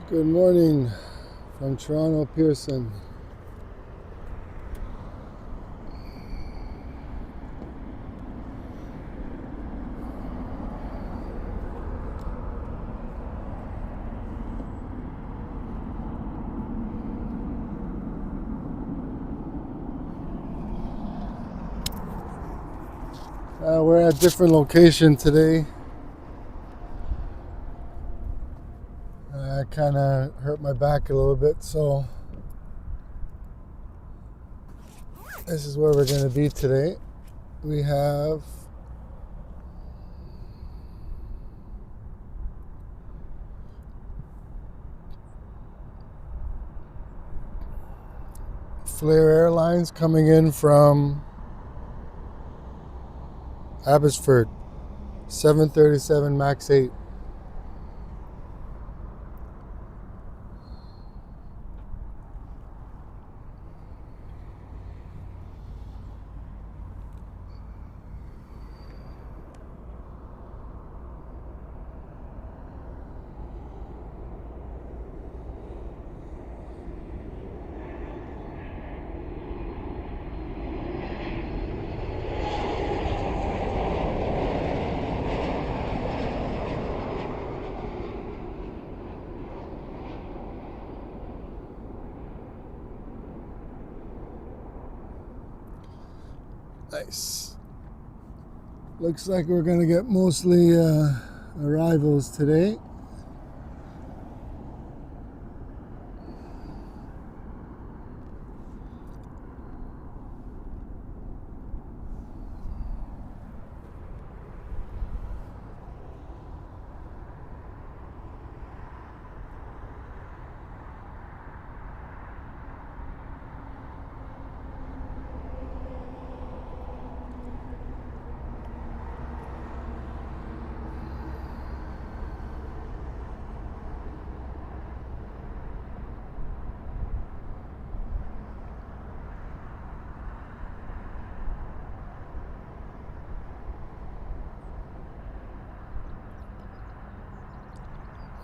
Good morning from Toronto Pearson. We're at a different location today. I kind of hurt my back a little bit, so this is where we're going to be today. We have Flair Airlines coming in from Abbotsford, 737 MAX 8. Nice. Looks like we're going to get mostly arrivals today.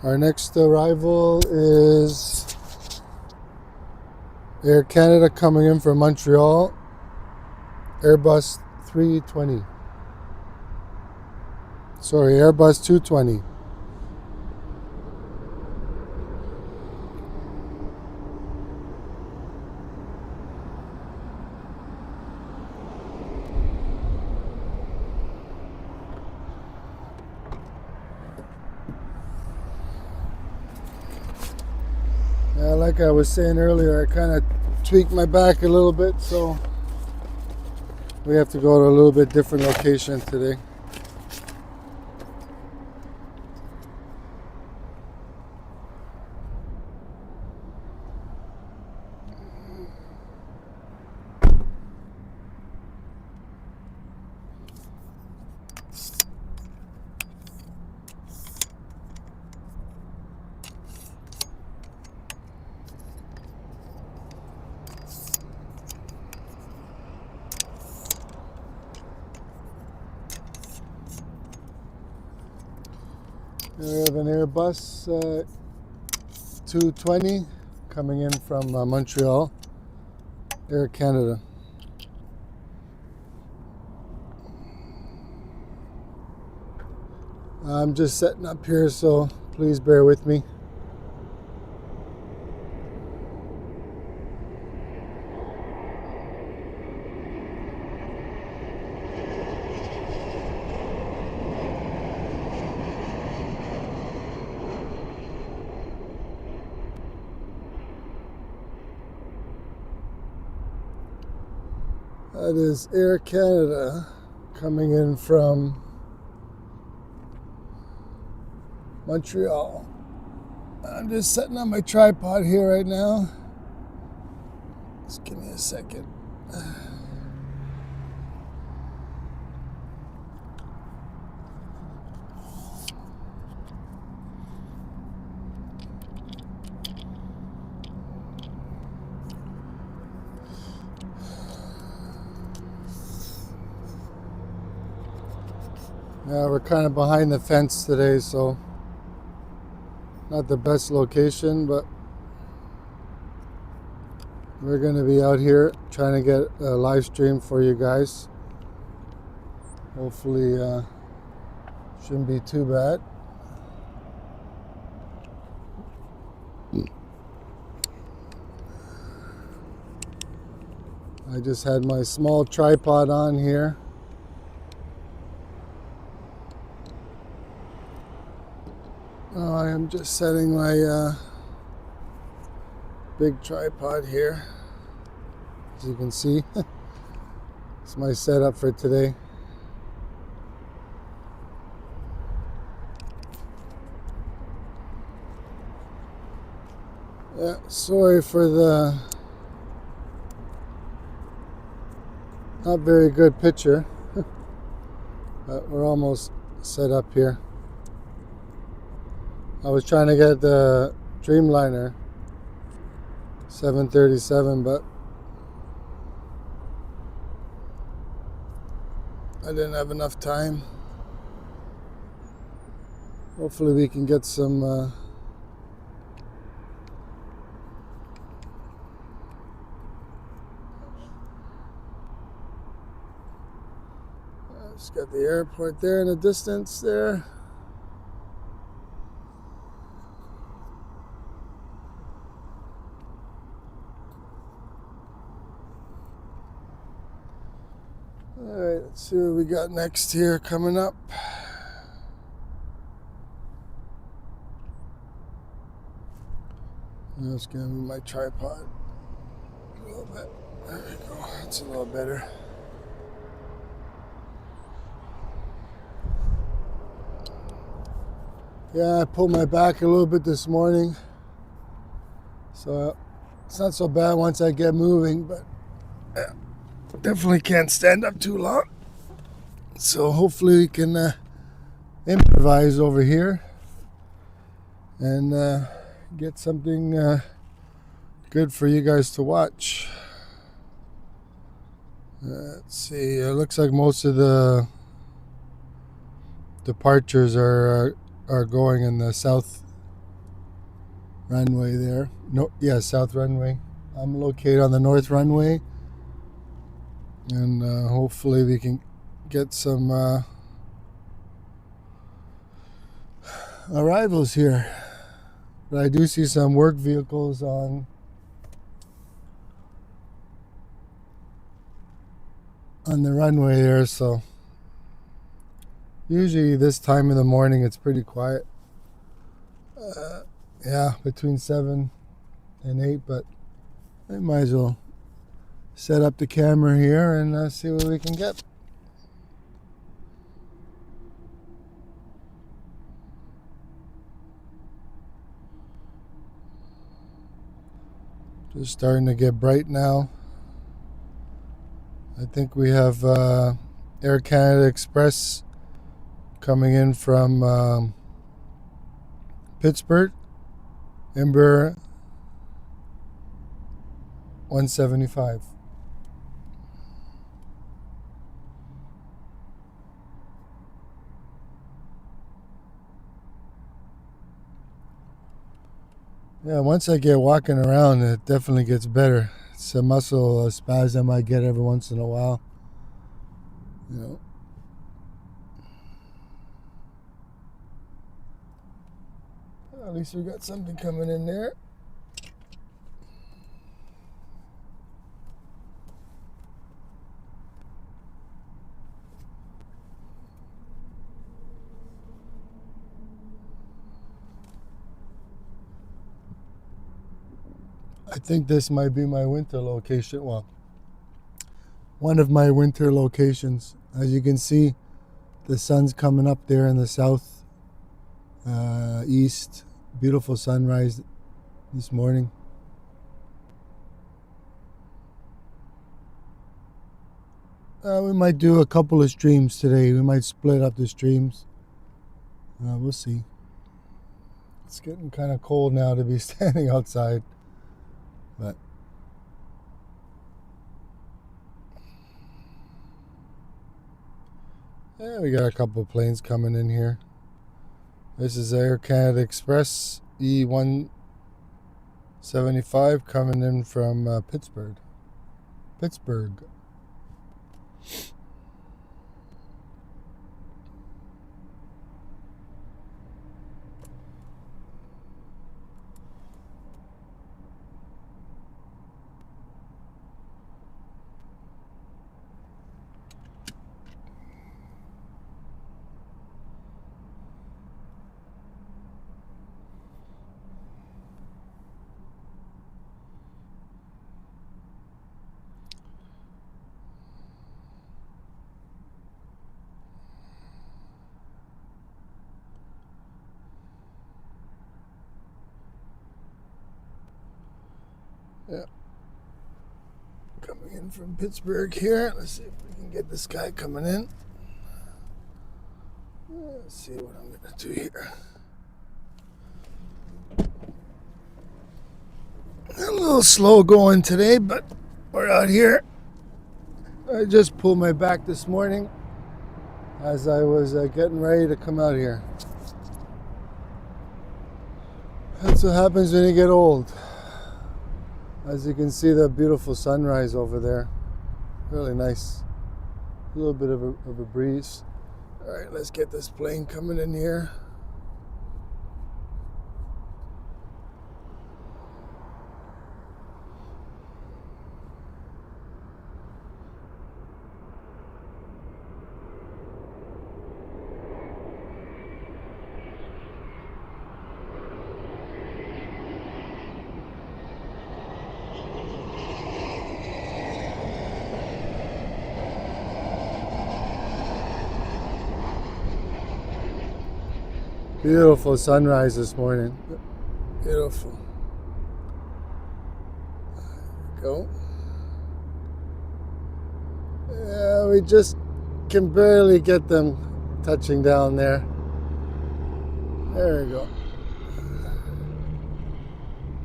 Our next arrival is Air Canada coming in from Montreal, Airbus 320. Sorry, Airbus 220. Like I was saying earlier, I kind of tweaked my back a little bit, so we have to go to a little bit different location today. We have an Airbus 220 coming in from Montreal, Air Canada. I'm just setting up here, so please bear with me. That is Air Canada coming in from Montreal. I'm just setting up my tripod here right now. Just give me a second. Yeah, we're kind of behind the fence today, so Not the best location, but we're going to be out here trying to get a live stream for you guys. Hopefully, shouldn't be too bad. I just had my small tripod on here. I am just setting my big tripod here. As you can see, it's my setup for today. Yeah, sorry for the not very good picture, but we're almost set up here. I was trying to get the Dreamliner 737, but I didn't have enough time. Hopefully we can get some just got the airport there in the distance there. Alright, let's see what we got next here coming up. I'm just gonna move my tripod a little bit. There we go, that's a little better. Yeah, I pulled my back a little bit this morning, so it's not so bad once I get moving, but definitely can't stand up too long. So hopefully we can improvise over here and get something good for you guys to watch. Let's see, it looks like most of the departures are going in the south runway there. No, yeah, south runway. I'm located on the north runway, and hopefully we can get some arrivals here. But I do see some work vehicles on the runway there, so usually this time in the morning it's pretty quiet. Yeah, between 7 and 8, but I might as well set up the camera here and see what we can get. Just starting to get bright now. I think we have Air Canada Express coming in from Pittsburgh, Embraer 175. Yeah, once I get walking around, it definitely gets better. It's a muscle spasm I get every once in a while. You know. Well, at least we got something coming in there. I think this might be my winter location. Well, one of my winter locations. As you can see, the sun's coming up there in the south east. Beautiful sunrise this morning. We might do a couple of streams today. We might split up the streams. We'll see. It's getting kind of cold now to be standing outside. But yeah, we got a couple of planes coming in here. This is Air Canada Express E175 coming in from Pittsburgh. Yeah. Coming in from Pittsburgh here. Let's see if we can get this guy coming in. Let's see what I'm going to do here. A little slow going today, but we're out here. I just pulled my back this morning as I was getting ready to come out here. That's what happens when you get old. As you can see, the beautiful sunrise over there. Really nice. A little bit of a breeze. All right, let's get this plane coming in here. Beautiful sunrise this morning. Beautiful. There we go. Yeah, we just can barely get them touching down there. There we go.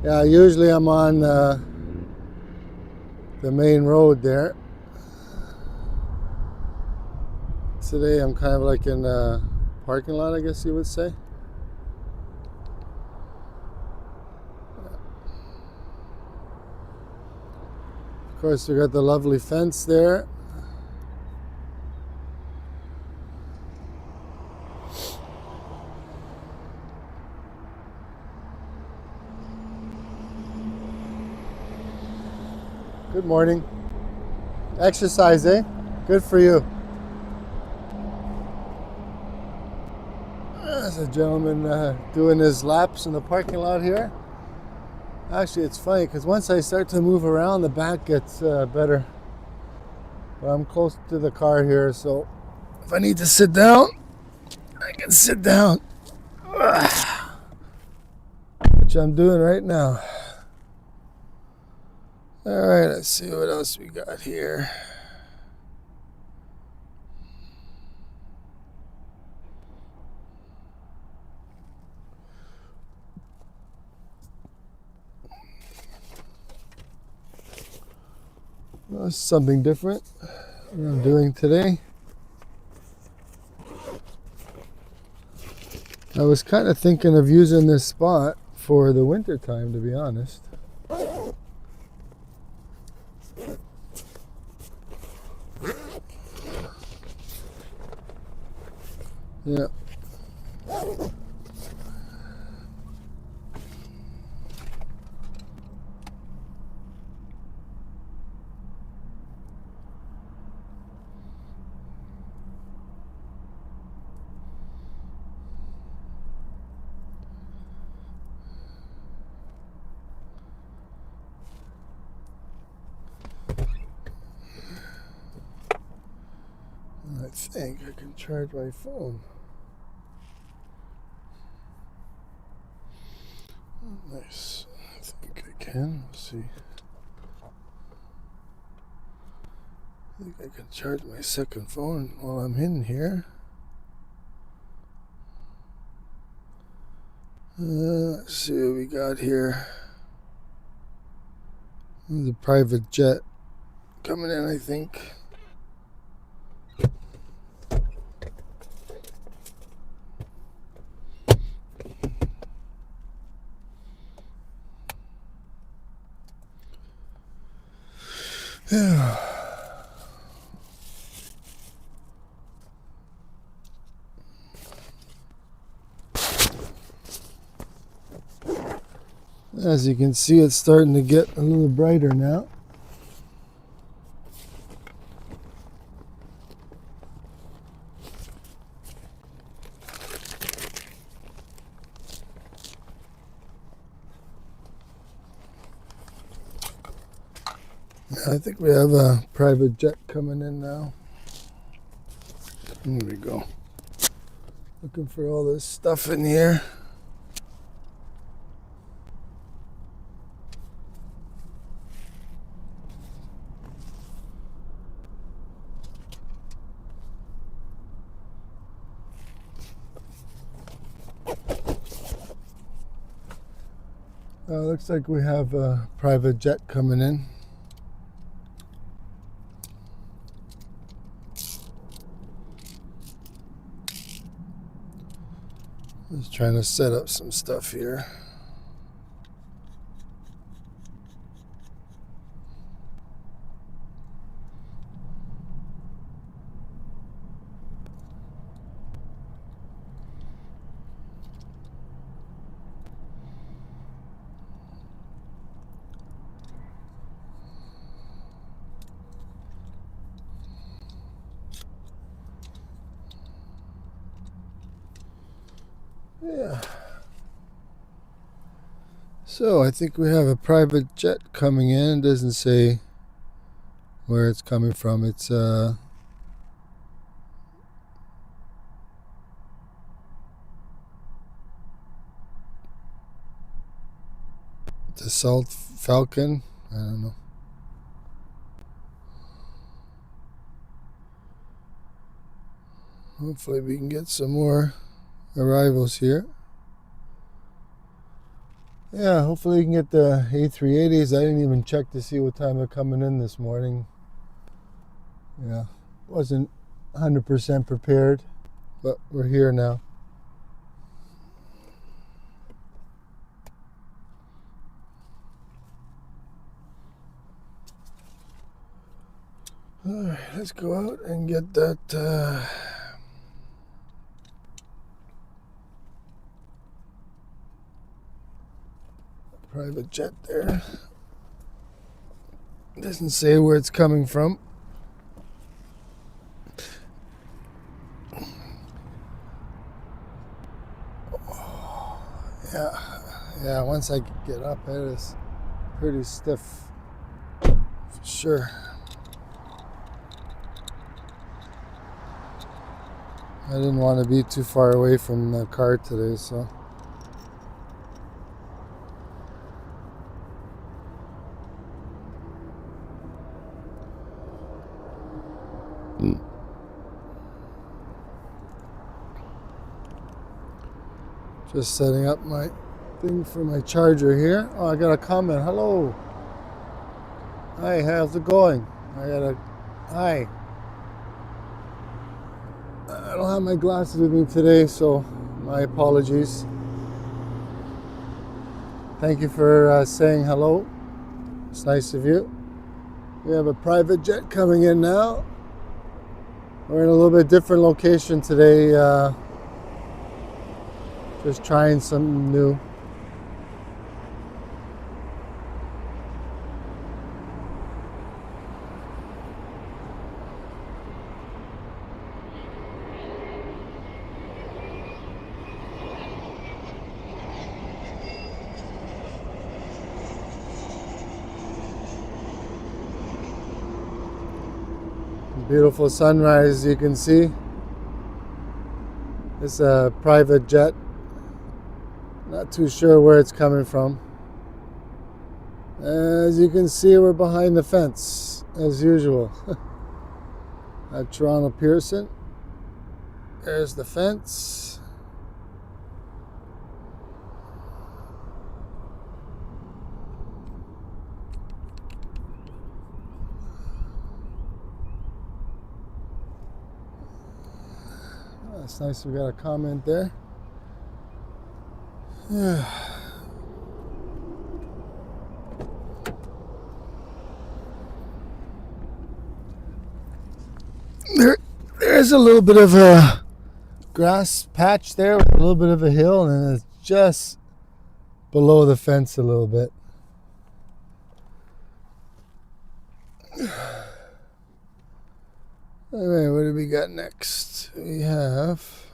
Yeah, usually I'm on the main road there. Today I'm kind of like in a parking lot, I guess you would say. Of course, we got the lovely fence there. Good morning. Exercise, eh? Good for you. There's a gentleman doing his laps in the parking lot here. Actually, it's funny because once I start to move around, the back gets better. But I'm close to the car here, so if I need to sit down, I can sit down. Which I'm doing right now. All right, let's see what else we got here. Well, something different what I'm doing today. I was kind of thinking of using this spot for the winter time, to be honest. Yeah. I think I can charge my phone. Nice. I think I can. Let's see. I think I can charge my second phone while I'm in here. Let's see what we got here. The private jet coming in, I think. Yeah. As you can see, it's starting to get a little brighter now. I think we have a private jet coming in now. Here we go. Looking for all this stuff in here. Looks like we have a private jet coming in. Just trying to set up some stuff here. Yeah. So I think we have a private jet coming in. It doesn't say where it's coming from. It's Dassault Falcon. I don't know. Hopefully we can get some more arrivals here. Yeah, hopefully we can get the A380s. I didn't even check to see what time they're coming in this morning. Yeah, wasn't 100% prepared, but we're here now. All right, let's go out and get that private jet there. Doesn't say where it's coming from. Yeah, once I get up, it is pretty stiff, for sure. I didn't want to be too far away from the car today, so. Just setting up my thing for my charger here. Oh, I got a comment. Hello. Hi, how's it going? Hi. I don't have my glasses with me today, so my apologies. Thank you for saying hello. It's nice of you. We have a private jet coming in now. We're in a little bit different location today. Just trying something new. Beautiful sunrise, you can see. It's a private jet. Not too sure where it's coming from. As you can see, we're behind the fence, as usual. At Toronto Pearson. There's the fence. It's nice we got a comment there. Yeah. is a little bit of a grass patch there with a little bit of a hill, and it's just below the fence a little bit. Anyway, what do we got next? We have,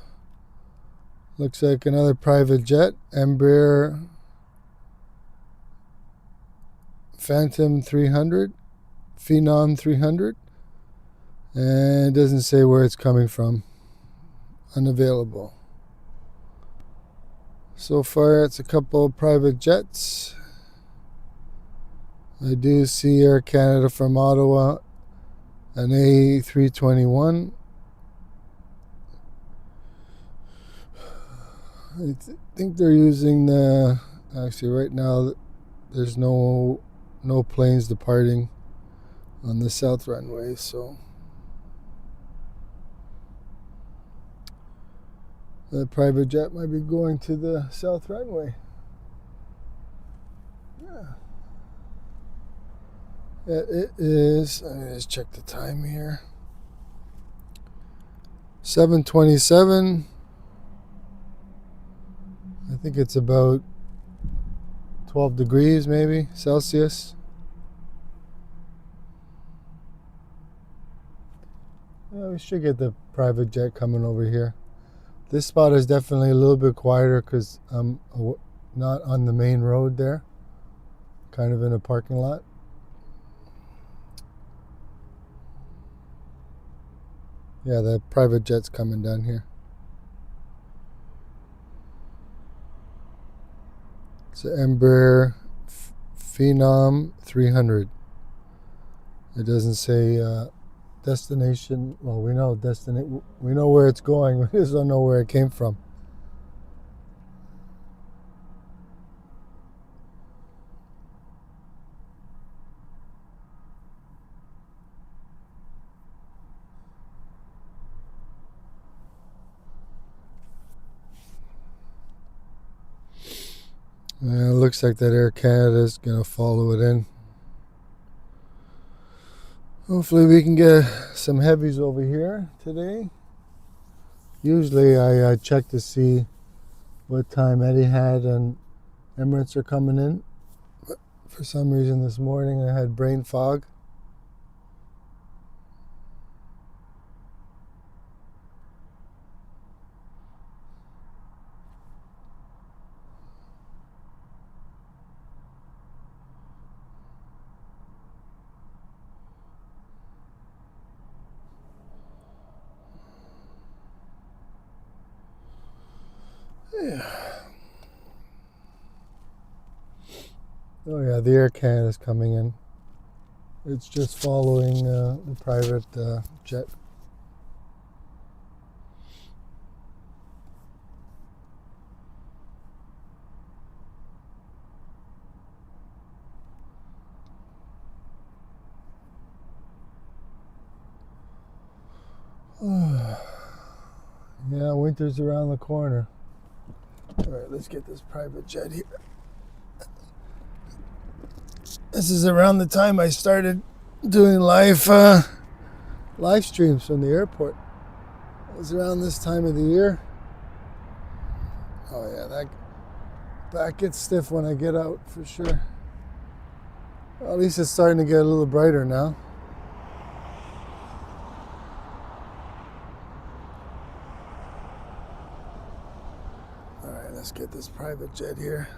looks like another private jet, Embraer Phantom 300, Phenom 300, and it doesn't say where it's coming from. Unavailable. So far, it's a couple of private jets. I do see Air Canada from Ottawa, an A321. I think they're using the, actually right now there's no planes departing on the south runway, so the private jet might be going to the south runway. Yeah. It is, let me just check the time here. 7:27. I think it's about 12 degrees maybe Celsius. Yeah, we should get the private jet coming over here. This spot is definitely a little bit quieter because I'm not on the main road there, kind of in a parking lot. Yeah, the private jet's coming down here. It's an Embraer Phenom 300. It doesn't say destination. Well, we know we know where it's going. We just don't know where it came from. And it looks like that Air Canada is going to follow it in. Hopefully we can get some heavies over here today. Usually I check to see what time Etihad and Emirates are coming in. But for some reason this morning I had brain fog. Yeah. Oh yeah, the Air Canada is coming in. It's just following the private jet. Yeah, winter's around the corner. All right, let's get this private jet here. This is around the time I started doing live streams from the airport. It was around this time of the year. Oh yeah, that back gets stiff when I get out for sure. Well, at least it's starting to get a little brighter now. All right, let's get this private jet here.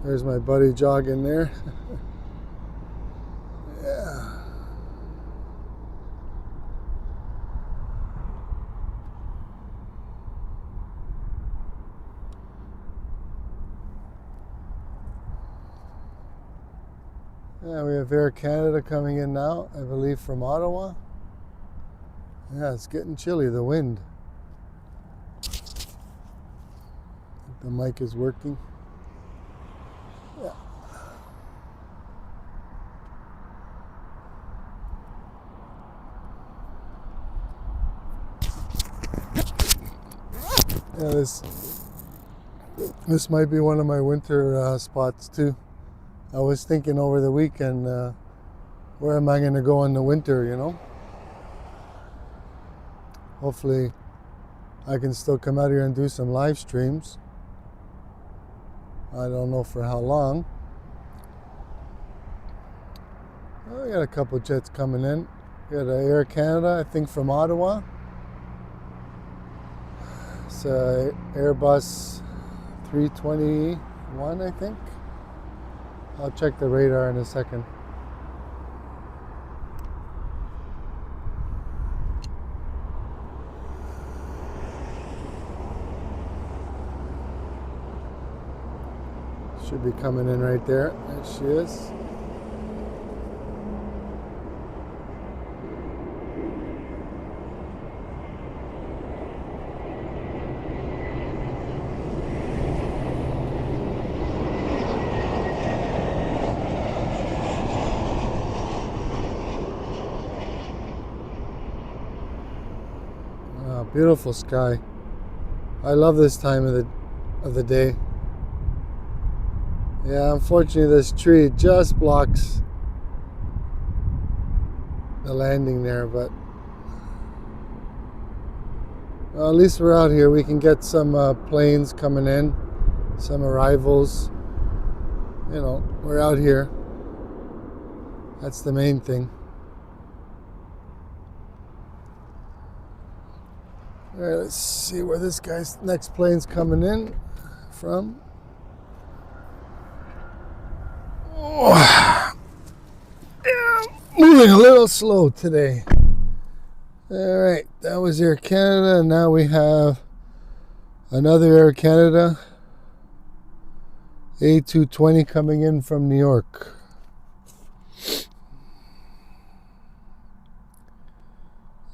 There's my buddy jogging there. Yeah. Yeah, we have Air Canada coming in now, I believe from Ottawa. Yeah, it's getting chilly, the wind. The mic is working. Yeah. Yeah, this might be one of my winter spots too. I was thinking over the weekend, where am I going to go in the winter, you know? Hopefully I can still come out here and do some live streams. I don't know for how long. Well, we got a couple jets coming in. We got Air Canada, I think from Ottawa. It's Airbus 321, I think. I'll check the radar in a second. Should be coming in right there. There she is. Beautiful sky. I love this time of the day. Yeah, unfortunately this tree just blocks the landing there, but well, at least we're out here. We can get some planes coming in, some arrivals. You know, we're out here. That's the main thing. All right, let's see where this guy's next plane's coming in from. Oh, yeah, moving a little slow today. All right, that was Air Canada, and now we have another Air Canada A220 coming in from New York.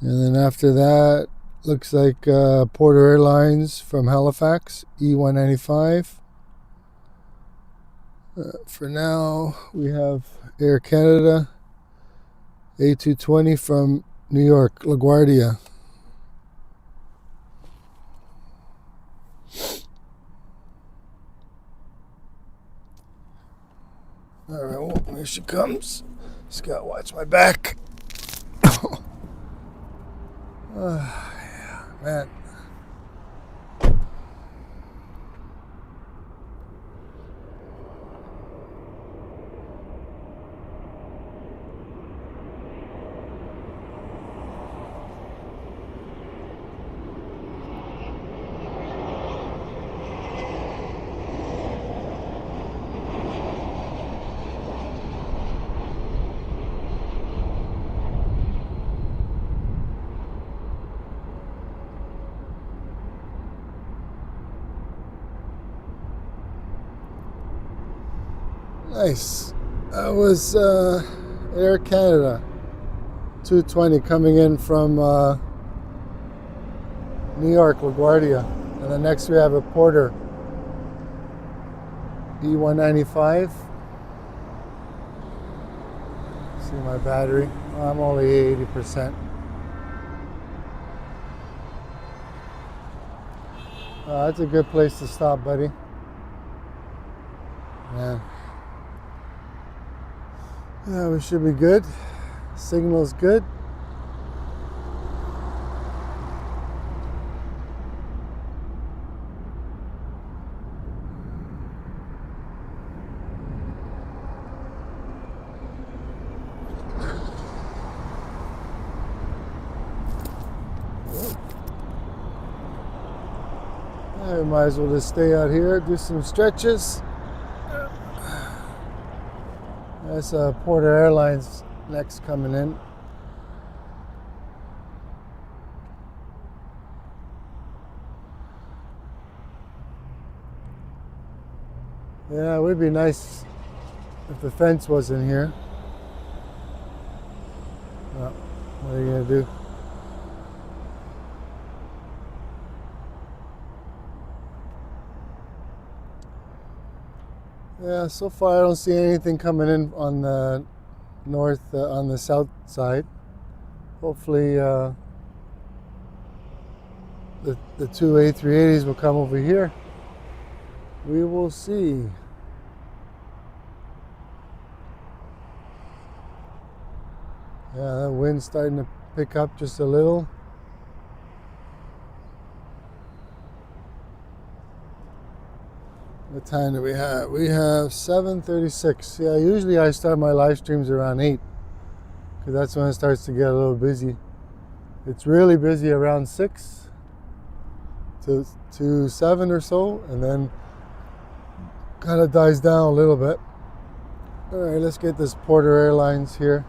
And then after that, looks like Porter Airlines from Halifax, E195. For now, we have Air Canada A220 from New York, LaGuardia. All right, well, here she comes. Just gotta watch my back. Yeah, man. Nice. That was Air Canada 220 coming in from New York, LaGuardia. And then next we have a Porter E195. See my battery. I'm only 80%. That's a good place to stop, buddy. Yeah. Yeah, we should be good. Signal's good. I might as well just stay out here, do some stretches. That's Porter Airlines next coming in. Yeah, it would be nice if the fence wasn't here. Well, what are you gonna do? Yeah, so far I don't see anything coming in on the on the south side. Hopefully the two A380s will come over here. We will see. Yeah, that wind's starting to pick up just a little. What time do we have? We have 7:36. Yeah, usually I start my live streams around 8 because that's when it starts to get a little busy. It's really busy around 6 to 7 or so, and then kind of dies down a little bit. All right, let's get this Porter Airlines here.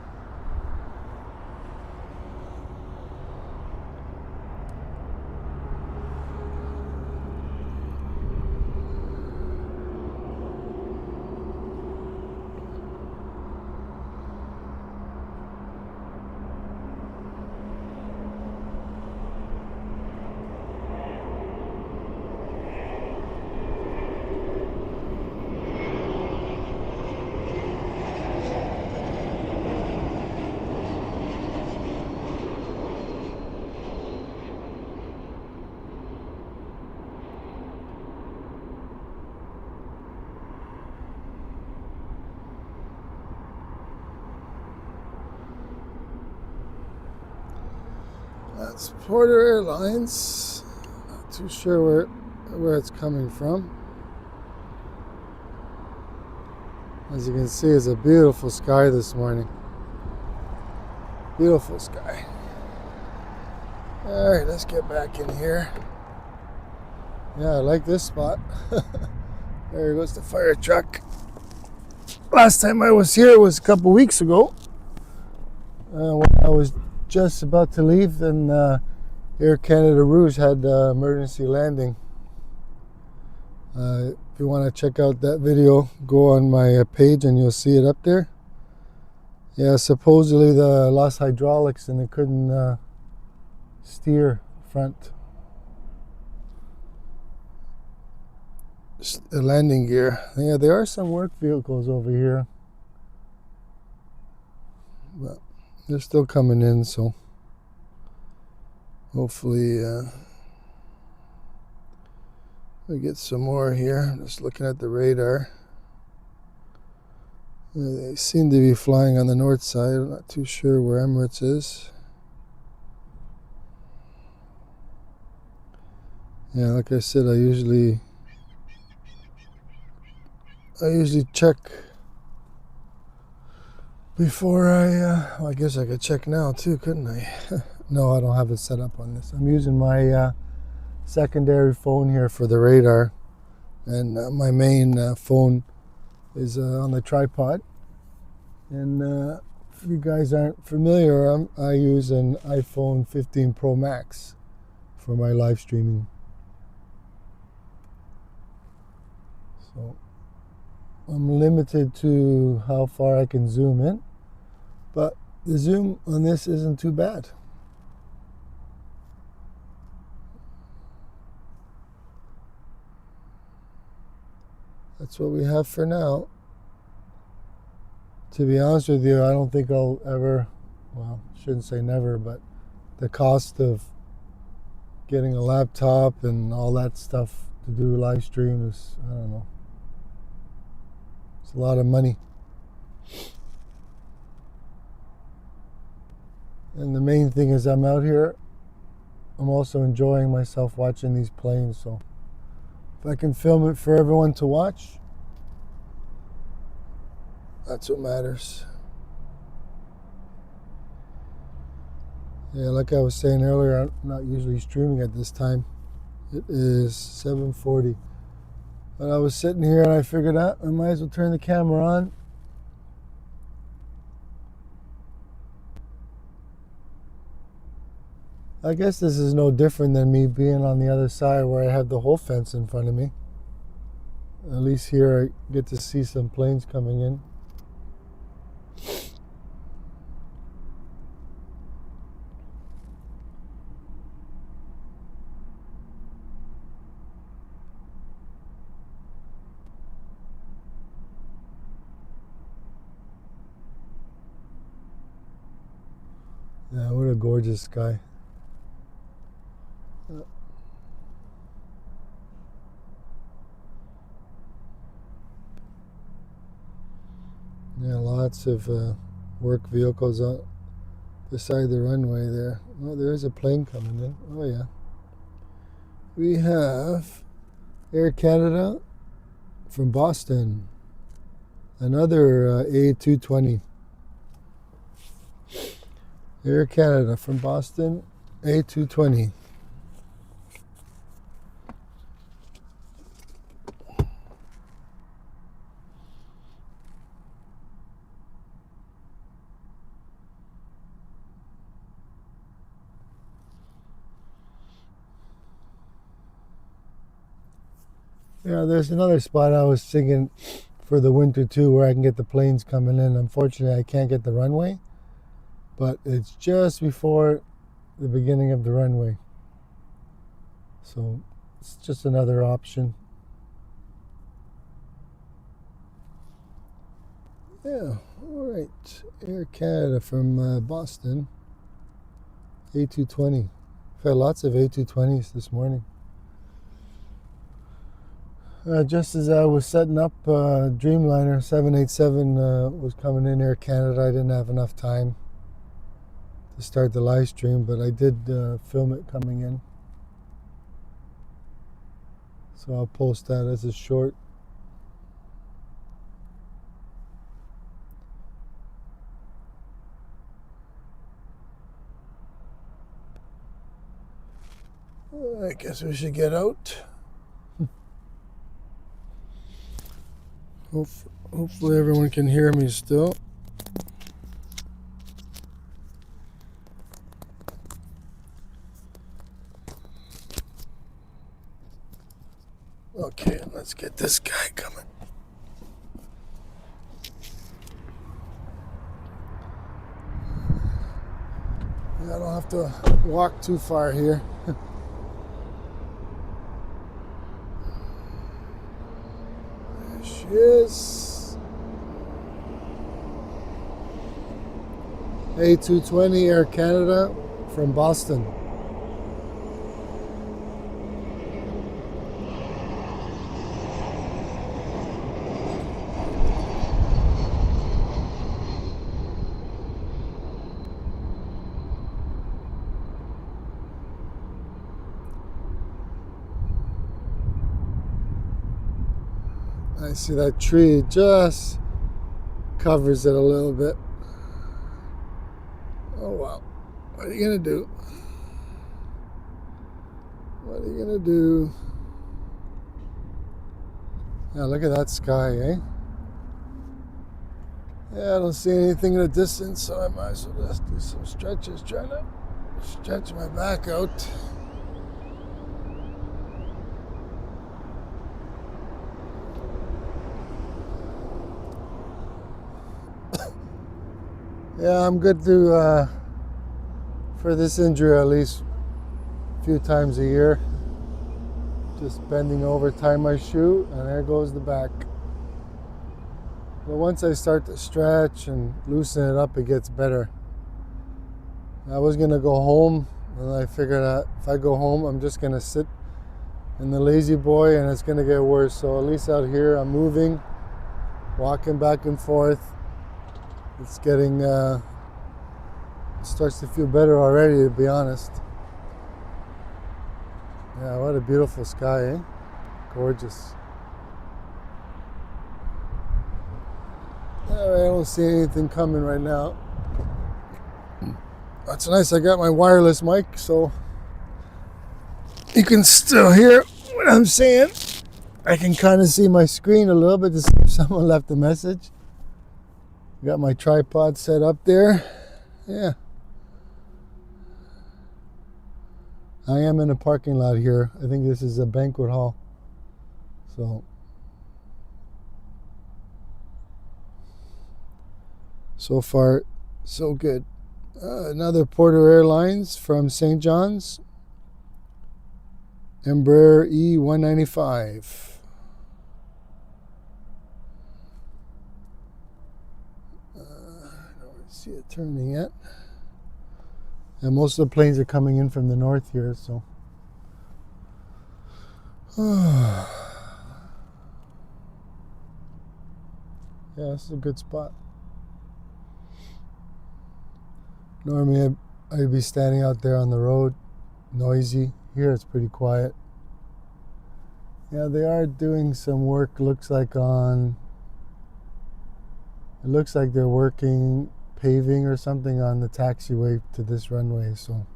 That's Porter Airlines. Not too sure where it's coming from. As you can see, it's a beautiful sky this morning. Beautiful sky. All right, let's get back in here. Yeah, I like this spot. There goes the fire truck. Last time I was here was a couple weeks ago. When I was just about to leave, then Air Canada Rouge had emergency landing. If you want to check out that video, go on my page and you'll see it up there. Yeah, supposedly they lost hydraulics and they couldn't steer front. The landing gear. Yeah, there are some work vehicles over here, but they're still coming in, so hopefully we get some more here. I'm just looking at the radar. They seem to be flying on the north side. I'm not too sure where Emirates is. Yeah, like I said, I usually check before I guess I could check now too, couldn't I? No, I don't have it set up on this. I'm using my secondary phone here for the radar, and my main phone is on the tripod. And if you guys aren't familiar, I use an iPhone 15 Pro Max for my live streaming. So I'm limited to how far I can zoom in, but the zoom on this isn't too bad. That's what we have for now. To be honest with you, I don't think I'll ever, well, shouldn't say never, but the cost of getting a laptop and all that stuff to do live stream is, I don't know, it's a lot of money. And the main thing is I'm out here, I'm also enjoying myself watching these planes, so if I can film it for everyone to watch, that's what matters. Yeah, like I was saying earlier, I'm not usually streaming at this time. It is 7:40. But I was sitting here and I figured out I might as well turn the camera on. I guess this is no different than me being on the other side where I have the whole fence in front of me. At least here I get to see some planes coming in. Yeah, what a gorgeous sky. Yeah, lots of work vehicles out beside the runway there. Oh, there is a plane coming in. Oh, yeah. We have Air Canada from Boston. Another A220. Air Canada from Boston, A220. Yeah, there's another spot I was thinking for the winter too where I can get the planes coming in. Unfortunately, I can't get the runway, but it's just before the beginning of the runway. So it's just another option. Yeah, all right. Air Canada from Boston, A220. I've had lots of A220s this morning. Just as I was setting up, Dreamliner 787 was coming in Air Canada. I didn't have enough time to start the live stream, but I did film it coming in. So I'll post that as a short. I guess we should get out. Hopefully everyone can hear me still. Okay, let's get this guy coming. I don't have to walk too far here. There she is. A220 Air Canada from Boston. I see that tree just covers it a little bit. Oh wow. What are you gonna do? What are you gonna do? Yeah, look at that sky, eh? Yeah, I don't see anything in the distance, so I might as well just do some stretches, trying to stretch my back out. Yeah, I'm good to for this injury at least a few times a year. Just bending over, tie my shoe, and there goes the back. But once I start to stretch and loosen it up, it gets better. I was gonna go home, and I figured out if I go home, I'm just gonna sit in the lazy boy, and it's gonna get worse. So at least out here, I'm moving, walking back and forth. It's getting starts to feel better already, to be honest. Yeah, what a beautiful sky, eh? Gorgeous. I don't see anything coming right now. That's nice. I got my wireless mic, so you can still hear what I'm saying. I can kind of see my screen a little bit to see if someone left a message. Got my tripod set up there. Yeah. I am in a parking lot here. I think this is a banquet hall. So far, so good. Another Porter Airlines from St. John's. Embraer E195. I don't see it turning yet. And most of the planes are coming in from the north here, so. Yeah, this is a good spot. Normally I'd be standing out there on the road, noisy. Here it's pretty quiet. Yeah, they are doing some work, looks like they're working paving or something on the taxiway to this runway, so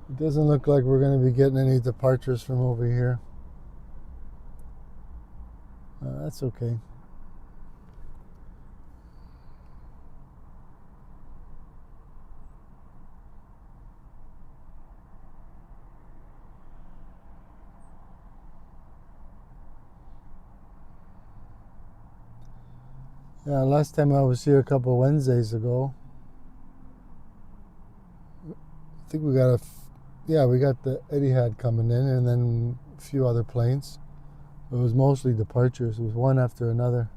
it doesn't look like we're going to be getting any departures from over here. That's okay. Yeah, last time I was here a couple Wednesdays ago, I think we got the Etihad coming in, and then a few other planes. It was mostly departures. It was one after another.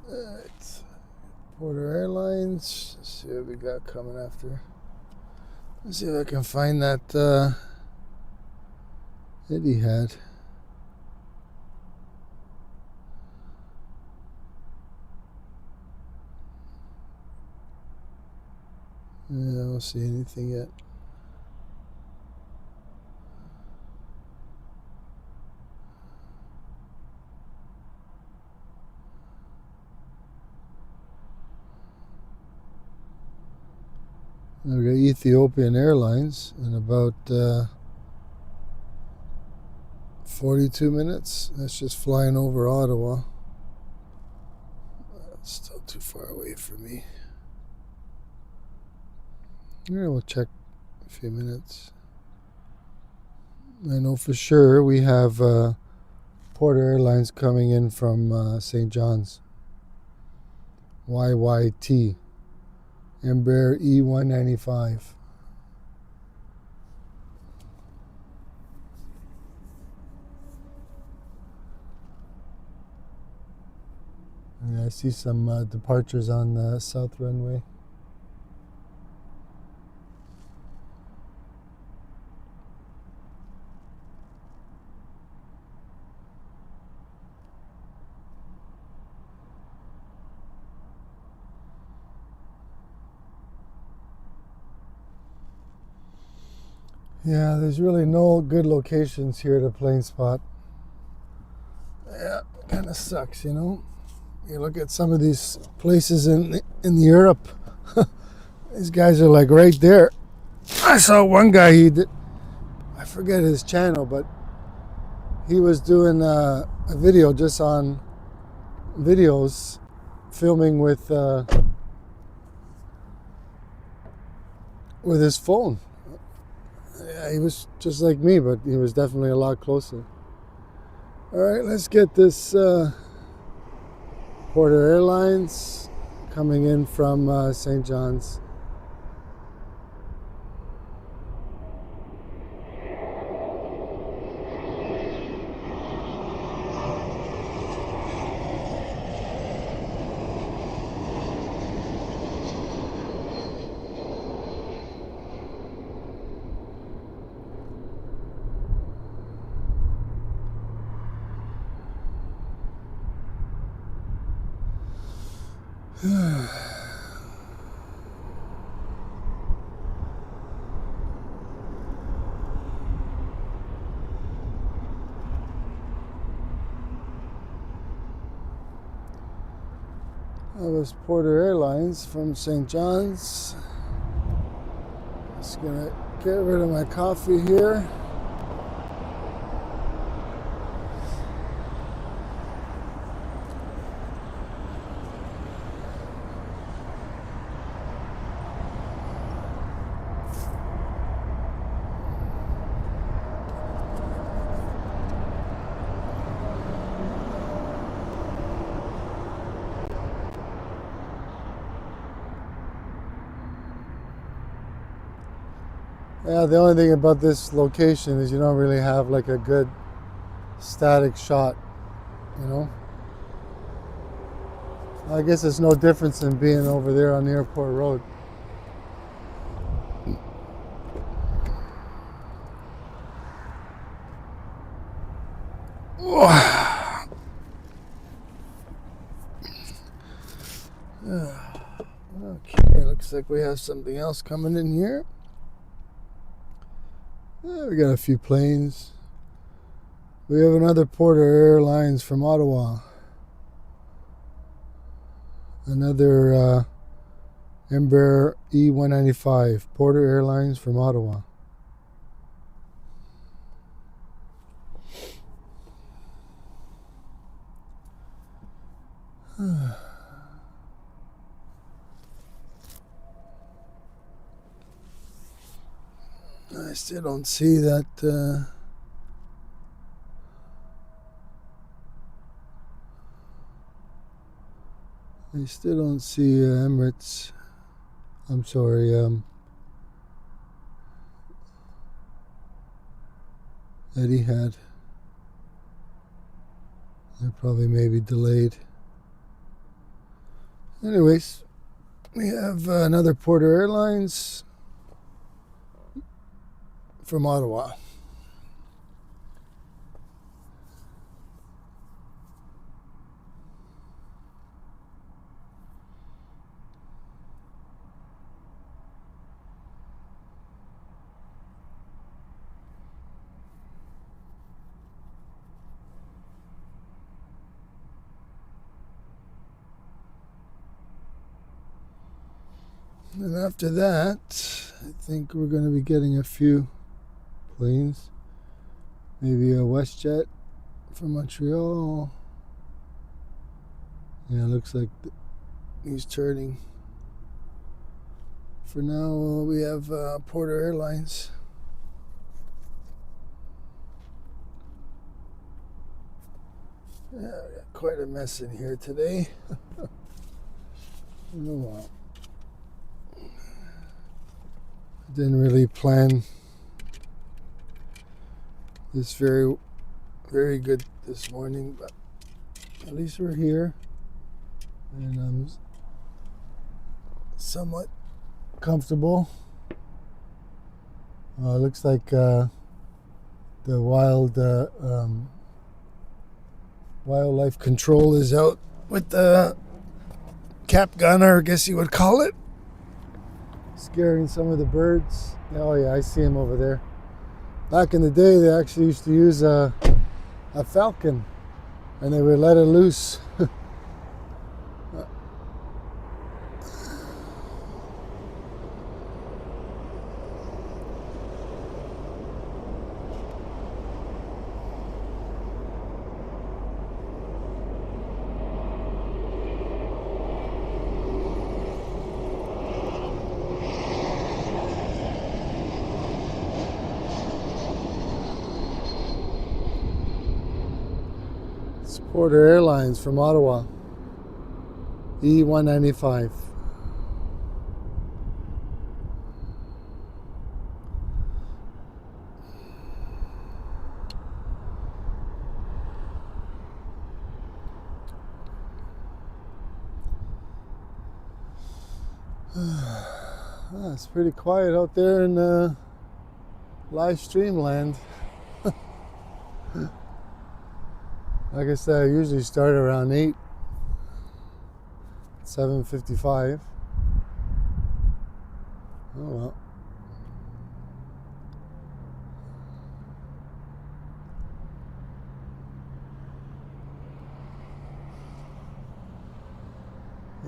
Alright, Porter Airlines. Let's see what we got coming after. Let's see if I can find that Etihad. Yeah, I don't see anything yet. We got Ethiopian Airlines in about 42 minutes. That's just flying over Ottawa. It's still too far away for me. Yeah, we'll check a few minutes. I know for sure we have Porter Airlines coming in from St. John's. YYT. Embraer E195. Yeah, I see some departures on the south runway. Yeah, there's really no good locations here to plane spot. Yeah, kind of sucks, you know. You look at some of these places in Europe. These guys are like right there. I saw one guy. I forget his channel, but he was doing a video just on videos, filming with his phone. Yeah, he was just like me, but he was definitely a lot closer. All right, let's get this Porter Airlines coming in from St. John's. That was Porter Airlines from St. John's. Just gonna get rid of my coffee here. Yeah, the only thing about this location is you don't really have like a good static shot, you know. I guess it's no difference than being over there on the airport road. Okay, looks like we have something else coming in here. We got a few planes. We have another Porter Airlines from Ottawa. Another Embraer E195, Porter Airlines from Ottawa. I still don't see that. I still don't see Emirates. I'm sorry. Etihad. They're probably maybe delayed. Anyways, we have another Porter Airlines from Ottawa. And after that, I think we're going to be getting a few planes. Maybe a WestJet from Montreal. Yeah, looks like he's turning. For now, we have Porter Airlines. Yeah, we got quite a mess in here today. Oh, well. Didn't really plan this very good this morning, but at least we're here, and I'm somewhat comfortable. Looks like the wildlife control is out with the cap gunner, I guess you would call it, scaring some of the birds. Oh yeah, I see him over there. Back in the day, they actually used to use a falcon, and they would let it loose. Porter Airlines from Ottawa, E195. It's pretty quiet out there in live stream land. Like I said, I usually start around 7:55. Oh well.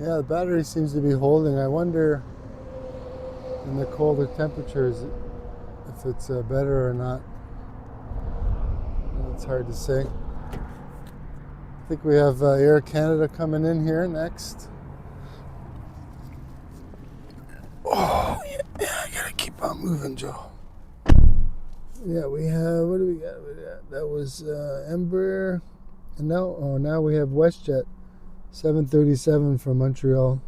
Yeah, the battery seems to be holding. I wonder in the colder temperatures if it's better or not. It's hard to say. I think we have Air Canada coming in here next. Oh, yeah, I gotta keep on moving, Joe. Yeah, we have, what do we got? That was Embraer. And now we have WestJet 737 from Montreal.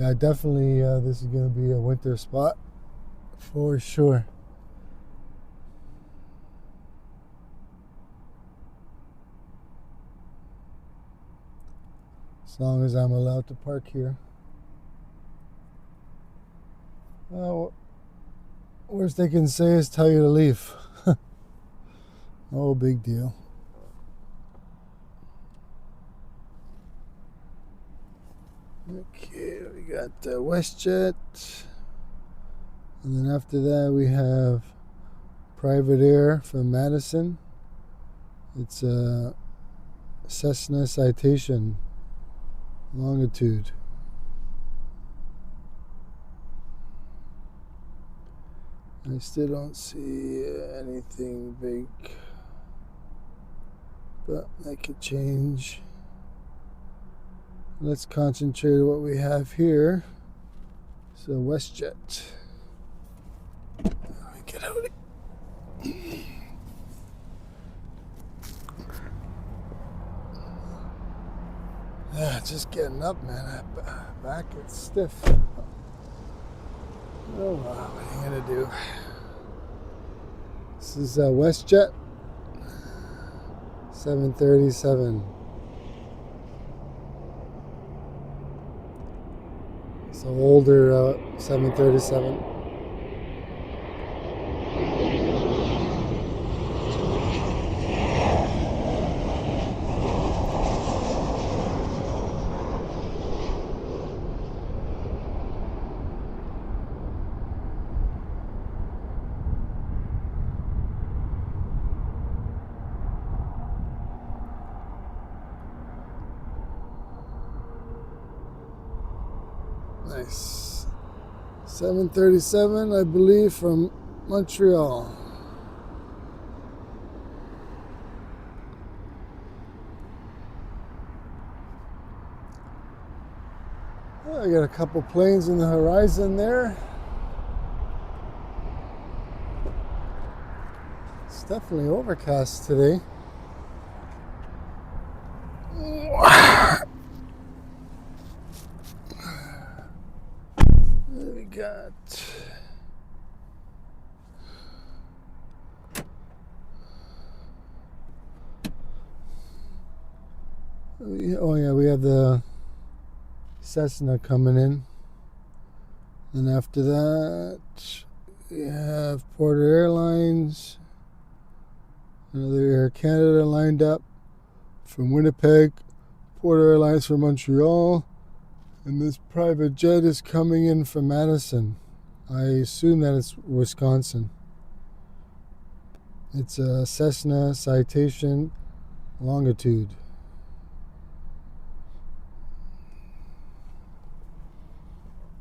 Yeah, definitely this is going to be a winter spot for sure. As long as I'm allowed to park here. Worst they can say is tell you to leave. No big deal. Okay, we got WestJet. And then after that we have Private Air from Madison. It's a Cessna Citation Longitude. I still don't see anything big, but that could change. Let's concentrate on what we have here. So WestJet. Get out of it. Yeah, just getting up, man. Back it's stiff. Oh wow, what are you gonna do? This is WestJet 737. It's an older 737. Nice. 737, I believe, from Montreal. I got a couple planes in the horizon there. It's definitely overcast today. We got we have the Cessna coming in. And after that we have Porter Airlines, another Air Canada lined up from Winnipeg, Porter Airlines from Montreal, and this private jet is coming in from Madison. I assume that it's Wisconsin. It's a Cessna Citation Longitude.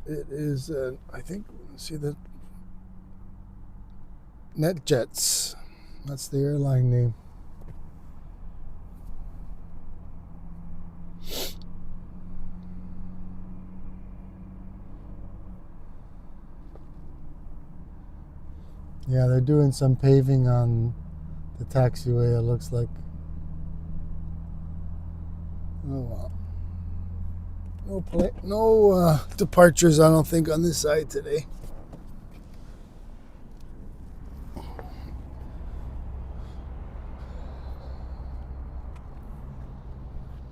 It is, I think, see the NetJets. That's the airline name. Yeah, they're doing some paving on the taxiway, it looks like. Oh well. No departures, I don't think, on this side today.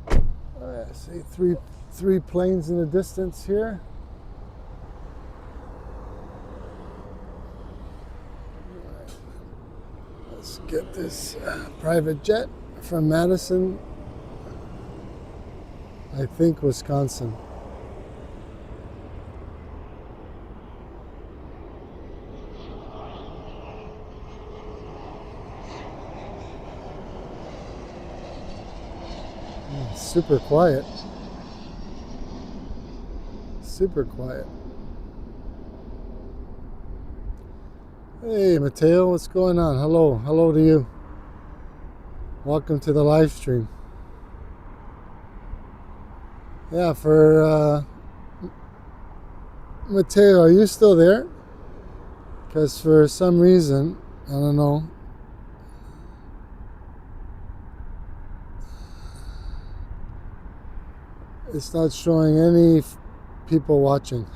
I see three planes in the distance here. Let's get this private jet from Madison, I think Wisconsin. Super quiet. Super quiet. Hey Mateo, what's going on? Hello to you. Welcome to the live stream. Yeah, for Mateo, are you still there? Because for some reason, I don't know, it's not showing any people watching.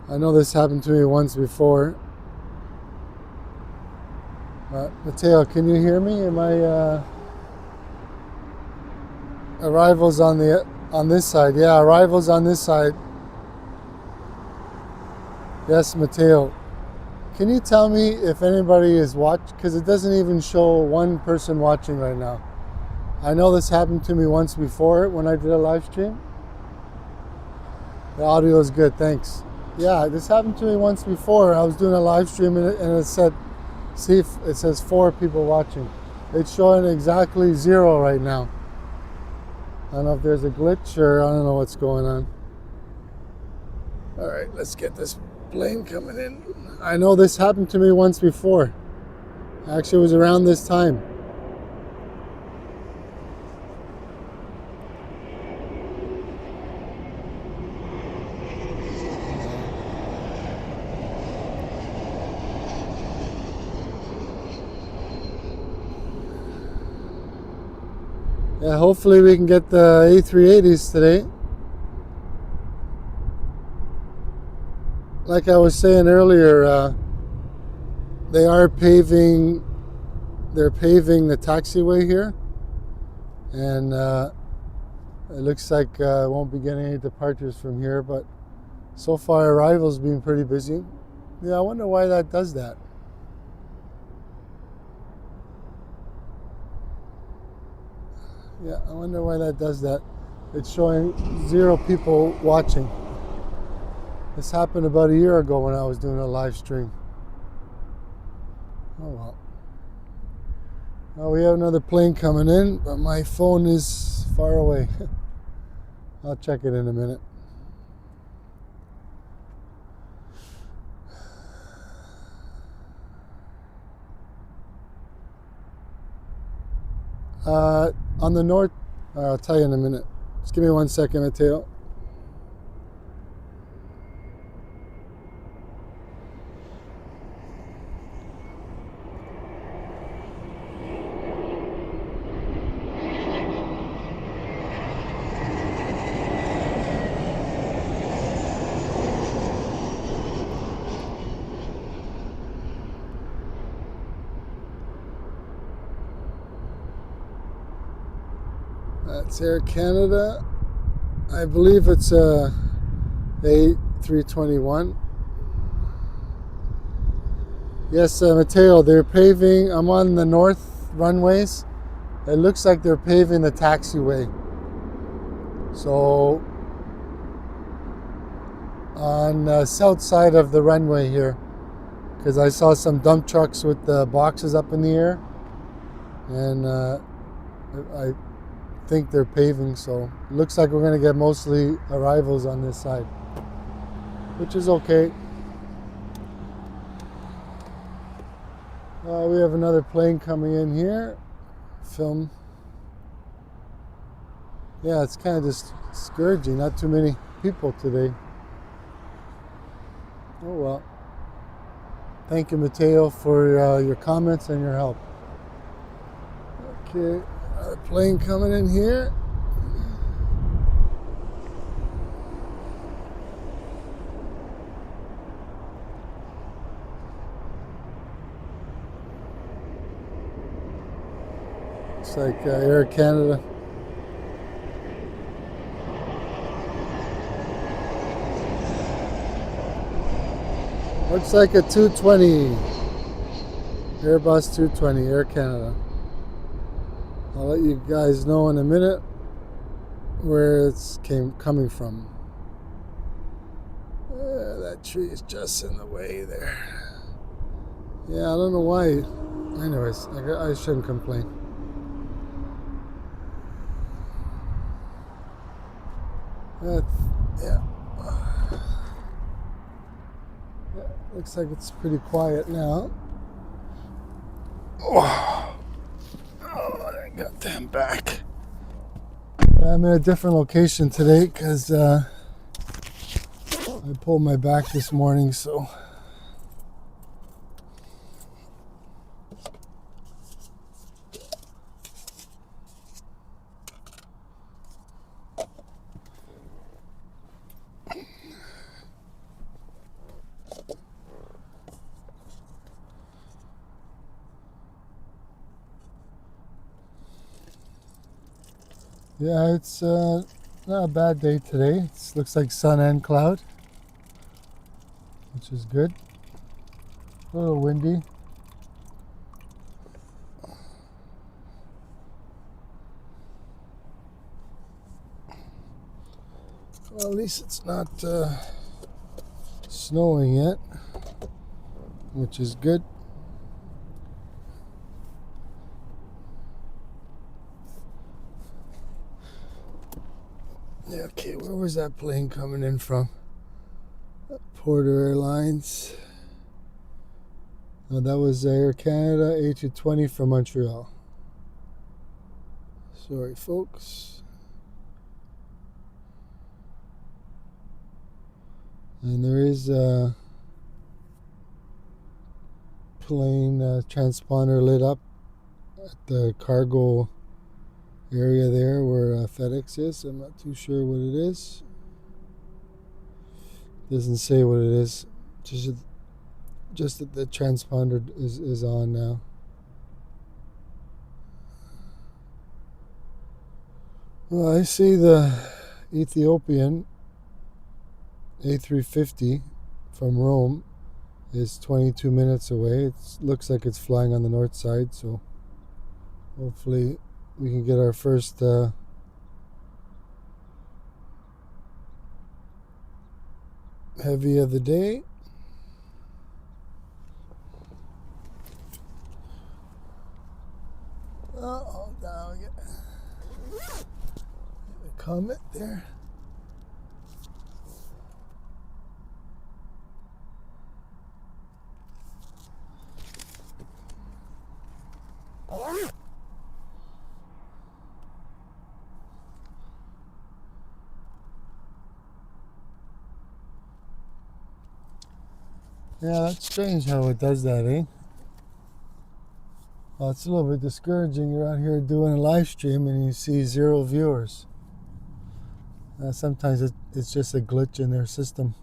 I know this happened to me once before. Mateo, can you hear me? Am I arrivals on this side? Yeah, arrivals on this side. Yes, Mateo. Can you tell me if anybody is watching? Because it doesn't even show one person watching right now. I know this happened to me once before when I did a live stream. The audio is good, thanks. Yeah, this happened to me once before. I was doing a live stream and it said, see if it says 4 people watching. It's showing exactly 0 right now. I don't know if there's a glitch or I don't know what's going on. All right, let's get this plane coming in. I know this happened to me once before. Actually, it was around this time. Yeah, hopefully we can get the A380s today. Like I was saying earlier, they're paving the taxiway here, and it looks like won't be getting any departures from here, but so far arrivals being pretty busy. Yeah, I wonder why that does that. Yeah, I wonder why that does that. It's showing 0 people watching. This happened about a year ago when I was doing a live stream. Oh well. Well, we have another plane coming in, but my phone is far away. I'll check it in a minute. On the north, I'll tell you in a minute. Just give me 1 second, Mateo. That's Air Canada. I believe it's a A321. Yes, Mateo, they're paving. I'm on the north runways. It looks like they're paving the taxiway. So on the south side of the runway here, because I saw some dump trucks with the boxes up in the air, and I think they're paving, so it looks like we're going to get mostly arrivals on this side, which is okay. We have another plane coming in here. Film. Yeah, it's kind of just discouraging. Not too many people today. Oh well. Thank you, Mateo, for your comments and your help. Okay, another plane coming in here. Looks like Air Canada. Looks like a 220. Airbus 220, Air Canada. I'll let you guys know in a minute where it's coming from. That tree is just in the way there. Yeah, I don't know why. Anyways, I shouldn't complain. Yeah. Looks like it's pretty quiet now. Oh, I got them back. I'm in a different location today because I pulled my back this morning, so Yeah, it's not a bad day today. It looks like sun and cloud, which is good. A little windy. Well, at least it's not snowing yet, which is good. Yeah, okay, where was that plane coming in from? Porter Airlines. Oh, that was Air Canada A220 from Montreal. Sorry, folks. And there is a plane transponder lit up at the cargo area there where FedEx is. I'm not too sure what it is. Doesn't say what it is. Just that the transponder is on now. Well, I see the Ethiopian A350 from Rome is 22 minutes away. It looks like it's flying on the north side, so hopefully we can get our first heavy of the day. Oh, down again. A comment there. Yeah, that's strange how it does that, eh? Well, it's a little bit discouraging. You're out here doing a live stream and you see 0 viewers. Sometimes it's just a glitch in their system.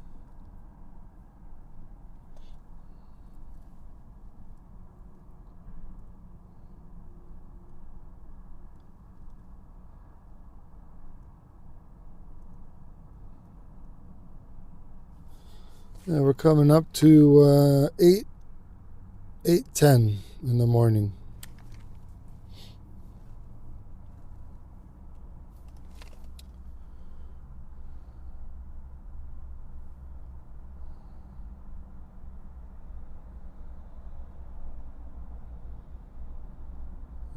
Yeah, we're coming up to 8:10 in the morning.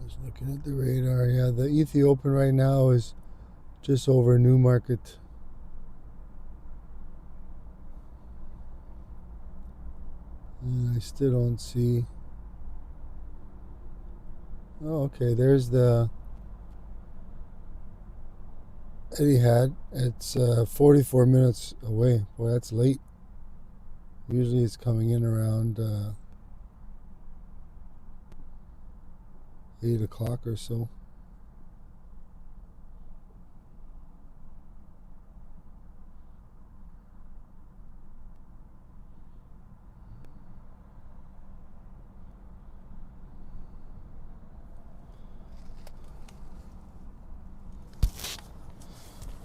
Just looking at the radar. Yeah, the Ethiopian right now is just over Newmarket. And I still don't see. Oh, okay. There's the Etihad. It's 44 minutes away. Boy, that's late. Usually it's coming in around 8 o'clock or so.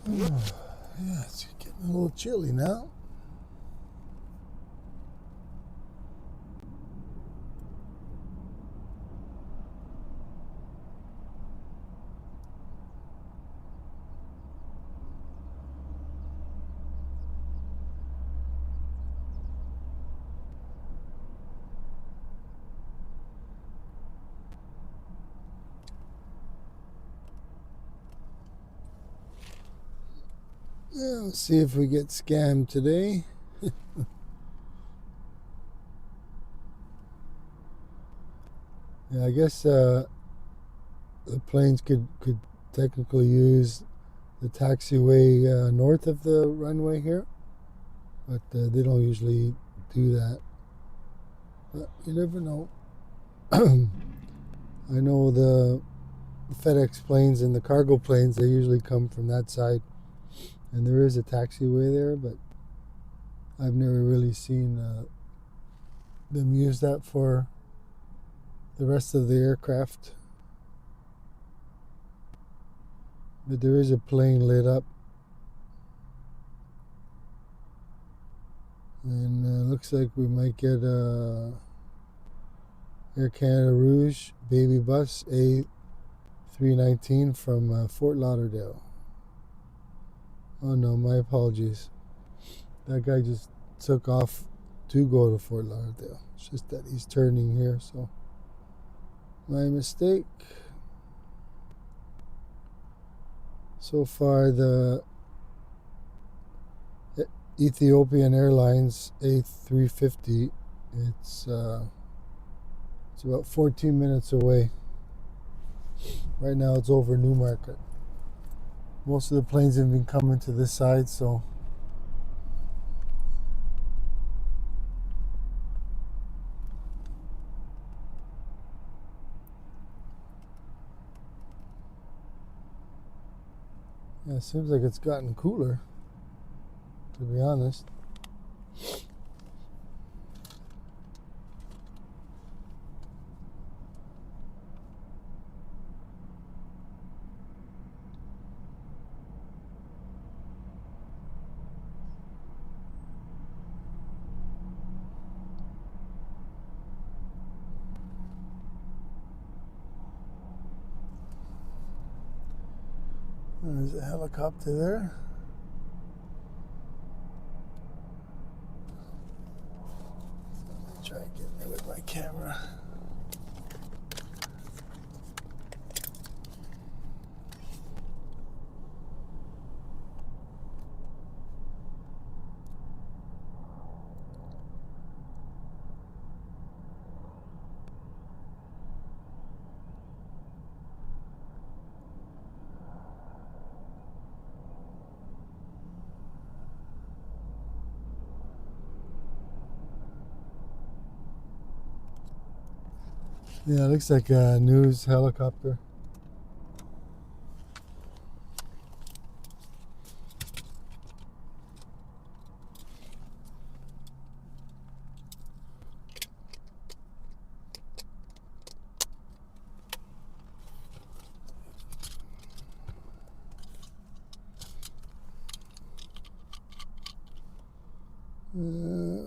Oh, yeah, it's getting a little chilly now. Yeah, let's see if we get scammed today. Yeah, I guess the planes could technically use the taxiway north of the runway here, but they don't usually do that. But you never know. I know the FedEx planes and the cargo planes, they usually come from that side. And there is a taxiway there, but I've never really seen them use that for the rest of the aircraft. But there is a plane lit up. And looks like we might get a Air Canada Rouge baby bus A319 from Fort Lauderdale. Oh no, my apologies. That guy just took off to go to Fort Lauderdale. It's just that he's turning here, so my mistake. So far, the Ethiopian Airlines A350, it's about 14 minutes away. Right now it's over Newmarket. Most of the planes have been coming to this side, so yeah, it seems like it's gotten cooler, to be honest. There's a helicopter there. Let me try and get there with my camera. Yeah, it looks like a news helicopter.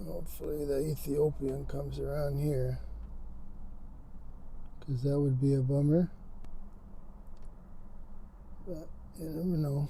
Hopefully the Ethiopian comes around here, because that would be a bummer. But you never know.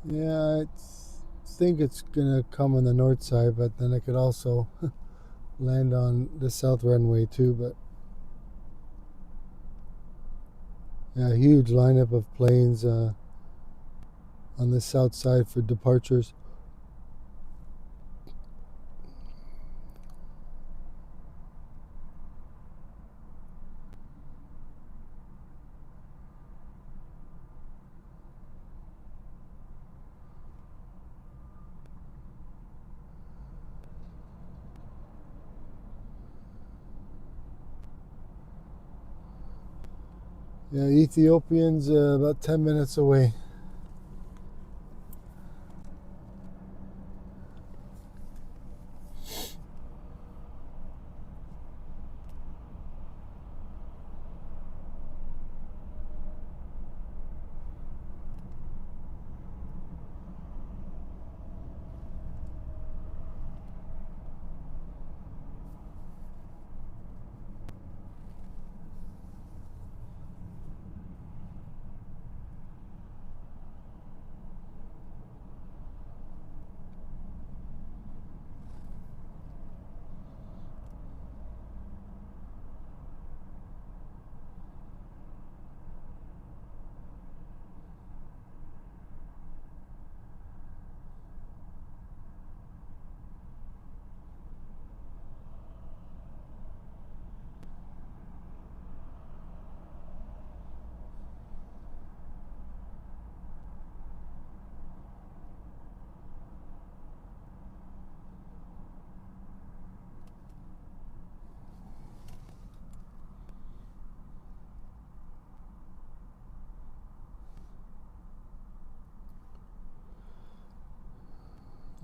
Yeah, I think it's gonna come on the north side, but then I could also land on the south runway too. But yeah, huge lineup of planes on the south side for departures. Yeah, Ethiopian's about 10 minutes away.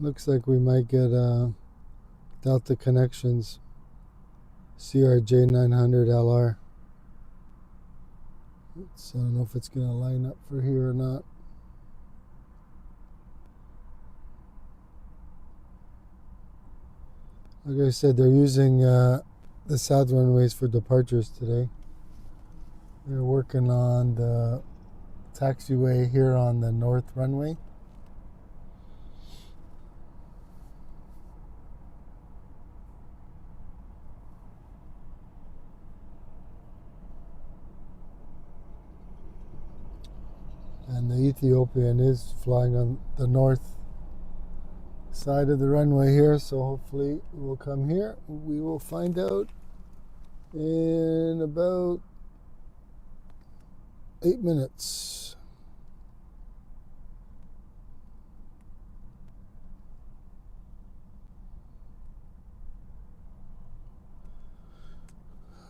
Looks like we might get Delta Connections CRJ 900 LR. I don't know if it's going to line up for here or not. Like I said, they're using the south runways for departures today. They're working on the taxiway here on the north runway. And the Ethiopian is flying on the north side of the runway here, so hopefully it will come here. We will find out in about 8 minutes.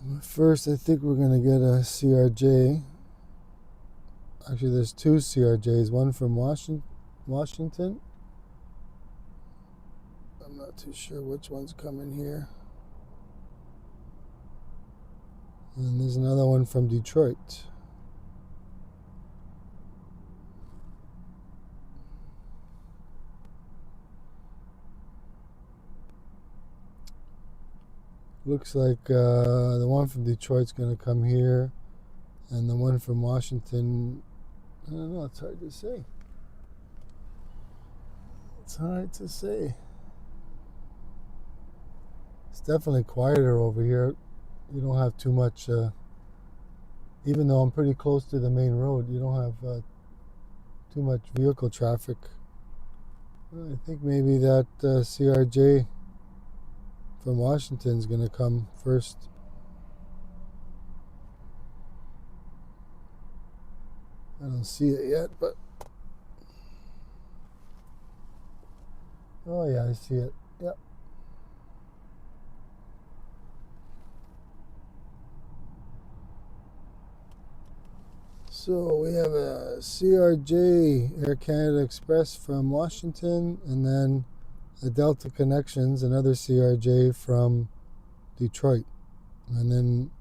But first, I think we're going to get a CRJ. Actually, there's two CRJs, one from Washington. I'm not too sure which one's coming here. And there's another one from Detroit. Looks like the one from Detroit's going to come here, and the one from Washington, I don't know, it's hard to say. It's hard to say. It's definitely quieter over here. You don't have too much, even though I'm pretty close to the main road, you don't have too much vehicle traffic. I think maybe that CRJ from Washington is going to come first. I don't see it yet, but oh yeah, I see it. Yep. So we have a CRJ Air Canada Express from Washington, and then a Delta Connections, another CRJ from Detroit. And then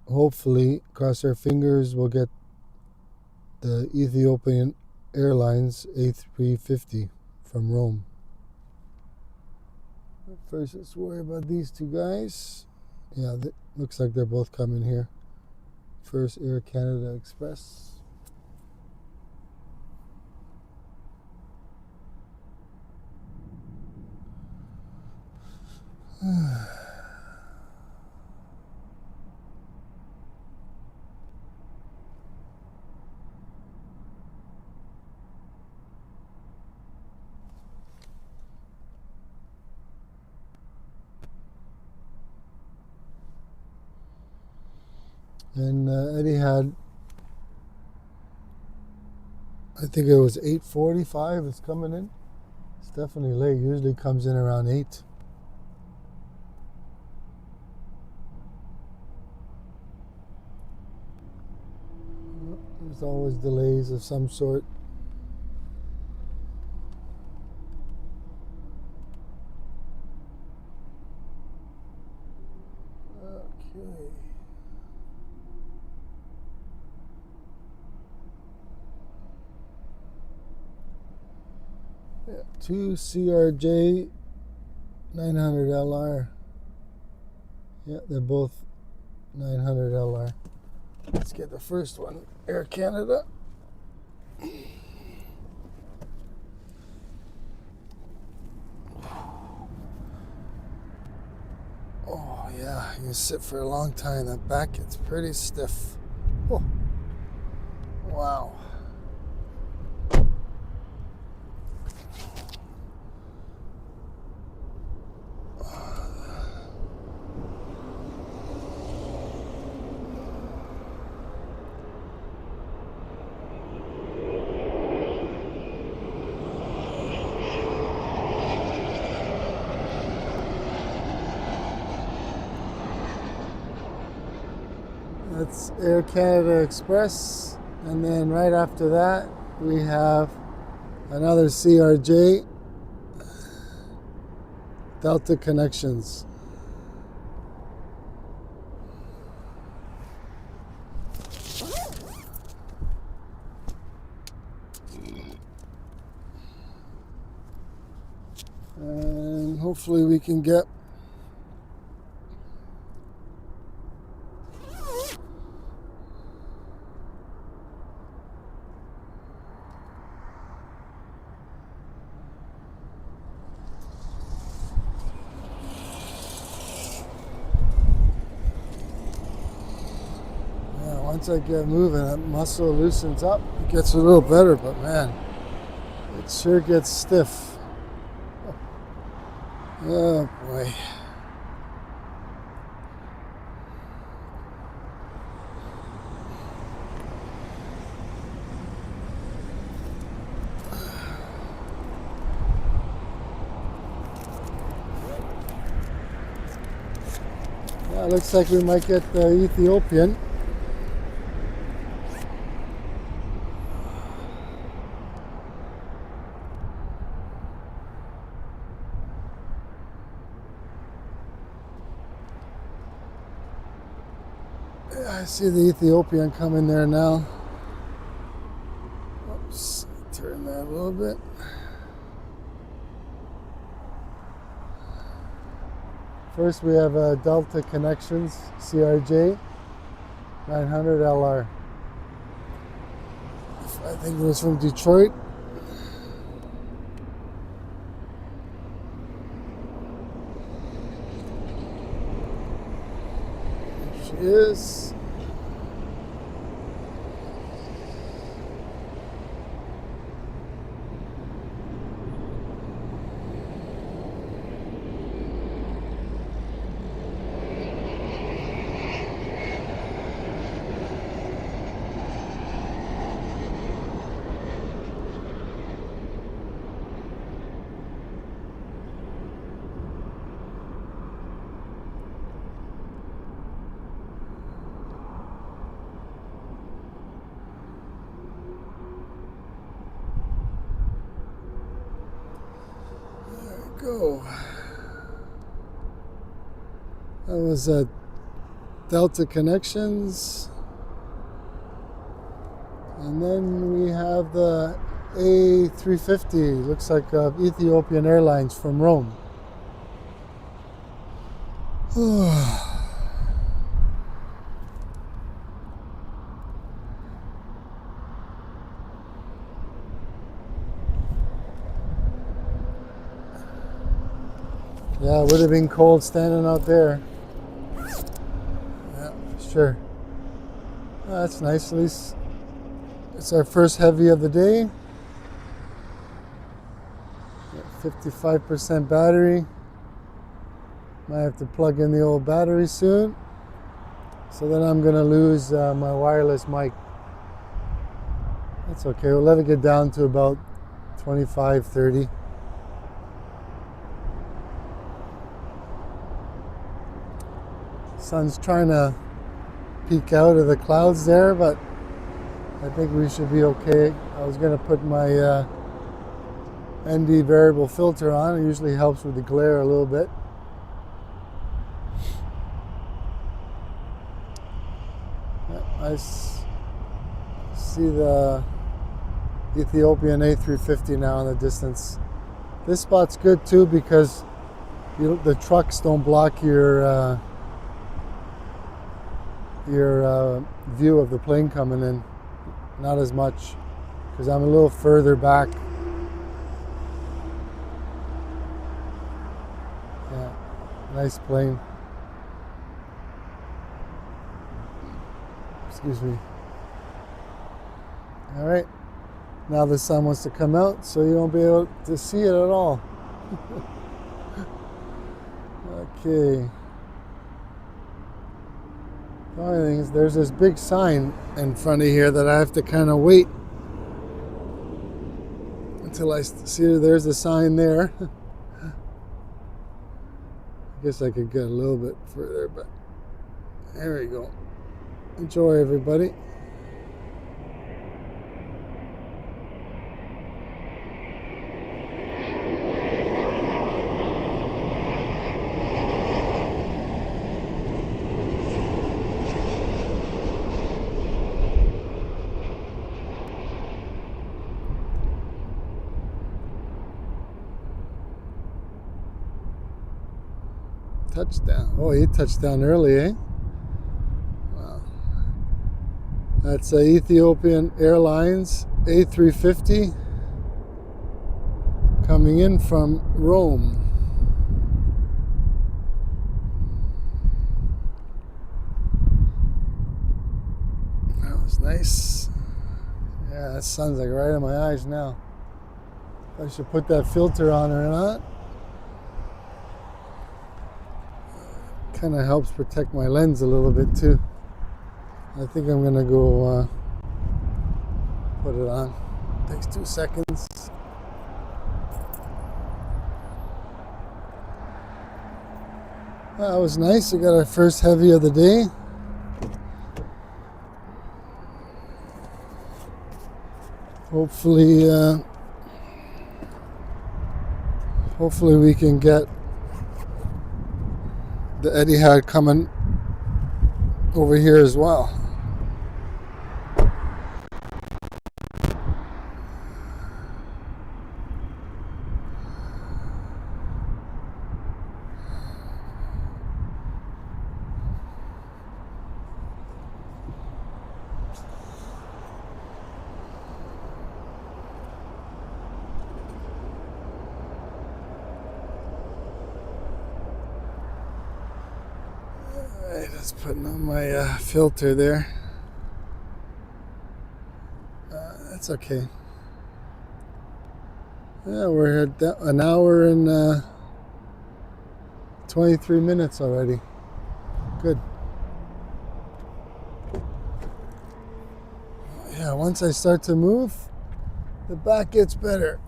hopefully, cross our fingers, we'll get the Ethiopian Airlines A350 from Rome. First, let's worry about these two guys. Yeah, looks like they're both coming here. First, Air Canada Express. And Eddie had, I think it was 8:45. It's coming in. It's definitely late. Usually comes in around 8. There's always delays of some sort. Okay. Yeah, 2 CRJ 900 LR. Yeah, they're both 900 LR. Let's get the first one, Air Canada. Oh yeah, you sit for a long time. That back gets pretty stiff. Oh, wow. That's Air Canada Express, and then right after that we have Another CRJ, Delta Connections. And hopefully we can get once I get moving, that muscle loosens up. It gets a little better, but man, it sure gets stiff. Oh boy. Yeah, looks like we might get the Ethiopian. I see the Ethiopian coming there now. Oops, turn that a little bit. First we have a Delta Connections CRJ 900 LR. I think it was from Detroit. There she is. Go. That was Delta Connections, and then we have the A350. Looks like Ethiopian Airlines from Rome. Yeah, it would have been cold standing out there. Yeah, sure. Oh, that's nice. At least it's our first heavy of the day. 55% battery. Might have to plug in the old battery soon. So then I'm going to lose my wireless mic. That's okay. We'll let it get down to about 25, 30. Sun's trying to peek out of the clouds there, but I think we should be okay. I was going to put my ND variable filter on. It usually helps with the glare a little bit. Yeah, I see the Ethiopian A350 now in the distance. This spot's good too because the trucks don't block your view of the plane coming in. Not as much because I'm a little further back. Yeah, nice plane. Excuse me. All right, now the sun wants to come out, so you won't be able to see it at all. Okay. The only thing is there's this big sign in front of here that I have to kind of wait until I see there's a sign there. I guess I could get a little bit further, but there we go. Enjoy, everybody. Touchdown. Oh, he touched down early, eh? Wow. That's Ethiopian Airlines A350 coming in from Rome. That was nice. Yeah, that sun's like right in my eyes now. I should put that filter on or not. Kind of helps protect my lens a little bit too. I think I'm gonna go put it on. Takes 2 seconds. That was nice. We got our first heavy of the day. Hopefully we can get the Etihad coming over here as well. Just putting on my filter there. That's okay. Yeah, we're at an hour and 23 minutes already. Good. Yeah, once I start to move, the back gets better.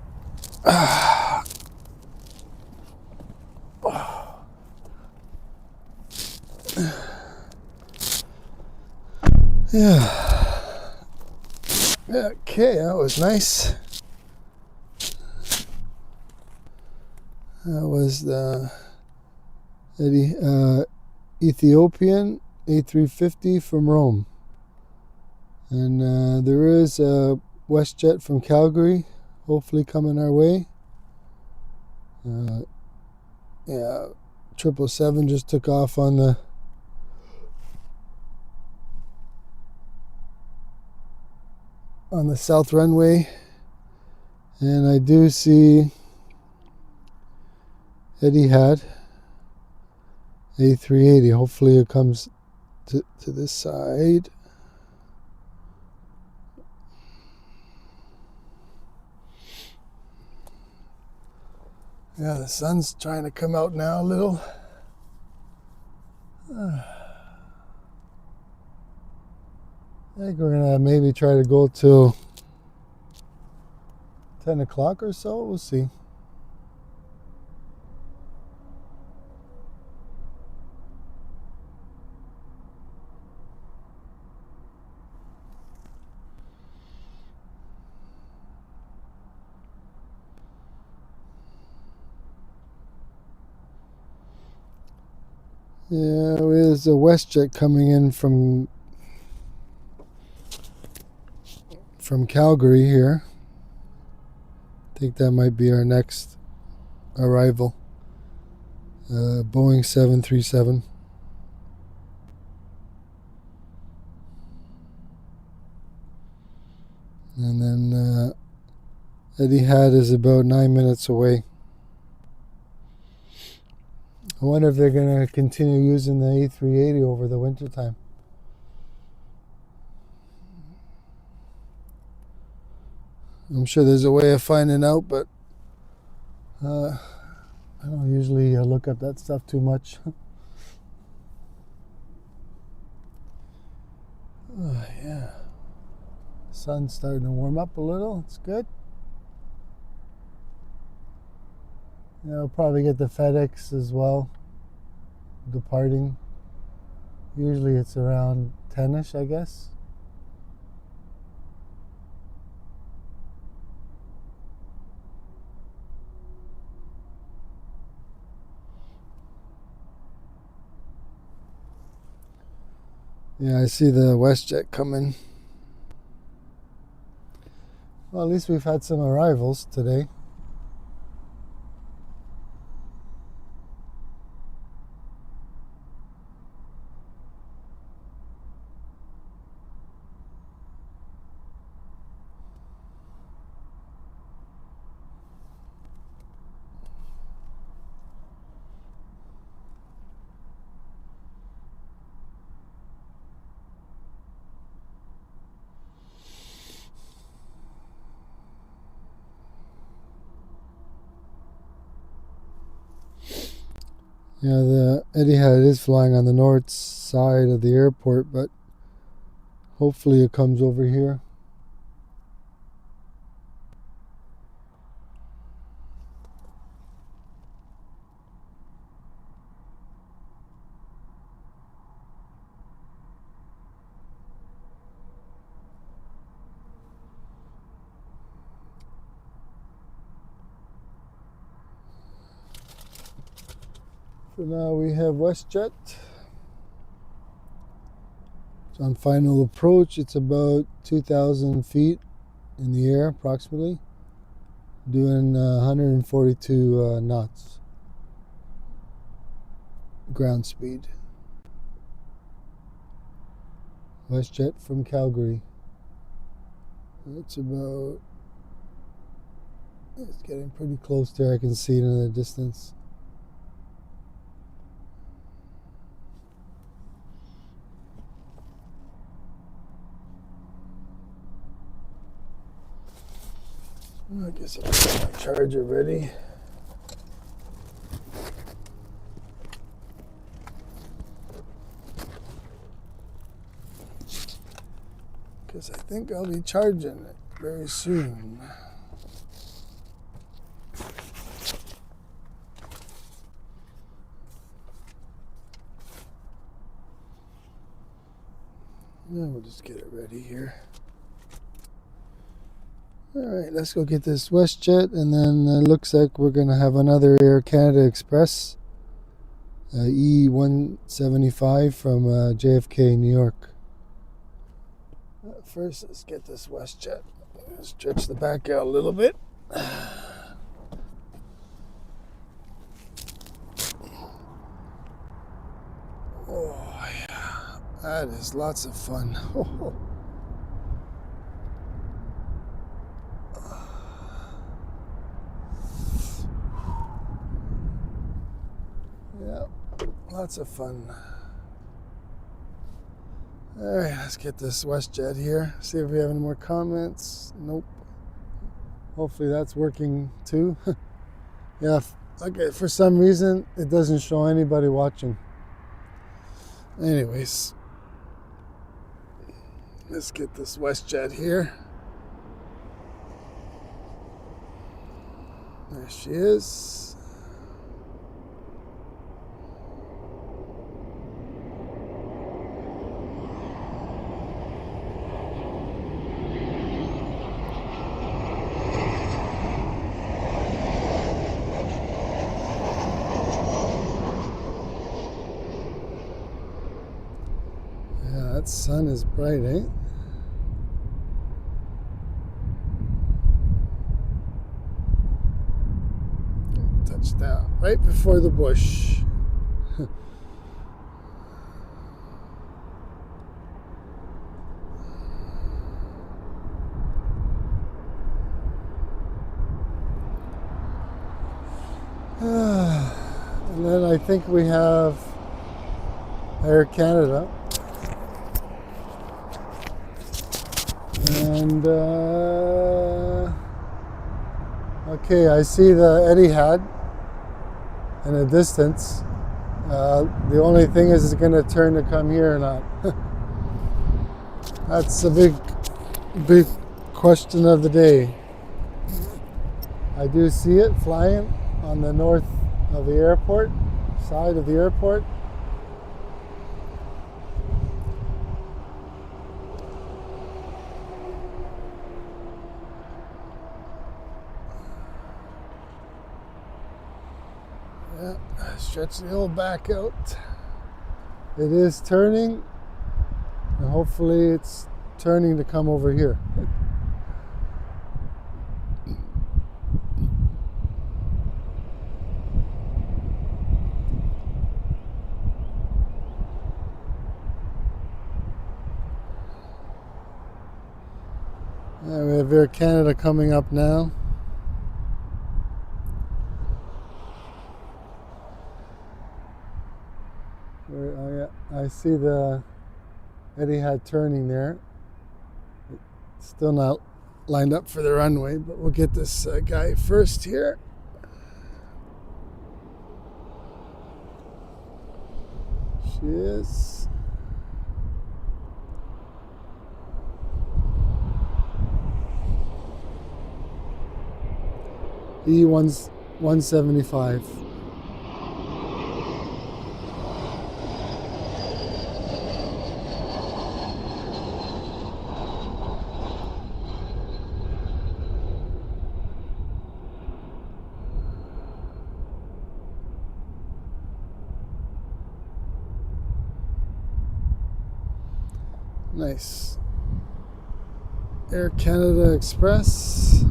Yeah. Okay, that was nice. That was the Ethiopian A350 from Rome. And there is a WestJet from Calgary, hopefully coming our way. Yeah, 777 just took off on the south runway, and I do see Etihad A380. Hopefully it comes to this side. Yeah, the sun's trying to come out now a little. I think we're gonna maybe try to go till 10 o'clock or so. We'll see. Yeah, there's a WestJet coming in from Calgary here. I think that might be our next arrival. Boeing 737. And then Etihad is about 9 minutes away. I wonder if they're going to continue using the A380 over the winter time. I'm sure there's a way of finding out, but I don't usually look up that stuff too much. Yeah. Sun's starting to warm up a little. It's good. Yeah, I'll probably get the FedEx as well, departing. Usually it's around 10ish, I guess. Yeah, I see the WestJet coming. Well, at least we've had some arrivals today. Yeah, the Etihad is flying on the north side of the airport, but hopefully it comes over here. For now we have WestJet. It's on final approach. It's about 2,000 feet in the air approximately, doing 142 knots ground speed. WestJet from Calgary. It's getting pretty close there. I can see it in the distance. I guess I'll get my charger ready. Because I think I'll be charging it very soon. Yeah, we'll just get it ready here. Alright, let's go get this WestJet, and then it looks like we're going to have another Air Canada Express E175 from JFK, New York. First, let's get this WestJet. Stretch the back out a little bit. Oh, yeah. That is lots of fun. Yeah, lots of fun. Alright, let's get this WestJet here. See if we have any more comments. Nope. Hopefully that's working too. Yeah, okay, for some reason it doesn't show anybody watching. Anyways, let's get this WestJet here. There she is. That sun is bright, eh? Touchdown right before the bush. And then I think we have Air Canada. And okay, I see the Etihad in the distance. The only thing is it going to turn to come here or not? That's a big question of the day. I do see it flying on the north of the airport, side of the airport. Yeah, stretch the old back out. It is turning, and hopefully it's turning to come over here. We have Air Canada coming up now. I see the Etihad turning there. It's still not lined up for the runway, but we'll get this guy first here. she is. E175. Nice. Air Canada Express.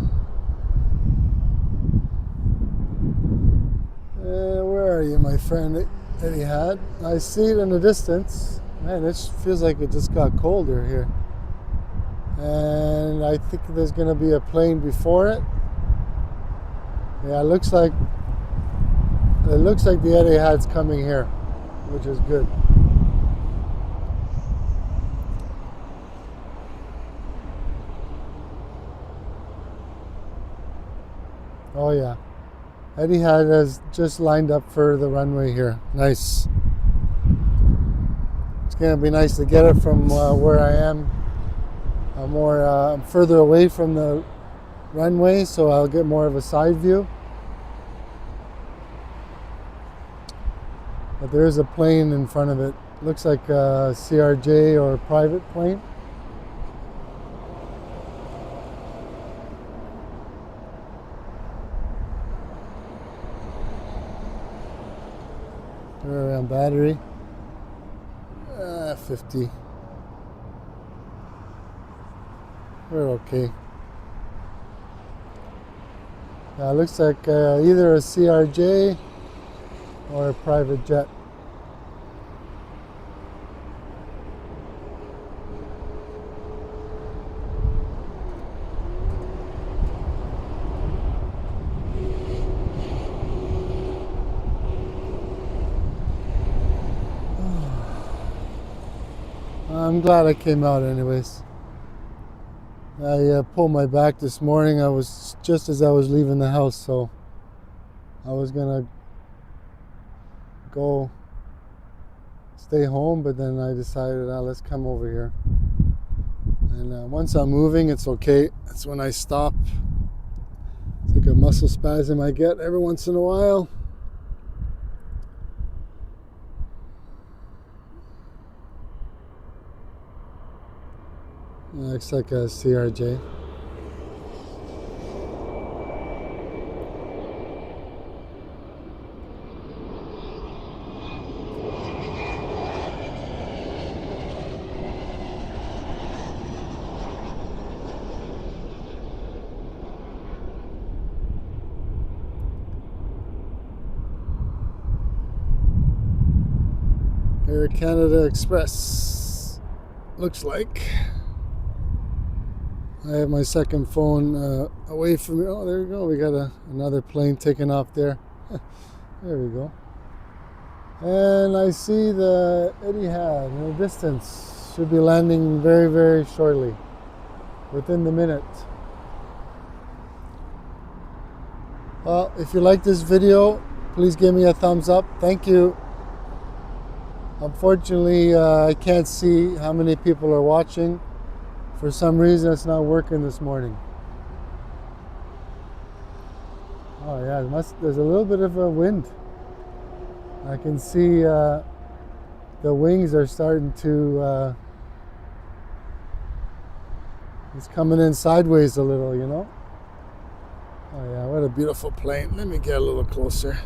Where are you, my friend Etihad? I see it in the distance. Man, it feels like it just got colder here. And I think there's going to be a plane before it. Yeah, it looks like the Etihad's coming here, which is good. Oh yeah, Etihad has just lined up for the runway here. Nice. It's gonna be nice to get it from where I am. I'm further away from the runway, so I'll get more of a side view. But there is a plane in front of it. Looks like a CRJ or a private plane. We're on battery. 50. We're okay. Looks like either a CRJ or a private jet. I'm glad I came out anyways. I pulled my back this morning. I was just as I was leaving the house, so I was gonna go stay home, but then I decided, let's come over here. And once I'm moving, it's okay. That's when I stop. It's like a muscle spasm I get every once in a while. Looks like a CRJ. Air Canada Express, looks like. I have my second phone away from me. Oh, there we go. We got another plane taking off there. There we go. And I see the Etihad in the distance. Should be landing very, very shortly, within the minute. Well, if you like this video, please give me a thumbs up. Thank you. Unfortunately, I can't see how many people are watching. For some reason, it's not working this morning. Oh yeah, there's a little bit of a wind. I can see the wings are starting to, it's coming in sideways a little, you know? Oh yeah, what a beautiful plane. Let me get a little closer.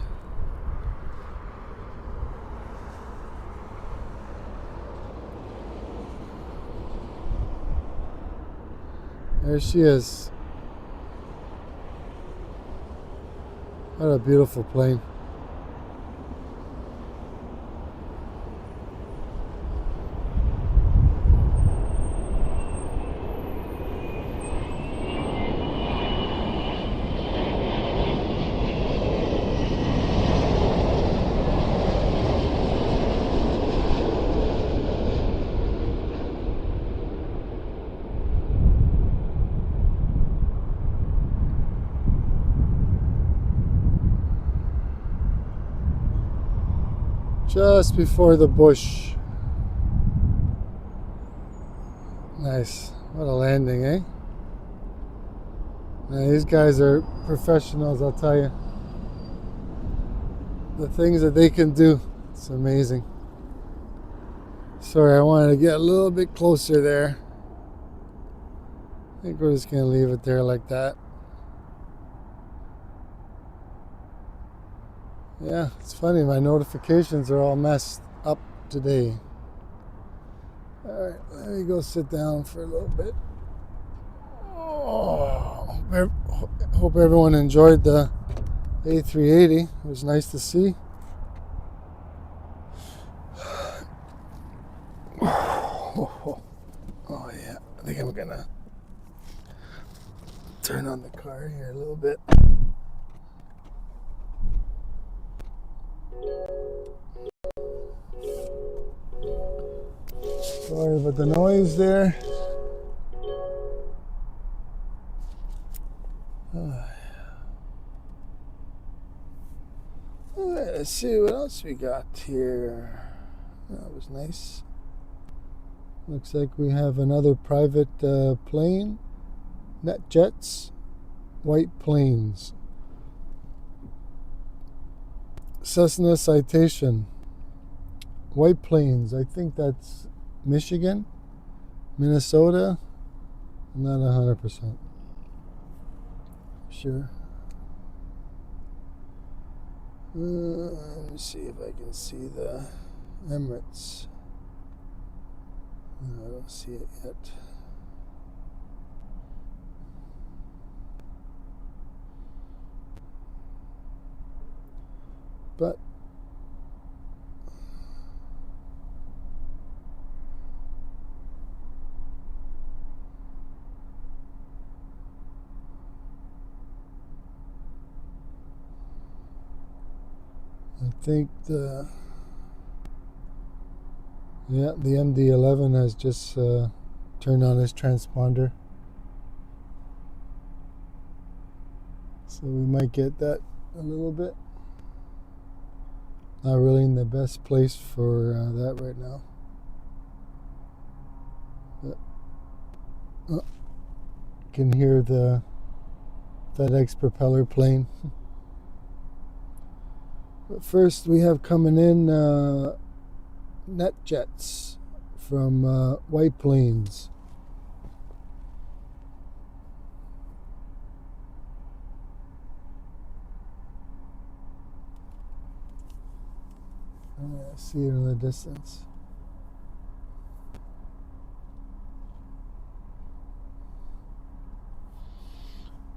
There she is. What a beautiful plane. just before the bush. Nice. What a landing, eh? Man, these guys are professionals, I'll tell you. The things that they can do, it's amazing. Sorry, I wanted to get a little bit closer there. I think we're just going to leave it there like that. Yeah, it's funny, my notifications are all messed up today. Alright, let me go sit down for a little bit. Oh, hope everyone enjoyed the A380. It was nice to see. Oh yeah, I think I'm gonna turn on the car here a little bit. Sorry about the noise there. Let's see what else we got here. That was nice. Looks like we have another private plane. NetJets, White Plains. Cessna Citation, White Plains. I think that's Michigan, Minnesota. I'm not 100% sure. Let me see if I can see the Emirates. No, I don't see it yet. But I think the MD-11 has just turned on his transponder, so we might get that a little bit. Not really in the best place for that right now. But, can hear the FedEx propeller plane. But first we have coming in NetJets from White Plains. I see it in the distance.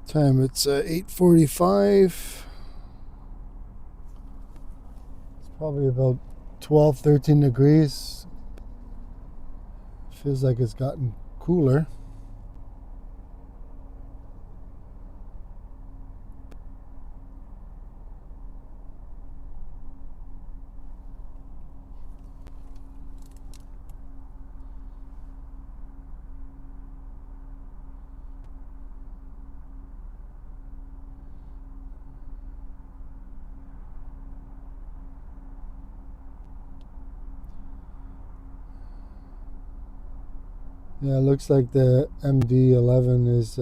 Time, it's 8:45. It's probably about 12, 13 degrees. Feels like it's gotten cooler. Yeah, it looks like the MD-11 is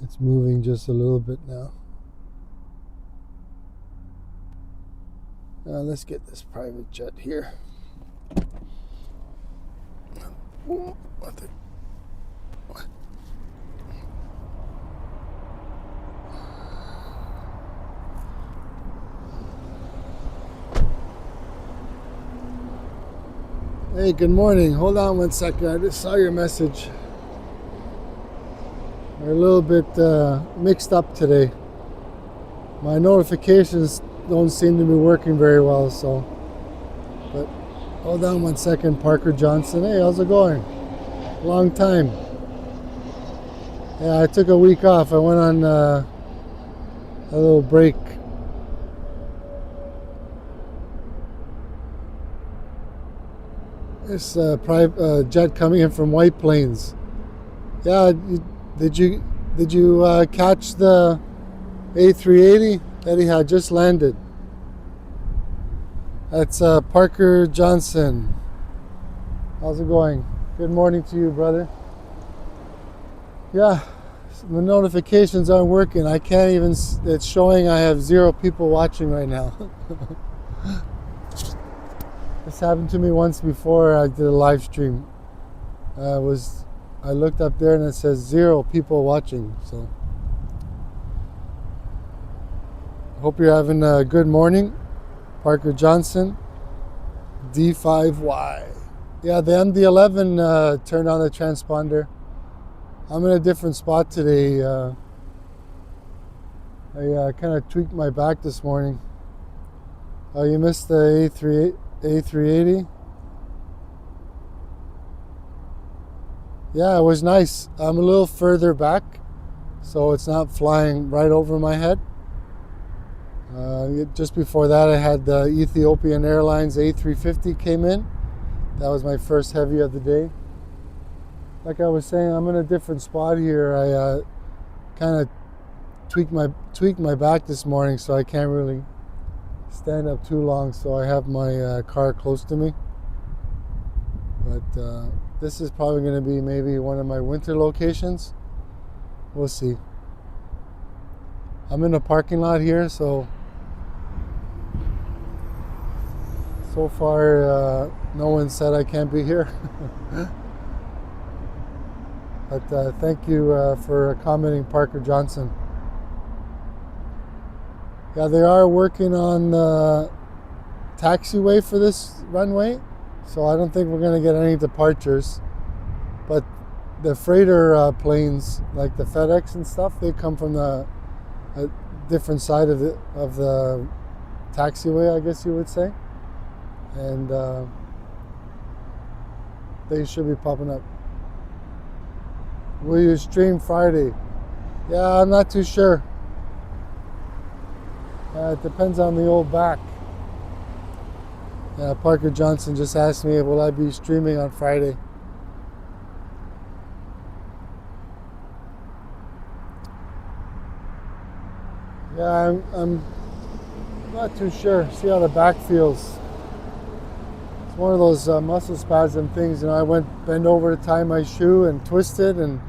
it's moving just a little bit now. Let's get this private jet here. Ooh, what the? What? Hey, good morning. Hold on one second. I just saw your message. We're a little bit mixed up today. My notifications don't seem to be working very well, so. But hold on one second, Parker Johnson. Hey, how's it going? Long time. Yeah, I took a week off. I went on a little break. This private jet coming in from White Plains. Yeah, did you catch the A380 that he had just landed? That's Parker Johnson. How's it going? Good morning to you, brother. Yeah, the notifications aren't working. I can't even, it's showing I have 0 people watching right now. This happened to me once before. I did a live stream. I looked up there and it says 0 people watching. So hope you're having a good morning. Parker Johnson, D5Y. Yeah, the MD11 turned on the transponder. I'm in a different spot today. I kind of tweaked my back this morning. Oh, you missed the A380? Yeah, it was nice. I'm a little further back, so it's not flying right over my head. Just before that, I had the Ethiopian Airlines A350 came in. That was my first heavy of the day. Like I was saying, I'm in a different spot here. I kind of tweaked my back this morning, so I can't really stand up too long. So I have my car close to me. But this is probably going to be maybe one of my winter locations. We'll see. I'm in a parking lot here, so far no one said I can't be here. But thank you for commenting, Parker Johnson. Yeah, they are working on the taxiway for this runway, so I don't think we're going to get any departures. But the freighter planes, like the FedEx and stuff, they come from a different side of the taxiway, I guess you would say. And they should be popping up. Will you stream Friday? Yeah, I'm not too sure. It depends on the old back. Yeah, Parker Johnson just asked me, will I be streaming on Friday? Yeah, I'm not too sure. See how the back feels. It's one of those muscle spasm things. I bent over to tie my shoe and twisted, and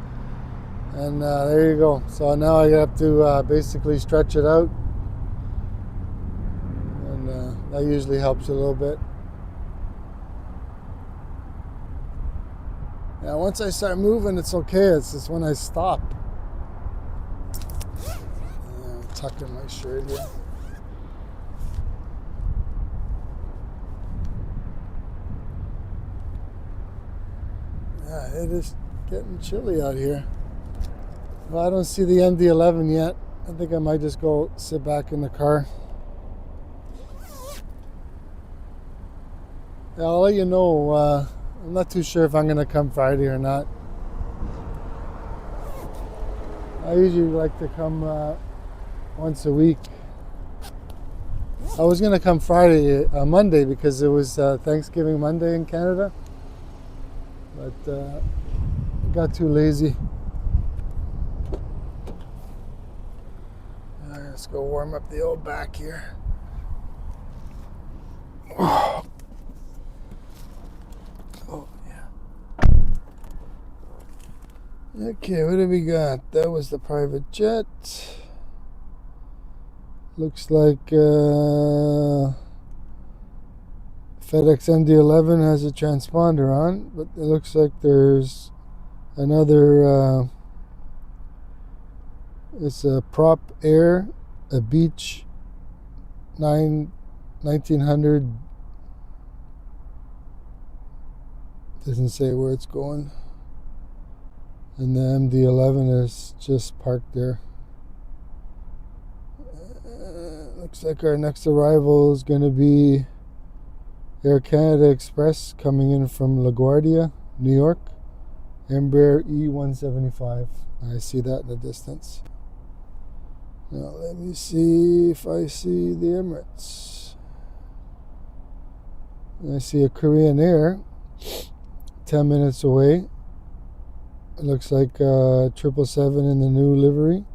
there you go. So now I have to basically stretch it out, and that usually helps a little bit. Yeah, once I start moving, it's okay. It's just when I stop. Tuck in my shirt here. Yeah, it is getting chilly out here. Well, I don't see the MD11 yet. I think I might just go sit back in the car. Yeah, I'll let you know. I'm not too sure if I'm going to come Friday or not. I usually like to come once a week. I was going to come Monday, because it was Thanksgiving Monday in Canada. But I got too lazy. Let's go warm up the old back here. Oh yeah. Okay, what do we got? That was the private jet. Looks like FedEx MD11 has a transponder on, but it looks like there's another. It's a Prop Air, a Beech 1900. Doesn't say where it's going. And the MD11 is just parked there. Looks like our next arrival is going to be Air Canada Express coming in from LaGuardia, New York. Embraer E175. I see that in the distance. Now let me see if I see the Emirates. I see a Korean Air 10 minutes away. It looks like 777 in the new livery.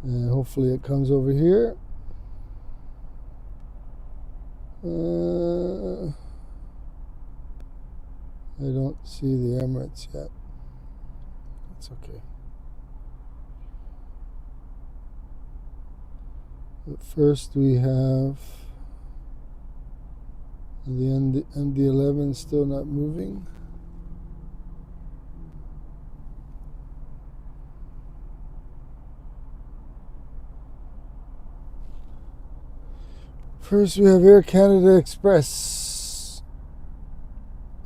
And hopefully it comes over here. I don't see the Emirates yet. It's okay. But first we have the MD-11 still not moving. First we have Air Canada Express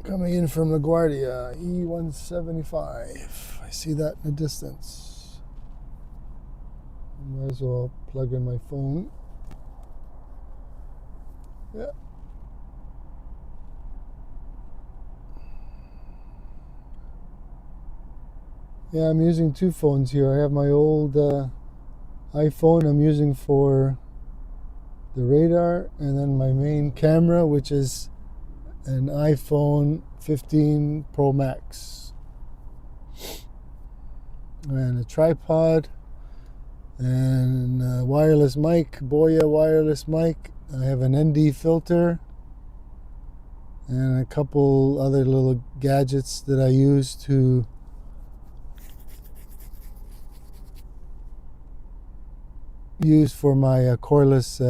coming in from LaGuardia, E175. I see that in the distance. Might as well plug in my phone. Yeah. Yeah, I'm using two phones here. I have my old iPhone I'm using for the radar, and then my main camera, which is an iPhone 15 Pro Max. And a tripod and a wireless mic, Boya wireless mic. I have an ND filter and a couple other little gadgets that I use to use for my cordless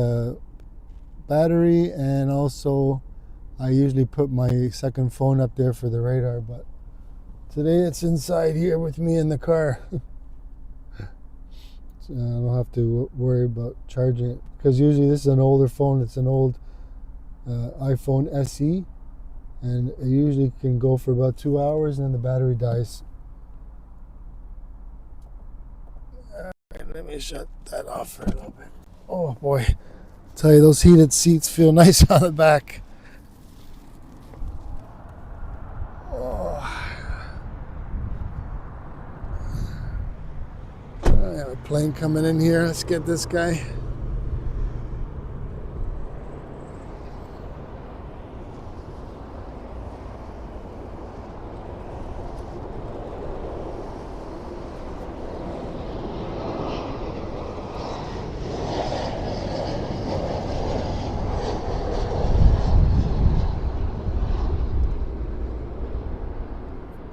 battery, and also I usually put my second phone up there for the radar, but today it's inside here with me in the car. So I don't have to worry about charging it, because usually this is an older phone. It's an old iPhone SE, and it usually can go for about 2 hours and then the battery dies. Let me shut that off for a little bit. Oh boy, tell you, those heated seats feel nice on the back. Oh. I have a plane coming in here. Let's get this guy.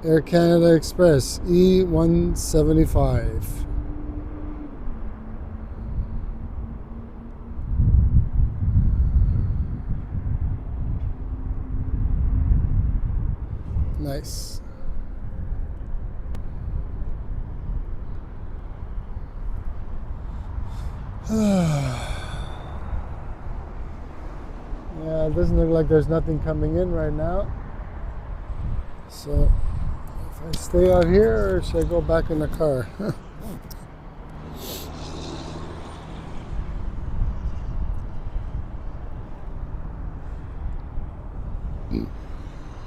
Air Canada Express E175. Nice. Yeah, it doesn't look like there's nothing coming in right now. So if I stay out here, or should I go back in the car?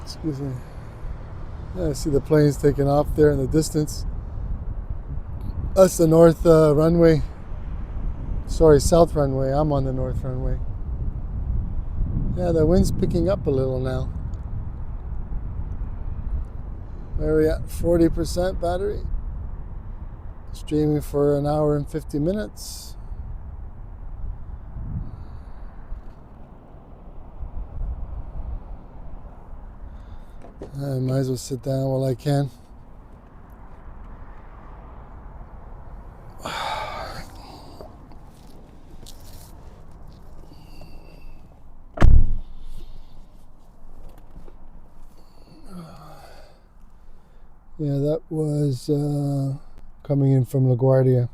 Excuse me. Yeah, I see the planes taking off there in the distance. That's the north runway. Sorry, south runway. I'm on the north runway. Yeah, the wind's picking up a little now. Where are we at? 40% battery. Streaming for an hour and 50 minutes. I might as well sit down while I can. Yeah, that was coming in from LaGuardia.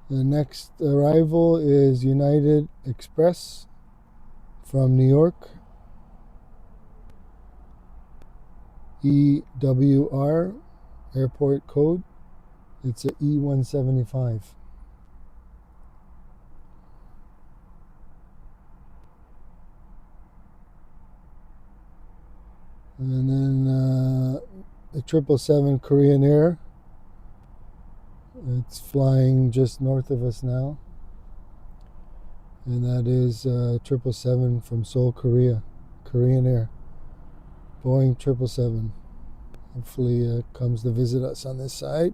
The next arrival is United Express from New York. EWR airport code. It's a E175. And then the 777 Korean Air. It's flying just north of us now. And that is 777 from Seoul, Korea. Korean Air. Boeing 777. Hopefully comes to visit us on this side.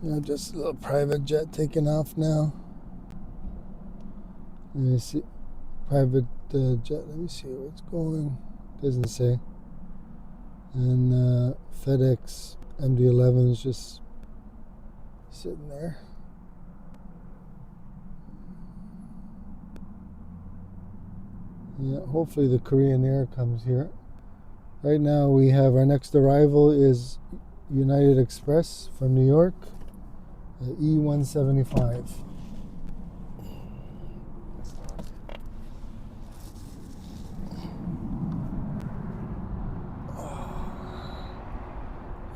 Yeah, just a little private jet taking off now. Let me see. Private jet. Let me see where it's going. Doesn't say. And FedEx MD-11 is just sitting there. Yeah, hopefully the Korean Air comes here. Right now we have our next arrival is United Express from New York, E175.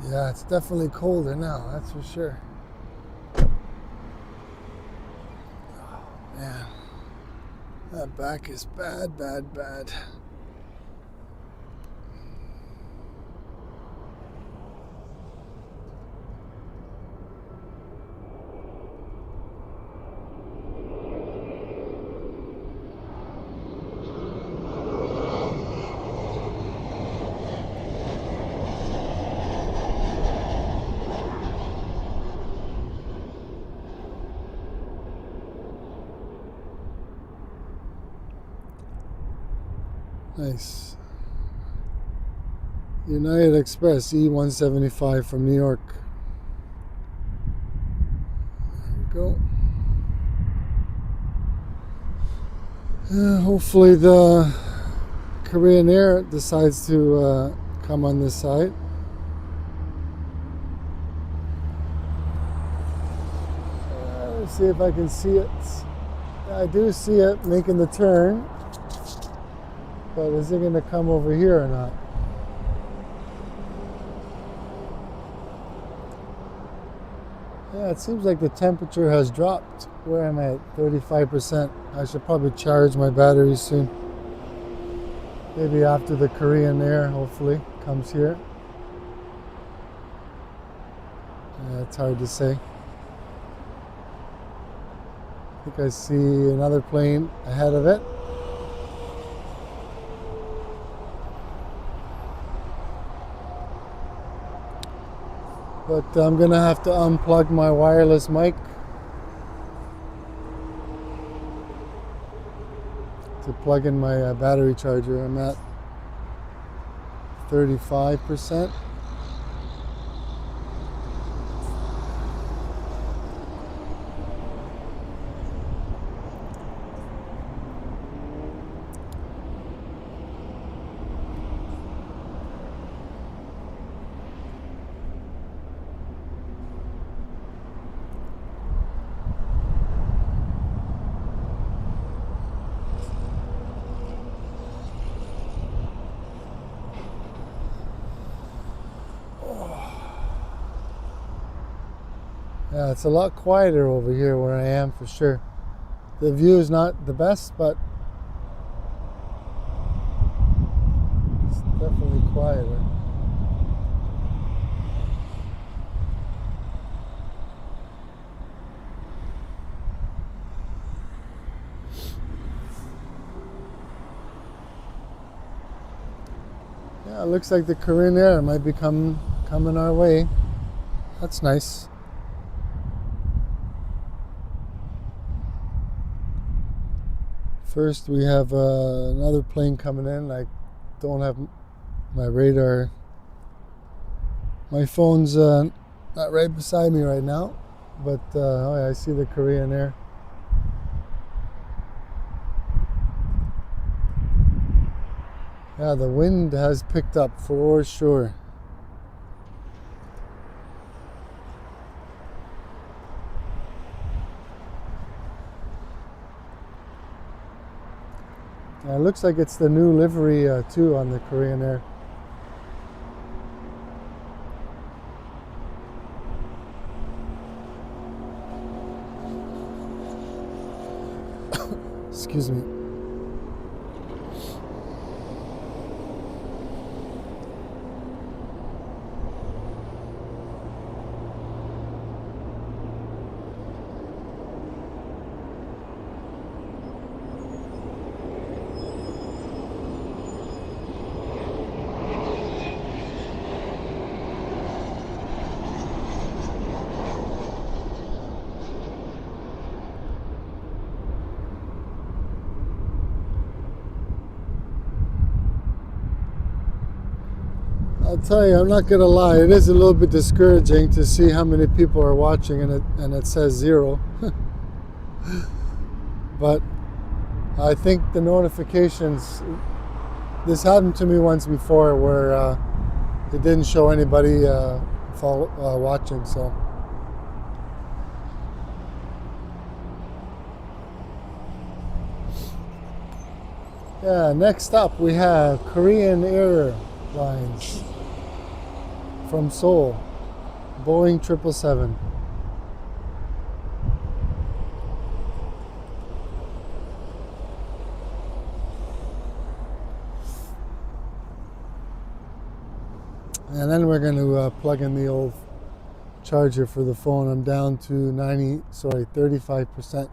Yeah, it's definitely colder now, that's for sure. Oh, man. That back is bad, bad, bad. Nice. United Express E175 from New York. There we go. Hopefully the Korean Air decides to come on this side. Let's see if I can see it. I do see it making the turn, but is it going to come over here or not? Yeah, it seems like the temperature has dropped. Where am I at? 35%. I should probably charge my batteries soon. Maybe after the Korean Air, hopefully, comes here. It's hard to say. I think I see another plane ahead of it. But I'm gonna have to unplug my wireless mic to plug in my battery charger. I'm at 35%. Yeah, it's a lot quieter over here where I am for sure. The view is not the best, but it's definitely quieter. Yeah, it looks like the Korean Air might be coming our way. That's nice. First, we have another plane coming in. I don't have my radar. My phone's not right beside me right now, but oh yeah, I see the Korean Air. Yeah, the wind has picked up for sure. Yeah, it looks like it's the new livery too on the Korean Air. Excuse me. I'll tell you, I'm not gonna lie. It is a little bit discouraging to see how many people are watching, and it says 0. But I think the notifications. This happened to me once before, where it didn't show anybody watching. So. Yeah, next up we have Korean Airlines from Seoul, Boeing 777. And then we're going to plug in the old charger for the phone. I'm down to 35%.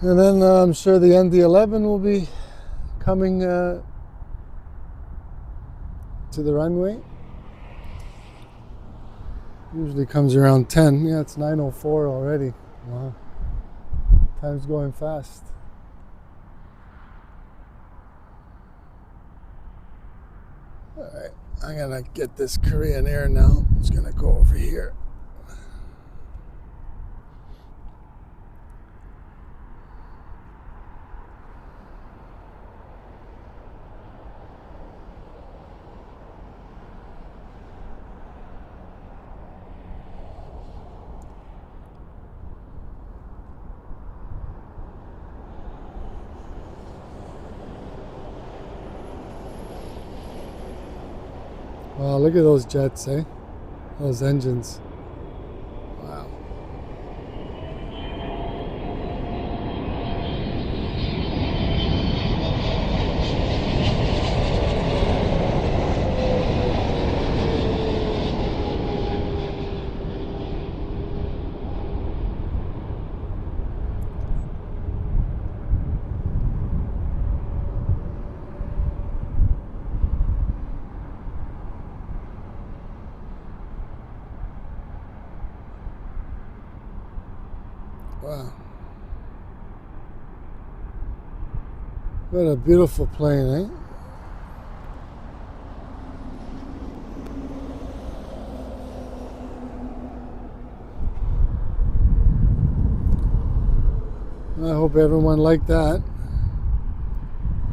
And then I'm sure the ND11 will be coming to the runway. Usually comes around 10. Yeah, it's 9:04 already. Wow. Time's going fast. Alright, I'm gonna get this Korean Air now. I'm just gonna go over here. Wow, look at those jets, eh? Those engines. Wow. Wow. What a beautiful plane, eh? I hope everyone liked that.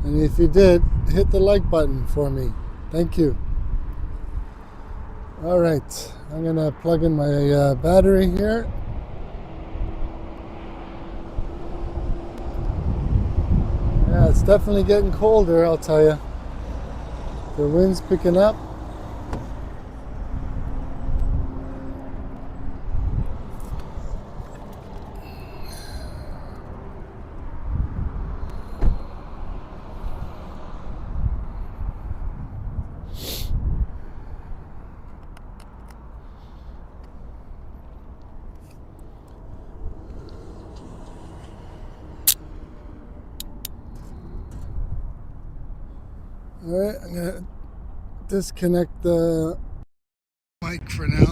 And if you did, hit the like button for me. Thank you. All right, I'm gonna plug in my battery here. Yeah, it's definitely getting colder, I'll tell you. The wind's picking up. All right, I'm gonna disconnect the mic for now.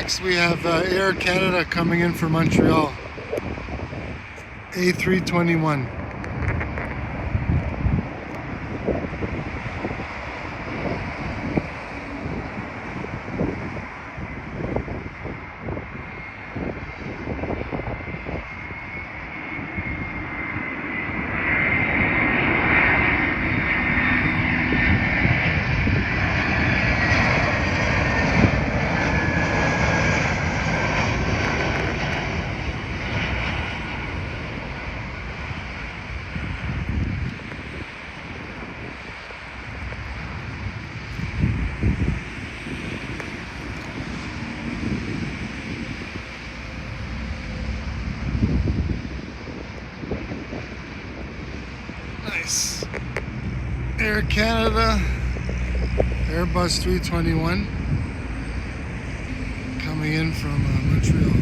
Next we have Air Canada coming in for Montreal. A321. Nice. Air Canada, Airbus 321 coming in from Montreal.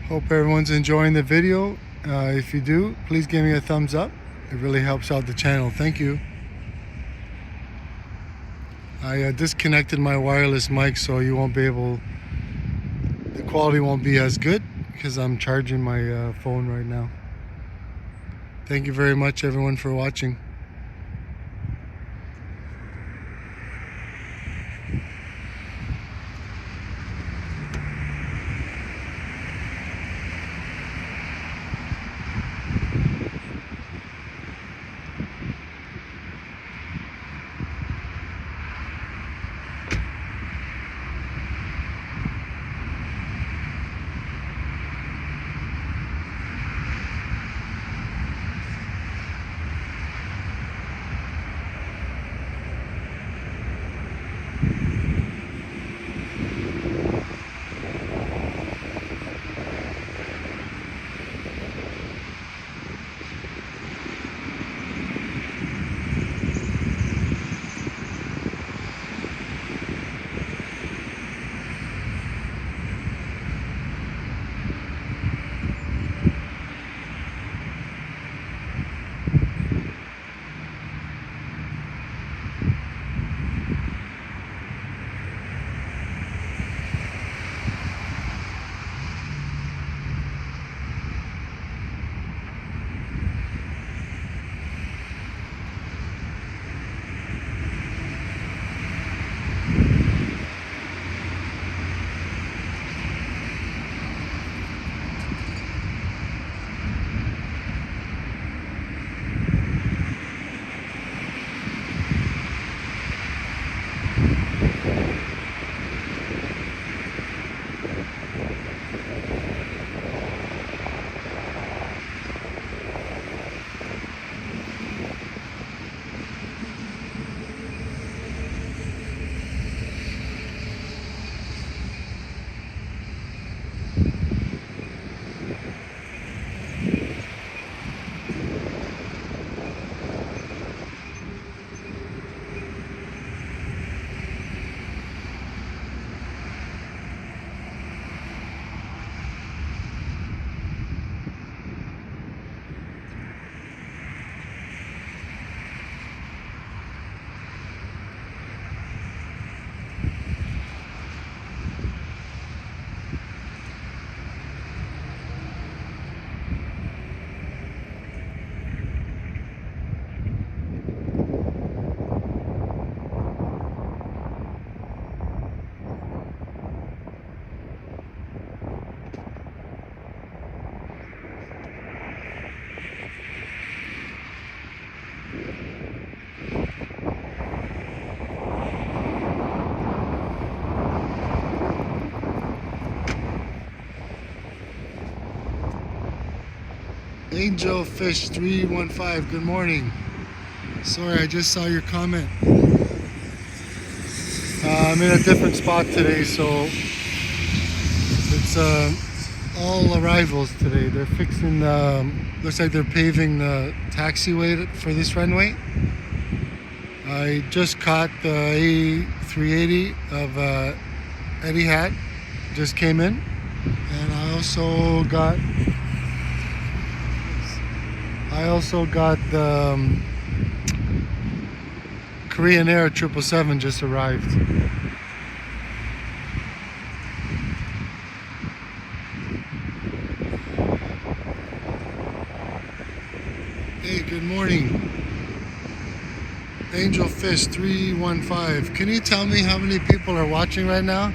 Hope everyone's enjoying the video. If you do, please give me a thumbs up. It really helps out the channel. Thank you. I disconnected my wireless mic, so you won't be able, the quality won't be as good because I'm charging my phone right now. Thank you very much everyone for watching. Angel Fish 315, good morning. Sorry, I just saw your comment. I'm in a different spot today, so It's all arrivals today. They're fixing, looks like they're paving the taxiway for this runway. I just caught the A380 of Etihad, just came in. And I also got the Korean Air 777 just arrived. Hey, good morning. Angel Fish 315. Can you tell me how many people are watching right now?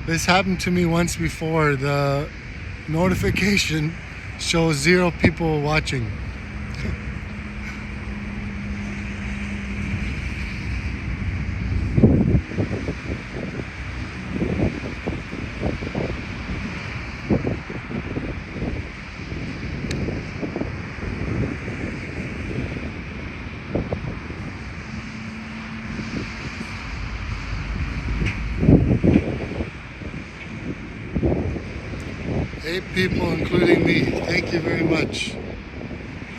This happened to me once before. The notification shows 0 people watching. Eight people, including me. Thank you very much.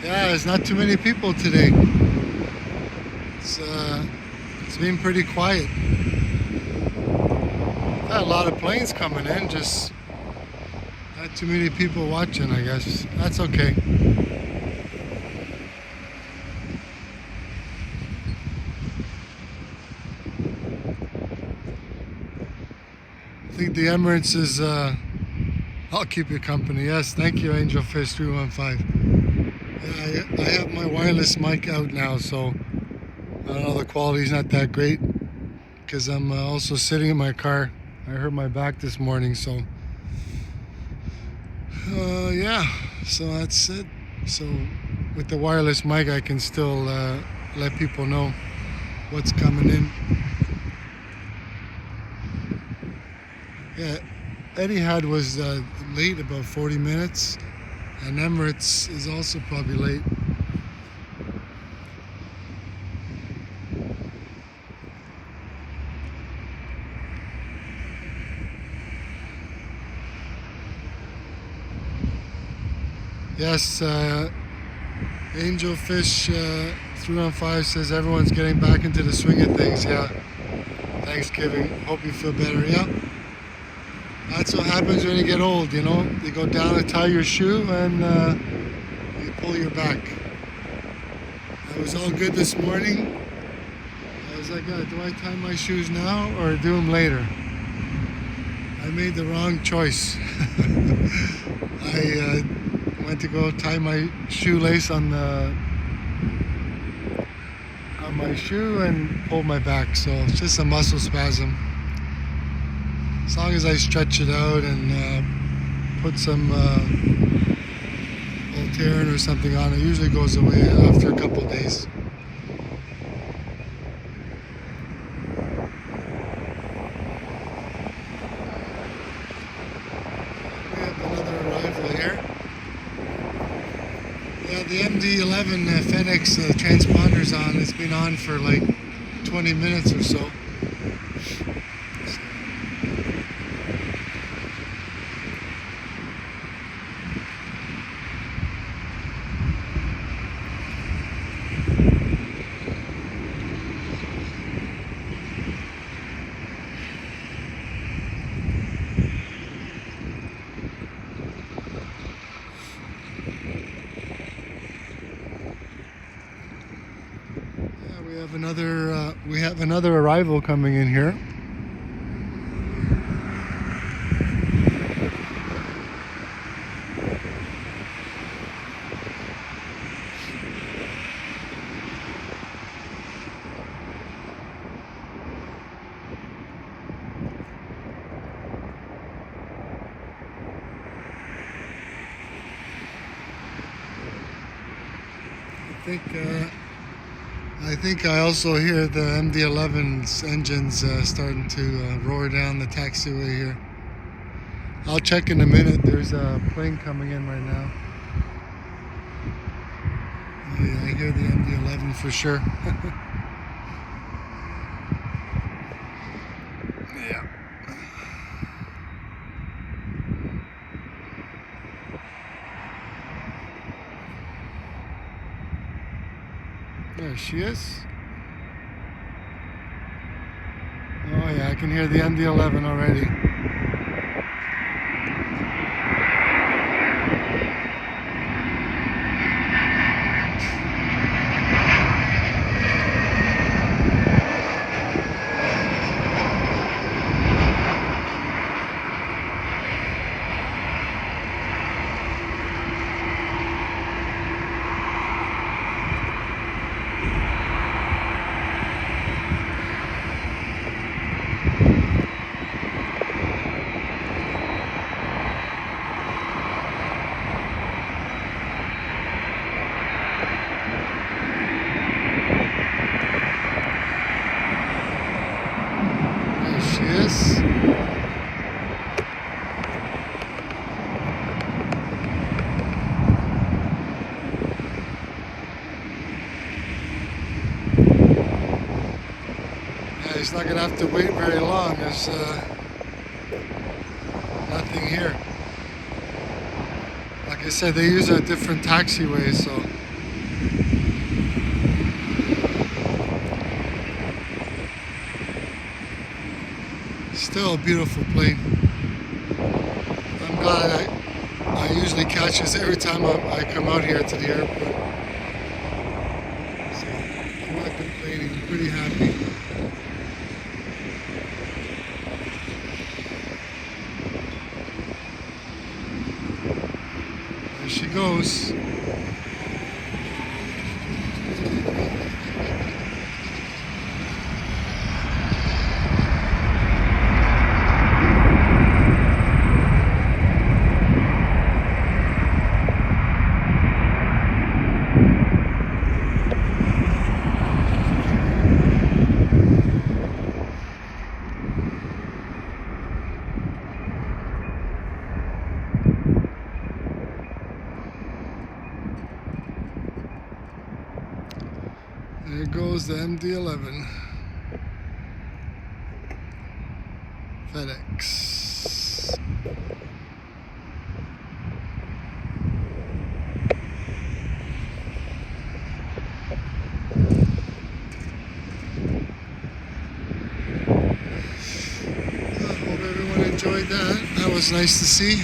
Yeah, there's not too many people today. It's been pretty quiet. Got a lot of planes coming in, just not too many people watching, I guess. That's okay. I think the Emirates is I'll keep you company. Yes, thank you, Angel Fish 315. Yeah, I have my wireless mic out now, so I don't know, the quality's not that great because I'm also sitting in my car. I hurt my back this morning, so yeah, so that's it. So with the wireless mic, I can still let people know what's coming in. Yeah. Etihad was late about 40 minutes, and Emirates is also probably late. Yes, Angel Fish 315 says everyone's getting back into the swing of things. Yeah, Thanksgiving. Hope you feel better. Yeah. That's what happens when you get old, you know. You go down to tie your shoe and you pull your back. I was all good this morning. I was like, do I tie my shoes now or do them later? I made the wrong choice. I went to go tie my shoelace on my shoe and pulled my back. So it's just a muscle spasm. As long as I stretch it out and put some Voltaren or something on, it usually goes away after a couple of days. We have another arrival here. Yeah, the MD-11 FedEx transponder's on. It's been on for like 20 minutes or so. We have another arrival coming in here. I think I also hear the MD-11's engines starting to roar down the taxiway here. I'll check in a minute. There's a plane coming in right now. Oh, yeah, I hear the MD-11 for sure. Yeah. There she is. Oh yeah, I can hear the MD-11 already. There she is. Yeah, he's not gonna have to wait very long. There's nothing here. Like I said, they use a different taxiway, so still a beautiful plane. I'm glad I usually catch this every time I come out here to the airport. So I'm not complaining. I'm pretty happy. There she goes. There goes the MD-11. FedEx. I hope everyone enjoyed that. That was nice to see.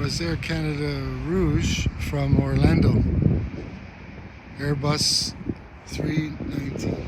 was Air Canada Rouge from Orlando. Airbus 319.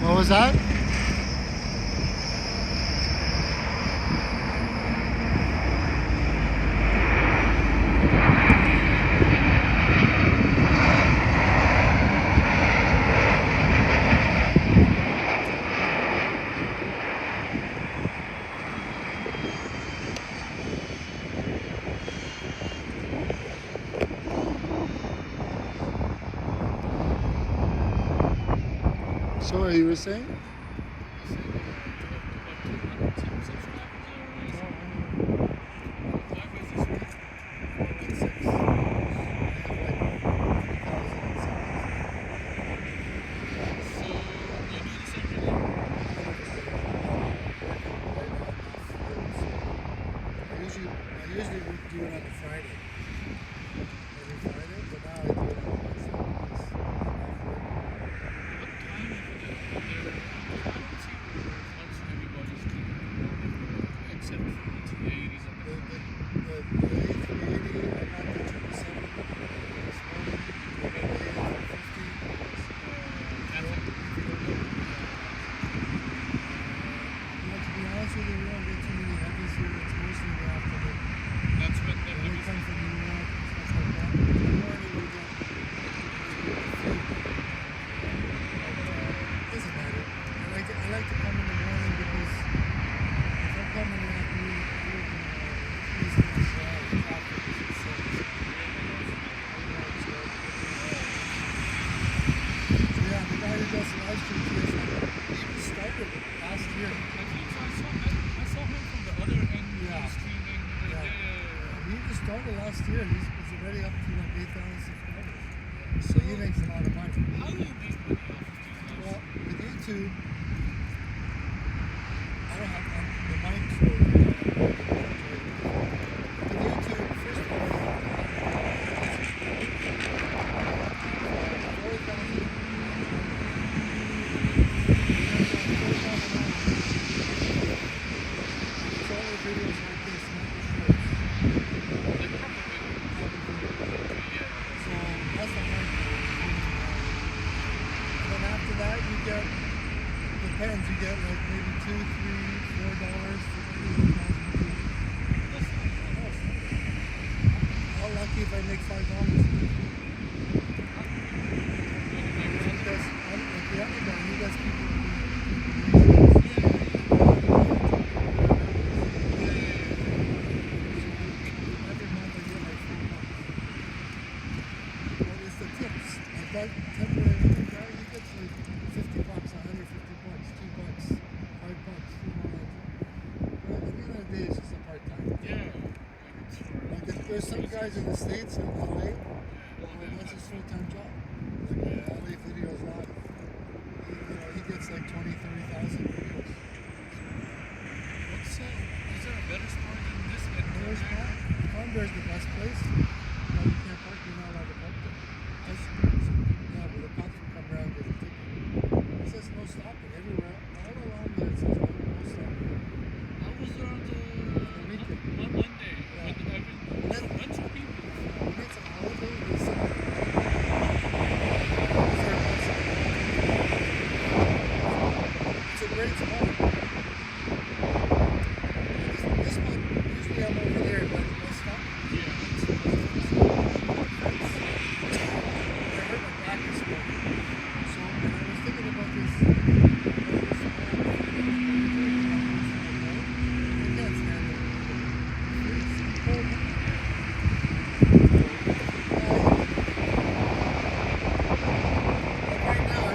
What was that? Sorry, you were saying? I usually would do it on a Friday. Every Friday, but now I do it on Wednesday. Started last year. He's already up to like $8,000. So he makes a lot of money. How do you make money off of these Well, with YouTube, I don't have the mic for with YouTube. First of all, videos like this, after that, you get, depends, you get like maybe $2, $3, $4 for 1,000 views. How lucky if I make $5. Because like the other guy, he does people. there's some guys in the States in LA, that's his full-time job. Like LA Videos Live. He gets like 20,000-30,000 videos. What's is there a better spot than this at Where's Cornwall? Converse the best place. No, you can't park, you're not allowed to park there. Yeah, but the cops will come around and get a ticket. It says no stopping everywhere. All along there it says no stopping. I was there on the weekend. on Monday. Yeah. But I've been a bunch of people. When it's a holiday, they say it's a great spot. This one, usually I'm over there, but no stopping. Yeah. I hurt my back this morning. So when I was thinking about this, I can't stand it. It's cold. Like right now,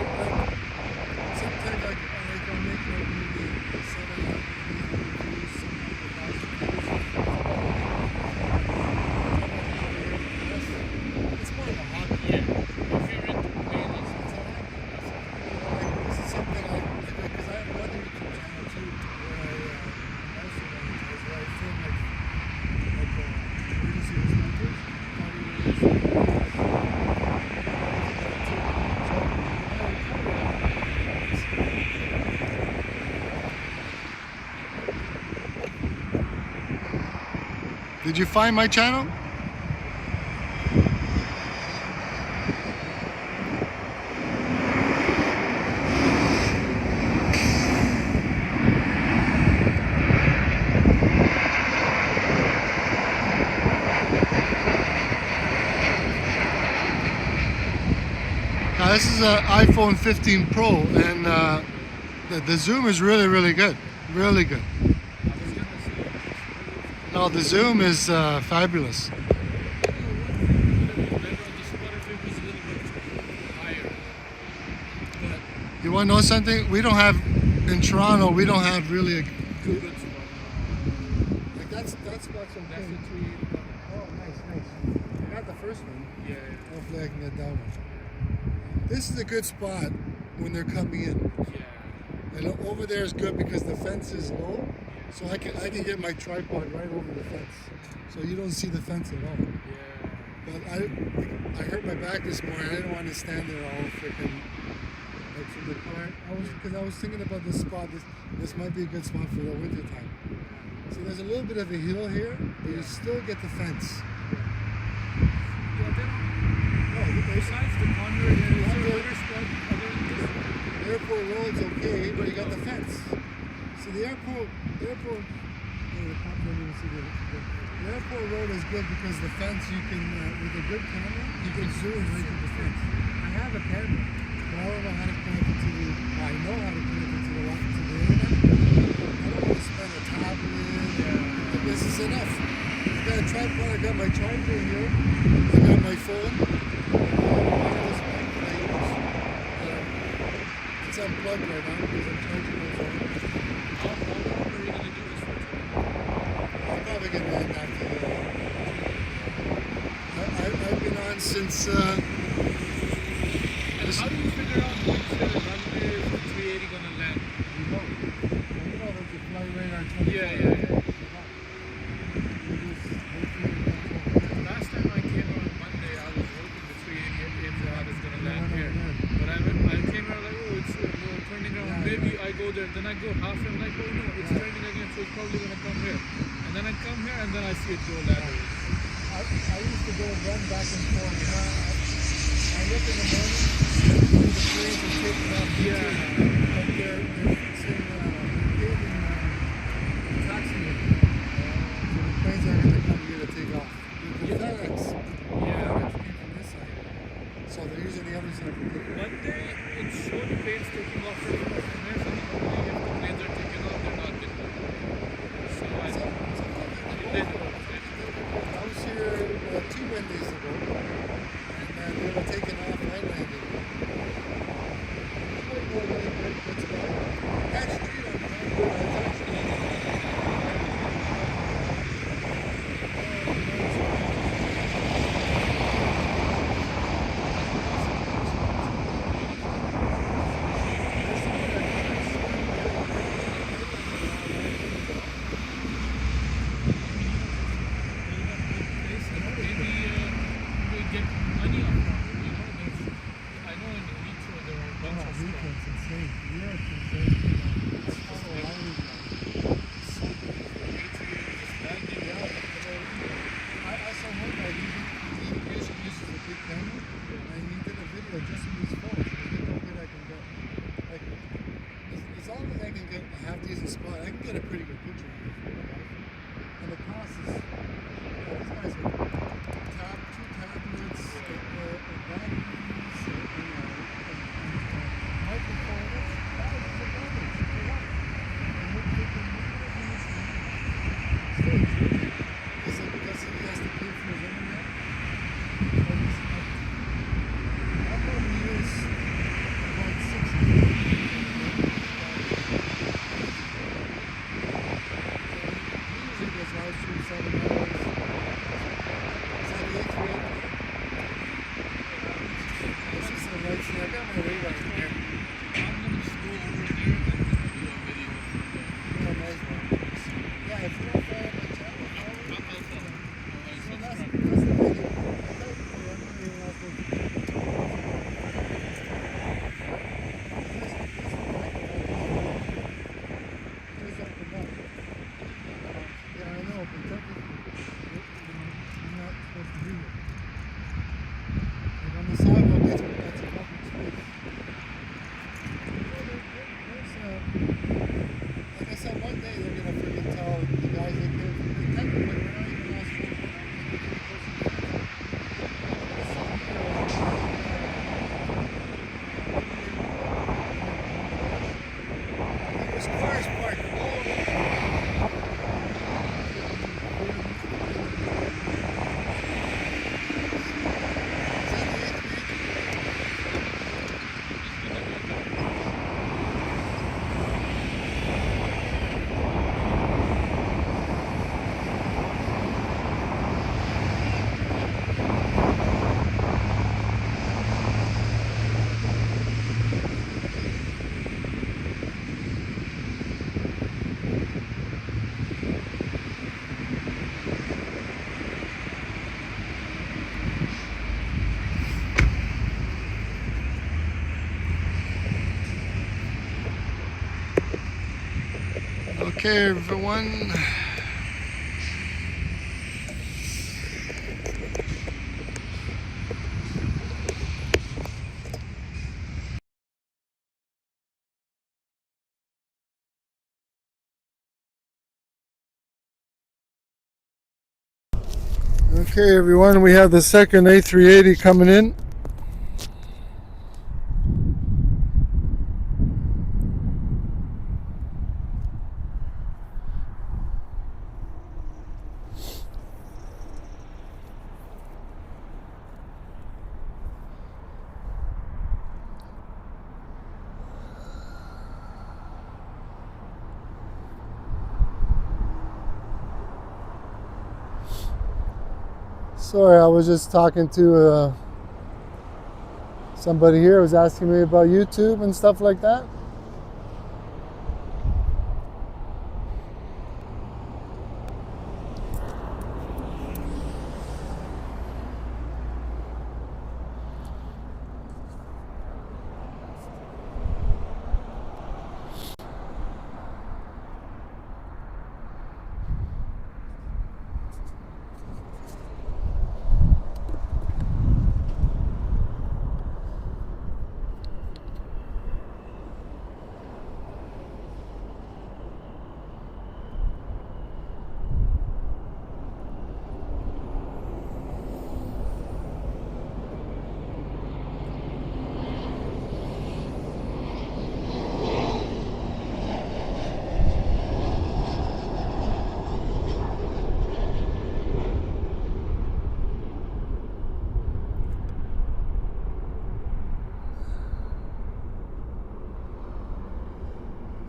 sometimes I'll make like maybe 700 views, sometimes 1,000 views. It's more of a hobby. Yeah. If you're into playlists, This is something because I have another YouTube channel too, where I also monetize, where I film emergency responders, Did you find my channel? Now this is an iPhone 15 Pro, and the zoom is really good, really good. I was gonna say, No, the zoom is fabulous. better on the spot if it was a little bit higher. But You want to know something? We don't have in Toronto. We don't have really a good spot. like that's what's That's the 381. Oh, nice. I got the first one. Yeah. Hopefully I can get that one. This is a good spot when they're coming in. Yeah. And over there is good because the fence is low, so I can get my tripod right over the fence, so you don't see the fence at all. Yeah. But I hurt my back this morning. I didn't want to stand there all freaking like for the car. I was thinking about this spot. This might be a good spot for the winter time. So there's a little bit of a hill here, but you still get the fence. Yeah, then No, besides the Conway, is there a better spot other than this? Airport Road's okay, but you got the fence. So the airport, oh, the cop didn't even see the airport road is good because the fence you can, with a good camera, you can zoom right to the fence. I have a camera, but I don't know how to connect it to the, I know how to connect it to the internet. I don't want to spend a tablet, but this is enough. I got a tripod, I got my charger here, I got my phone. It's unplugged right now because I'm charging my phone. How long are you gonna do this for? I'm probably gonna end after I've been on since And how do you figure out which runway is the 380 gonna land? you know that you fly radar 24. Yeah. You just wait for it to go. Last time I came on Monday, I was hoping the 380 Etihad is gonna land No, here. no. But I came out like, oh, it's turning around. Yeah, Maybe I go there, then I go half and I'm like, oh no, it's Yeah. turning again, so it's probably gonna come here. And then I come here and then I see it go that way. I used to go run back and forth. I look in the morning, the planes are taking off. Yeah. But they're fixing paving taxi. So the planes are going to come here to take off. The FedEx. Yeah. FedEx came from this side. So they're using the other side for taking off. One day it showed planes taking off from here, and then only if the planes are taking off, they're not getting off. So I So, it did. I was here 2 Mondays ago, and they were taking off. I landed. It's really good. It's good. pretty good picture of it. And the cost is, these guys are two tablets, batteries, microphone, thousands of dollars for what? And what they can use still cheap. Because he has to pay for his internet. I'll probably use about 60. Okay, everyone. Okay, everyone, we have the second A380 coming in. Sorry, I was just talking to somebody here was asking me about YouTube and stuff like that.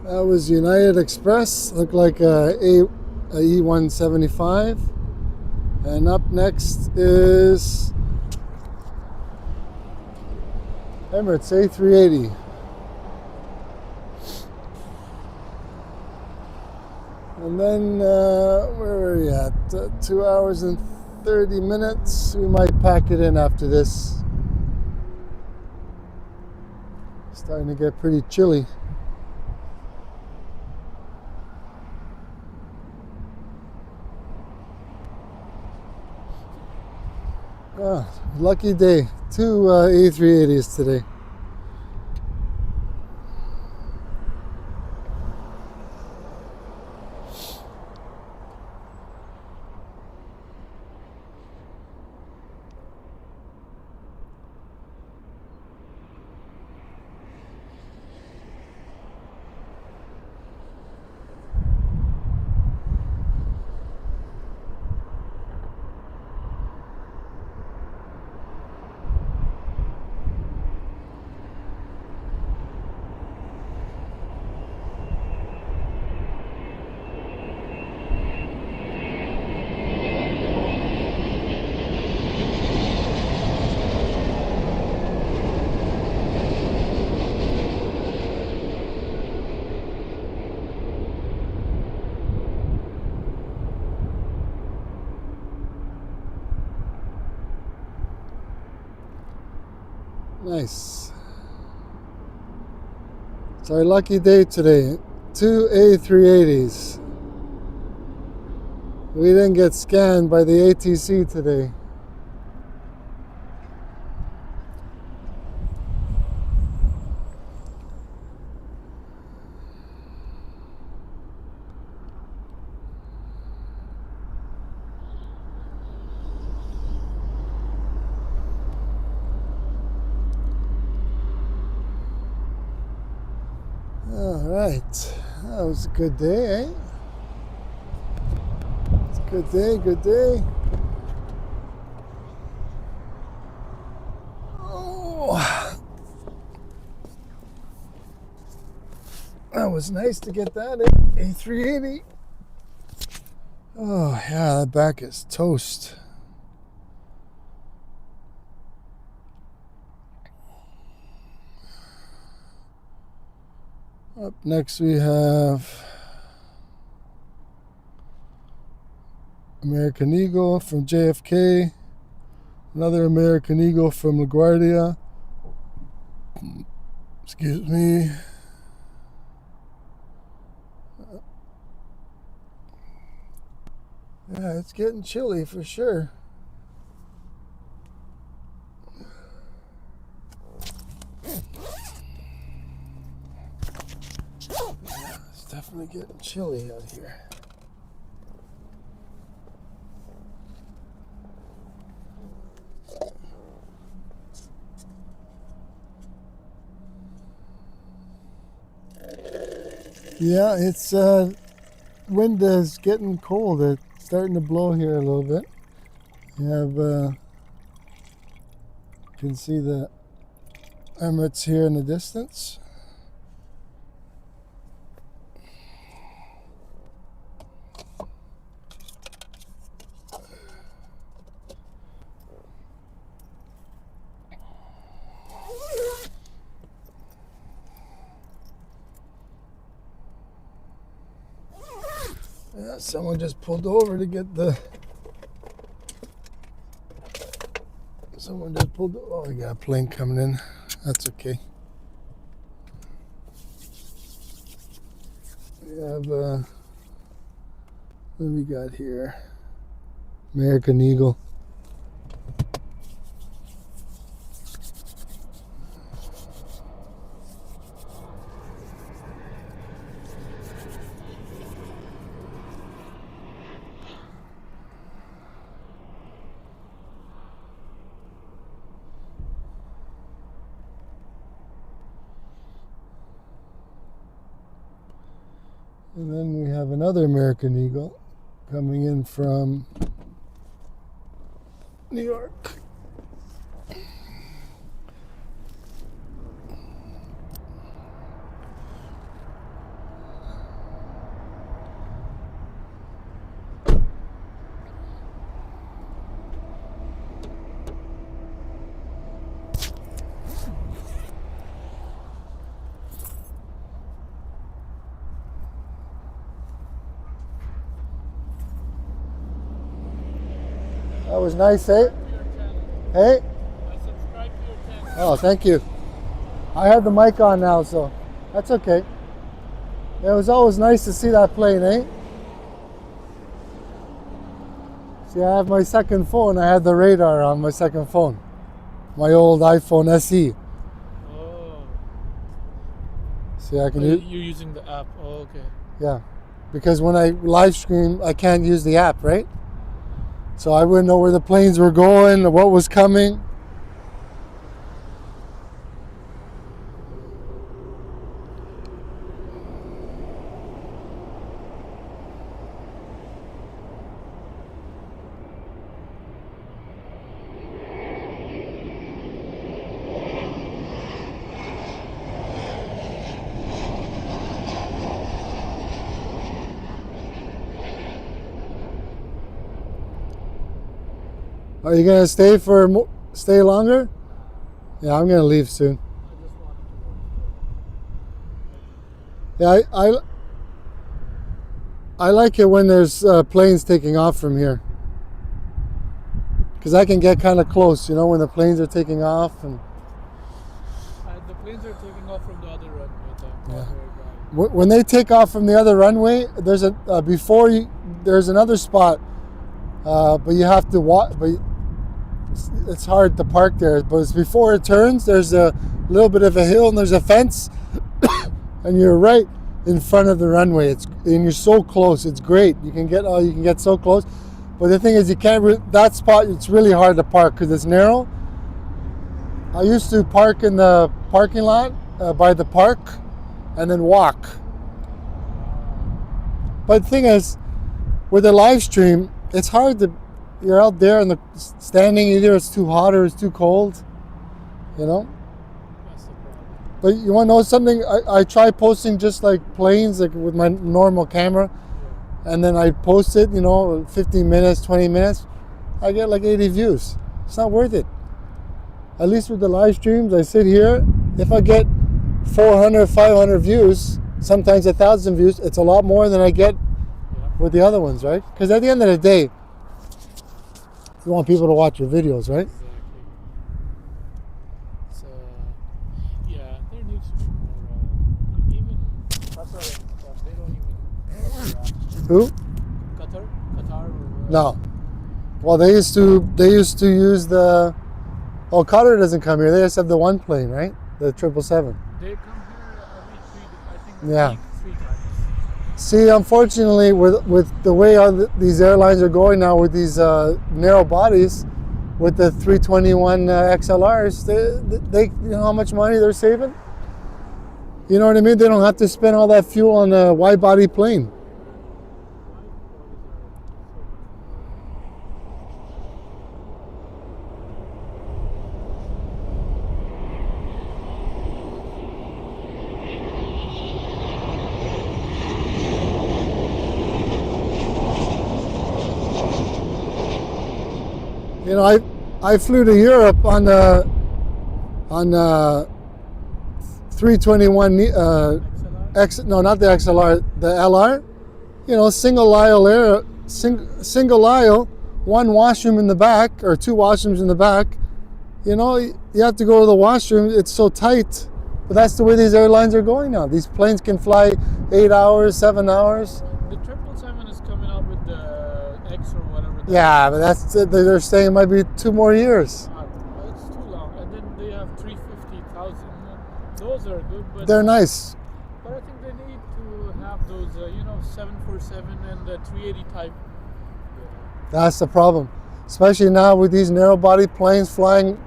That was United Express, looked like a E175. And up next is Emirates A380. And then, where are we at? 2 hours and 30 minutes. We might pack it in after this. Starting to get pretty chilly. Oh, lucky day. 2 A380s today. Nice. It's our lucky day today. 2 A380s. We didn't get scanned by the ATC today. All right, that was a good day, eh? It's a good day, good day. Oh, that was nice to get that A380. Oh yeah, that back is toast. Up next we have American Eagle from JFK, another American Eagle from LaGuardia. Excuse me. Yeah, it's getting chilly for sure. It's definitely getting chilly out here. Yeah, it's wind is getting cold. It's starting to blow here a little bit. You have you can see the Emirates here in the distance. Yeah, someone just pulled over to get the. Someone just pulled. Oh, we got a plane coming in. That's okay. We have. What do we got here? American Eagle. And then we have another American Eagle coming in from New York. That was nice, eh? Hey? I subscribe to your channel. Oh, thank you. I have the mic on now, so that's okay. It was always nice to see that plane, eh? See, I have my second phone. I had the radar on my second phone. My old iPhone SE. Oh. See, I can You're use, using the app. Oh, okay. yeah. Because when I live stream, I can't use the app, right? So I wouldn't know where the planes were going or what was coming. Are you gonna stay longer? Yeah, I'm gonna leave soon. Yeah, I like it when there's planes taking off from here, because I can get kind of close, you know, when the planes are taking off. And planes are taking off from the other runway. Yeah. Right. When they take off from the other runway, there's a there's another spot, but you have to walk. But it's hard to park there. But it's before it turns. There's a little bit of a hill and there's a fence, and you're right in front of the runway. And you're so close. It's great. You can get so close. But the thing is, you can't. That spot, it's really hard to park because it's narrow. I used to park in the parking lot by the park, and then walk. But the thing is, with a live stream, it's hard to. You're out there and standing. Either it's too hot or it's too cold. You know. That's the problem. But you want to know something? I try posting just like planes, like with my normal camera, and then I post it. 15 minutes, 20 minutes. I get like 80 views. It's not worth it. At least with the live streams, I sit here. If I get 400, 500 views, sometimes 1,000 views, it's a lot more than I get with the other ones, right? Because at the end of the day, you want people to watch your videos, right? Exactly. So, yeah, there needs to be more. Even Qatar, they don't even. Who? Qatar or. No. Well, they used to use the. Oh, Qatar doesn't come here. They just have the one plane, right? The 777. They come here every Yeah. three times. See, unfortunately, with the way these airlines are going now with these narrow bodies, with the 321 XLRs, they you know how much money they're saving? You know what I mean? They don't have to spend all that fuel on a wide body plane. I flew to Europe on 321 no, not the XLR, the LR. Single aisle, one washroom in the back or two washrooms in the back. You have to go to the washroom. It's so tight, but that's the way these airlines are going now. These planes can fly 8 hours, 7 hours. The 777 is coming out with the X or whatever. Yeah, but they're saying it might be 2 more years. It's too long. And then they have 350,000. Those are good, but They're nice. But I think they need to have those, 747 and the 380 type. That's the problem, especially now with these narrow body planes flying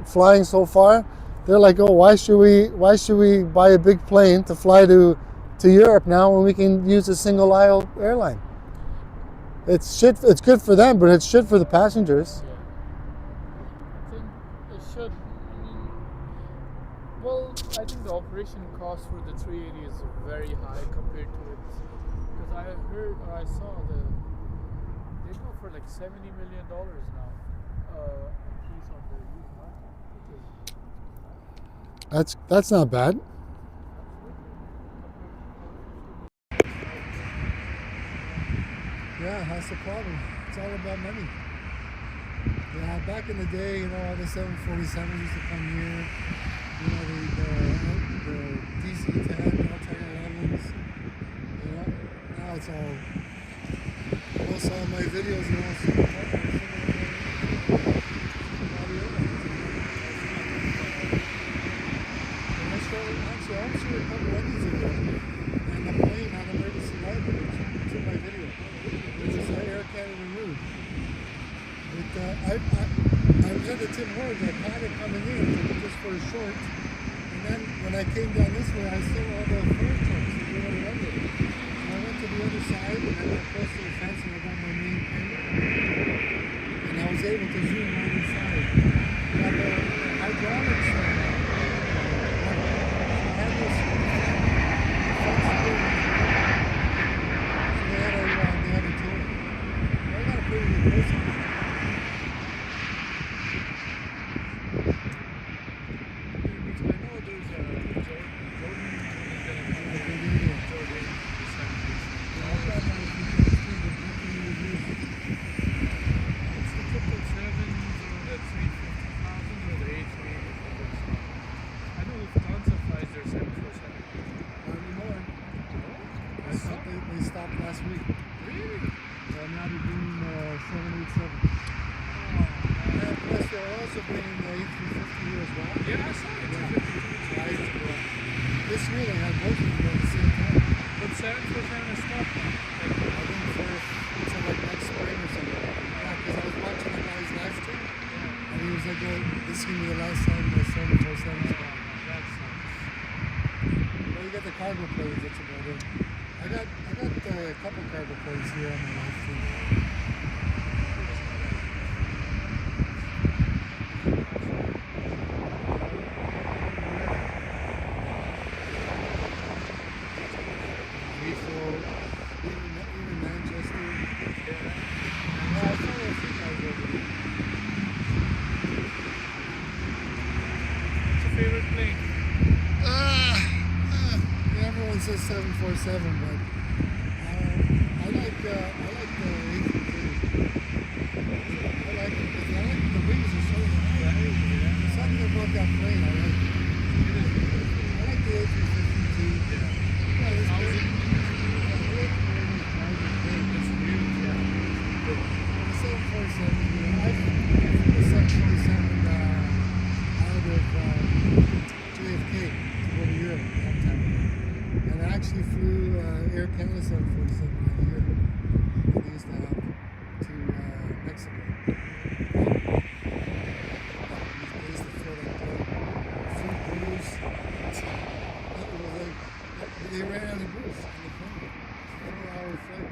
so far. They're like, oh, why should we buy a big plane to fly to Europe now when we can use a single aisle airline? It's shit. It's good for them, but it's shit for the passengers. Yeah. I think it should. I think the operation cost for the 380 is very high compared to it. Because I heard or I saw they go for like $70 million now. A piece on the used market. That's not bad. Yeah, that's the problem. It's all about money. Yeah, back in the day, all the 747s used to come here. The DC-10, L-1011s. Now it's all. Most of my videos, Actually, I was here a couple Wednesdays ago, and the plane had emergency light bridge to my video. It's just Air Canada Route. I was at the Tim Hortons. I had it coming in just for a short, and then when I came down this way, I saw all the fire trucks that were around it. So I went to the other side, and I got close to the fence, and I got my main camera, and I was able to zoom right inside. Now the hydraulics. also bringing the A350 here as well. Yeah, I saw it. Yeah. This year they had both of them at the same time. But 747 is stopped now. I think for until like next spring or something. Yeah, because I was watching the guys live stream, and he was like, "Oh, this is gonna be the last time the 747 is gone." That sucks. Well, you got the cargo planes. That's about it. I got a couple cargo planes here on my live stream. Heathrow, even Manchester. Yeah, I saw a few guys over there. What's your favorite plane? Everyone says 747, but I like the A330. I like it because I like the wings are so high. Yeah. Something about that plane I like. It is beautiful. I like the A350 too. Yeah. Yeah, it's How's great. it? It's really, yeah. The 747, I flew the 747 out of JFK to go to Europe a long time ago. And I actually flew Air Canada 747 that year. They used to have to Mexico. They used to fly that plane. Food booze. It was like, they ran out of booze on the plane. 4-hour flight.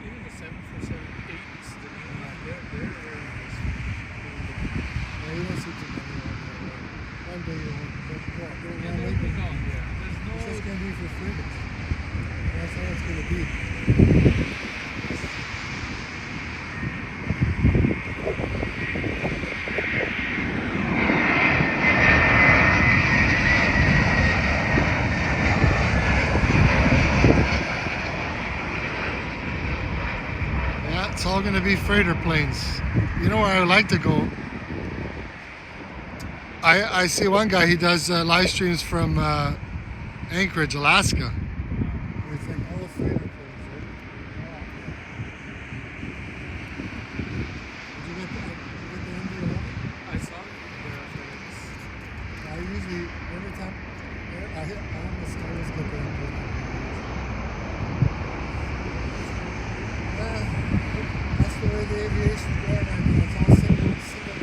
Even the 747-8s, the new one, they're very nice. Yeah, you don't see too many on there. One day you'll Yeah, run they'll late. be gone, yeah. There's It's just no... gonna be for freedom. That's all it's gonna be. Yeah, it's all gonna be freighter planes. You know where I would like to go? I see one guy, he does live streams from Anchorage, Alaska. It's like all freighter planes, right? Did you get the MD-11? I saw it there after this. I usually, every time, I almost always get the MD-11. That's the way the aviation's going. I mean, it's all single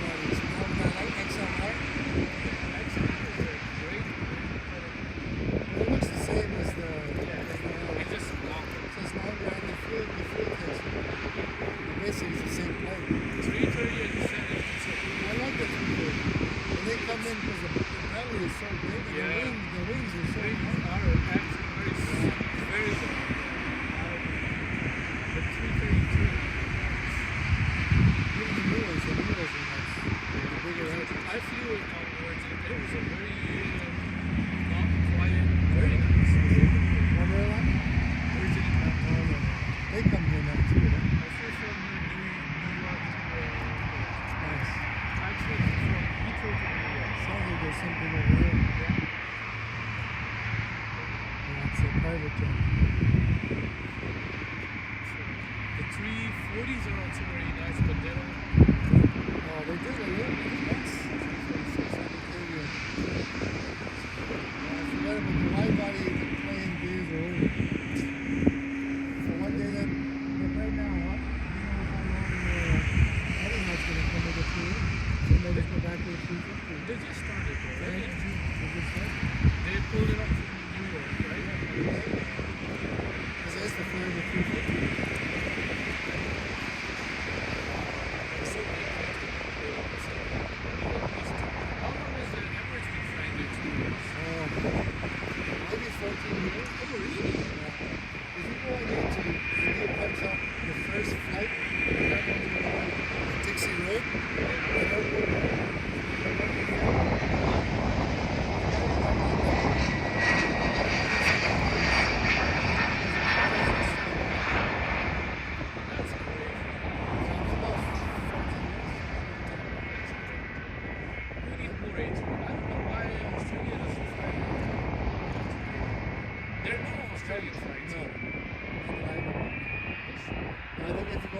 bodies. Now we got like XLR. It looks the same as the It just blocked it. so it's longer and the fuel takes basically it's the same plane. 330, as you said, I like the 330. When they come in because the belly is so big and Yeah. the wings are so Wings high. are actually very good. The 332. Even the Mules are nice. The bigger engines. I flew it onwards and it was a very not quiet, very nice. One airline? Virgin Atlantic. They come here now too, right? I flew from New York to Nice. actually from Heathrow to New York. Sounds like there's something over there. Yeah. Yeah, it's a private jet. The 340s are also very nice, but they don't. Oh, they did a little bit nice. I forgot about the wide body plane days are over. So one day that, but right now, huh? I don't know how long I think that's gonna come with the crew. Then they just go back to the 350. They just started though, Right? right? They just said. They pulled it up from New York, right? Because that's the fly the 350. How long has the Emirates been flying there? 2 years? Maybe 14 years. Oh, really? Yeah. If you go on YouTube and you punch up the first flight, Dixie Road, I don't know.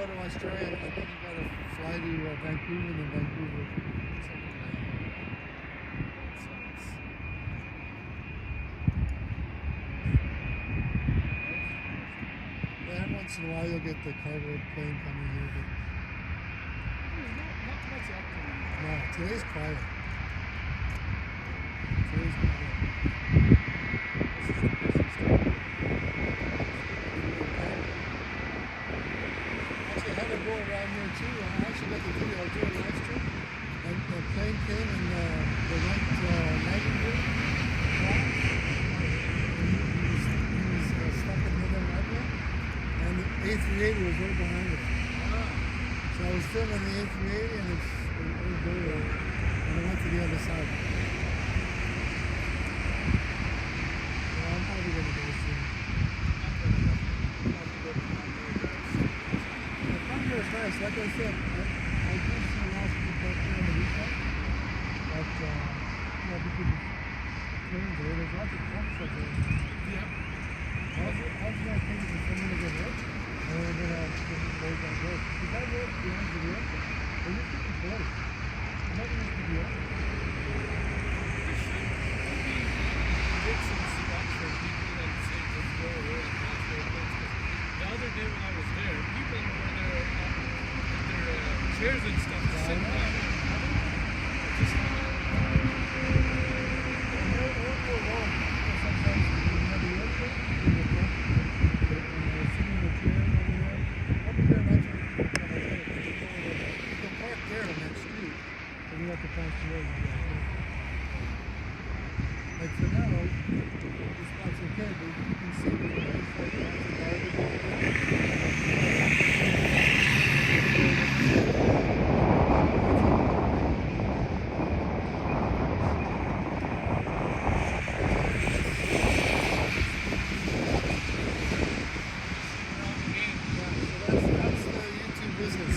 go to Australia, I think you gotta fly to Vancouver and then Vancouver. Something like that. Sounds Yeah, every once in a while you'll get the cargo plane coming here, but not much activity. no, today's quiet. Today's quiet. This is the busiest time. Actually, I had to go around here too. I actually got the video. I was doing a live stream, and the plane came and the right landing gear crashed. He was stuck in the middle runway, and the A380 was right behind it. So I was filming the A380, and it was very low, and I went to the other side. So I'm probably gonna go soon. The thunder is nice. Like I said, I do see a lot of people out there on the weekend, but because of trains there, there's lots of trucks up there. Yeah. How's that thing for someone to get hurt? And we're gonna have different roads on road. Because that road behind the airport, it used to be closed. It never used to be open. Predictions spots for people that say just go away and not go places. The other day when I was there, people were there with their chairs and stuff to sit down. Just like for now, the spot's okay, but you can see the that's the YouTube business.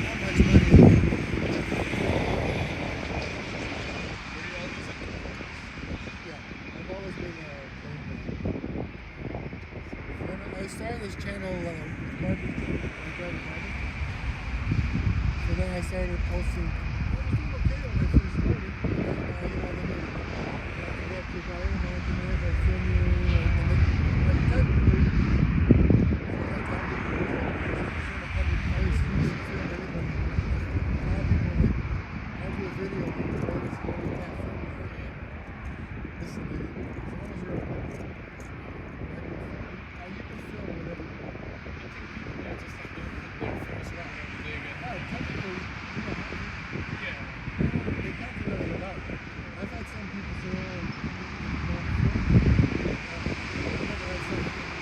Not much money. I've always been a plane guy. When I started this channel, so then I started posting. I was doing okay when I first started. Then I go up to guy and I film you, and technically, I have to have in a public place, you should film anybody. A lot of people I'll do a video on the road, it's you can't film me. Listen, as long as you're a public, you can film whatever. yeah, just like their first round every day again. Technically, you don't have to. Yeah. They can't do that without. I've had some people say, oh, you don't film. I've never had some people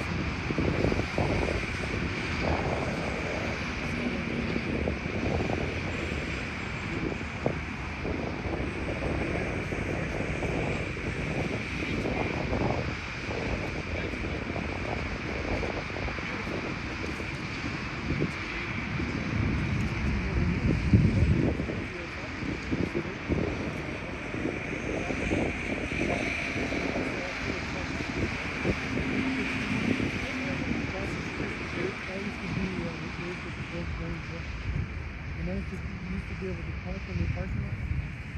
used to be able to park in the parking lot and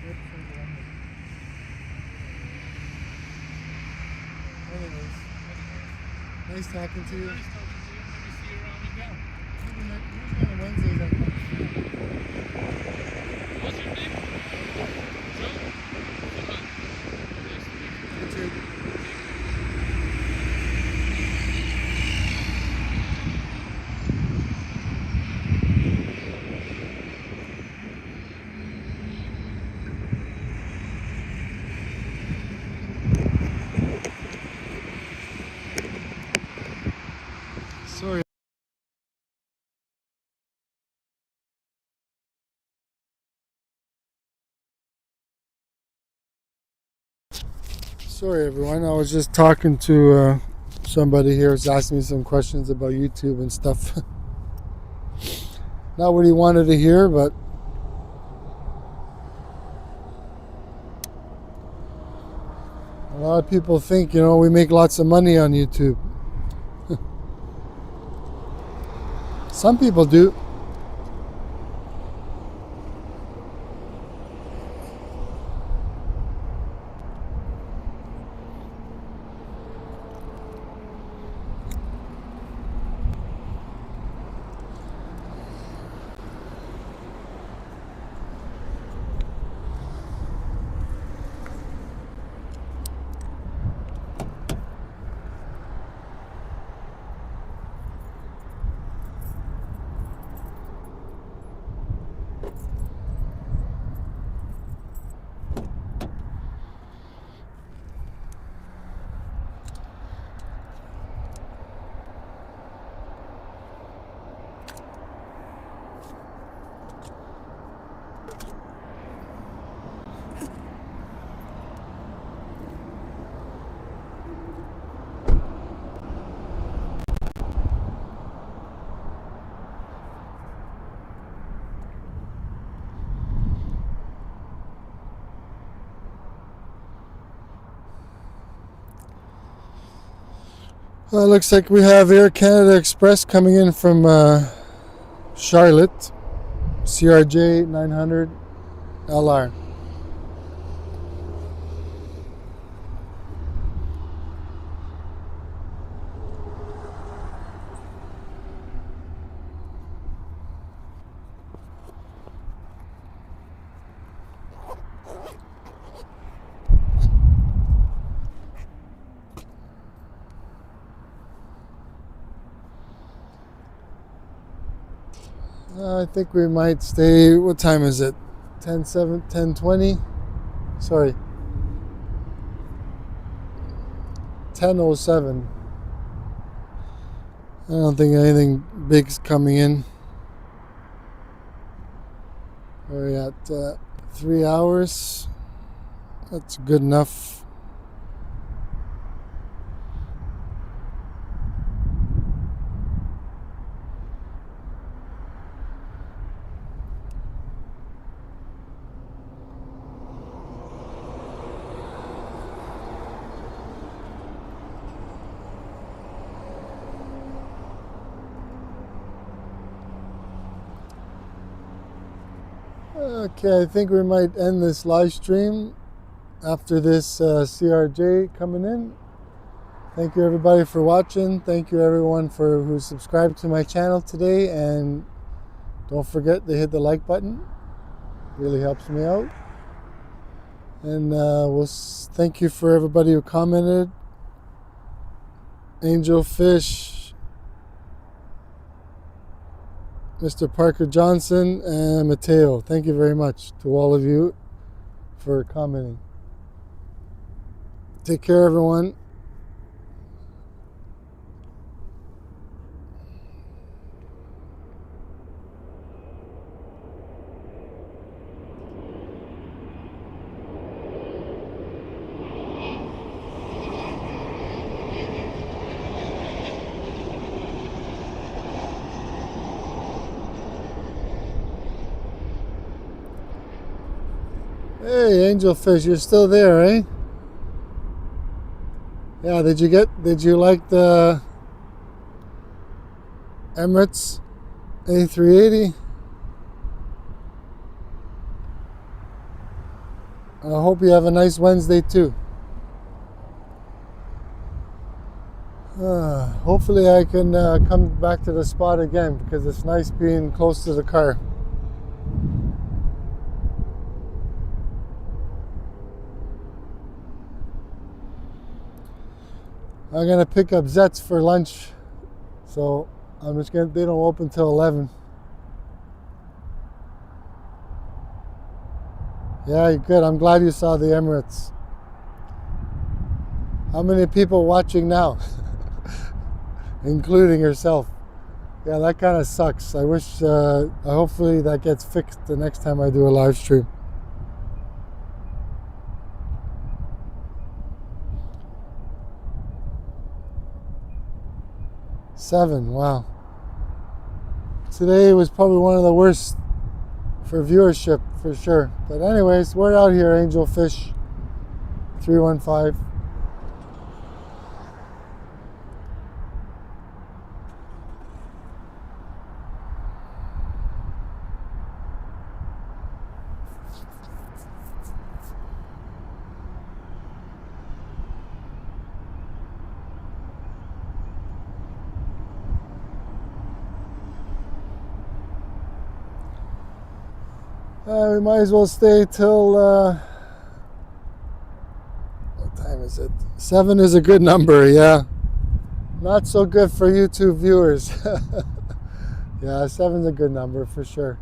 right before the runway. Anyways, nice talking to you. Nice talking to you. Maybe see you around again. Usually on Wednesdays I come. What's your name? Joe? Nice to meet you. You too. Sorry. Sorry everyone, I was just talking to somebody here who's asking me some questions about YouTube and stuff. Not what he wanted to hear, but a lot of people think, we make lots of money on YouTube. Some people do. Looks like we have Air Canada Express coming in from Charlotte, CRJ 900 LR. I think we might stay. What time is it? 10:20. Sorry, 10:07. I don't think anything big's coming in. We're at 3 hours. That's good enough. Okay, I think we might end this live stream after this CRJ coming in. Thank you everybody for watching. Thank you everyone who subscribed to my channel today, and don't forget to hit the like button. Really helps me out. And thank you for everybody who commented. Angel Fish, Mr. Parker Johnson, and Mateo. Thank you very much to all of you for commenting. Take care, everyone. Hey, Angel Fish, you're still there, eh? Yeah, did you like the Emirates A380? I hope you have a nice Wednesday too. Hopefully I can come back to the spot again, because it's nice being close to the car. I'm gonna pick up Zets for lunch, so they don't open till 11. Yeah, good. I'm glad you saw the Emirates. How many people watching now? Including yourself. Yeah, that kind of sucks. I wish, hopefully that gets fixed the next time I do a live stream. Seven, wow. Today was probably one of the worst for viewership, for sure. But anyways, we're out here, Angel Fish 315. We might as well stay till, what time is it? 7 is a good number, yeah. Not so good for YouTube viewers. Yeah, 7's a good number for sure.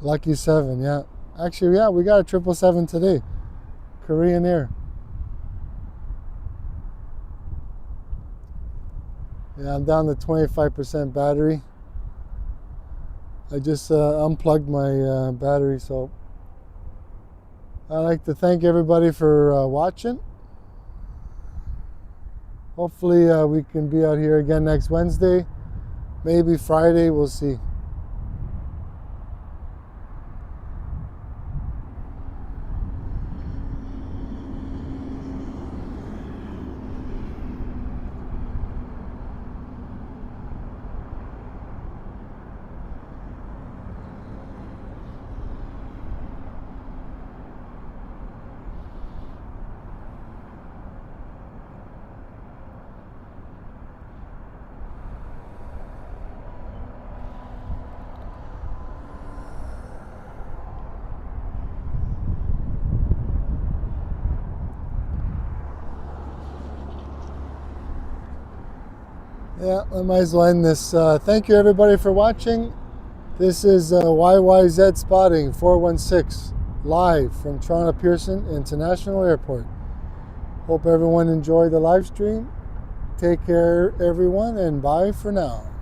Lucky 7, yeah. Actually, yeah, we got a 777 today. Korean Air. Yeah, I'm down to 25% battery. I just unplugged my battery, so I'd like to thank everybody for watching. Hopefully we can be out here again next Wednesday. Maybe Friday, we'll see. Yeah, I might as well end this. Thank you everybody for watching. This is YYZ Spotting 416 live from Toronto Pearson International Airport. Hope everyone enjoyed the live stream. Take care everyone and bye for now.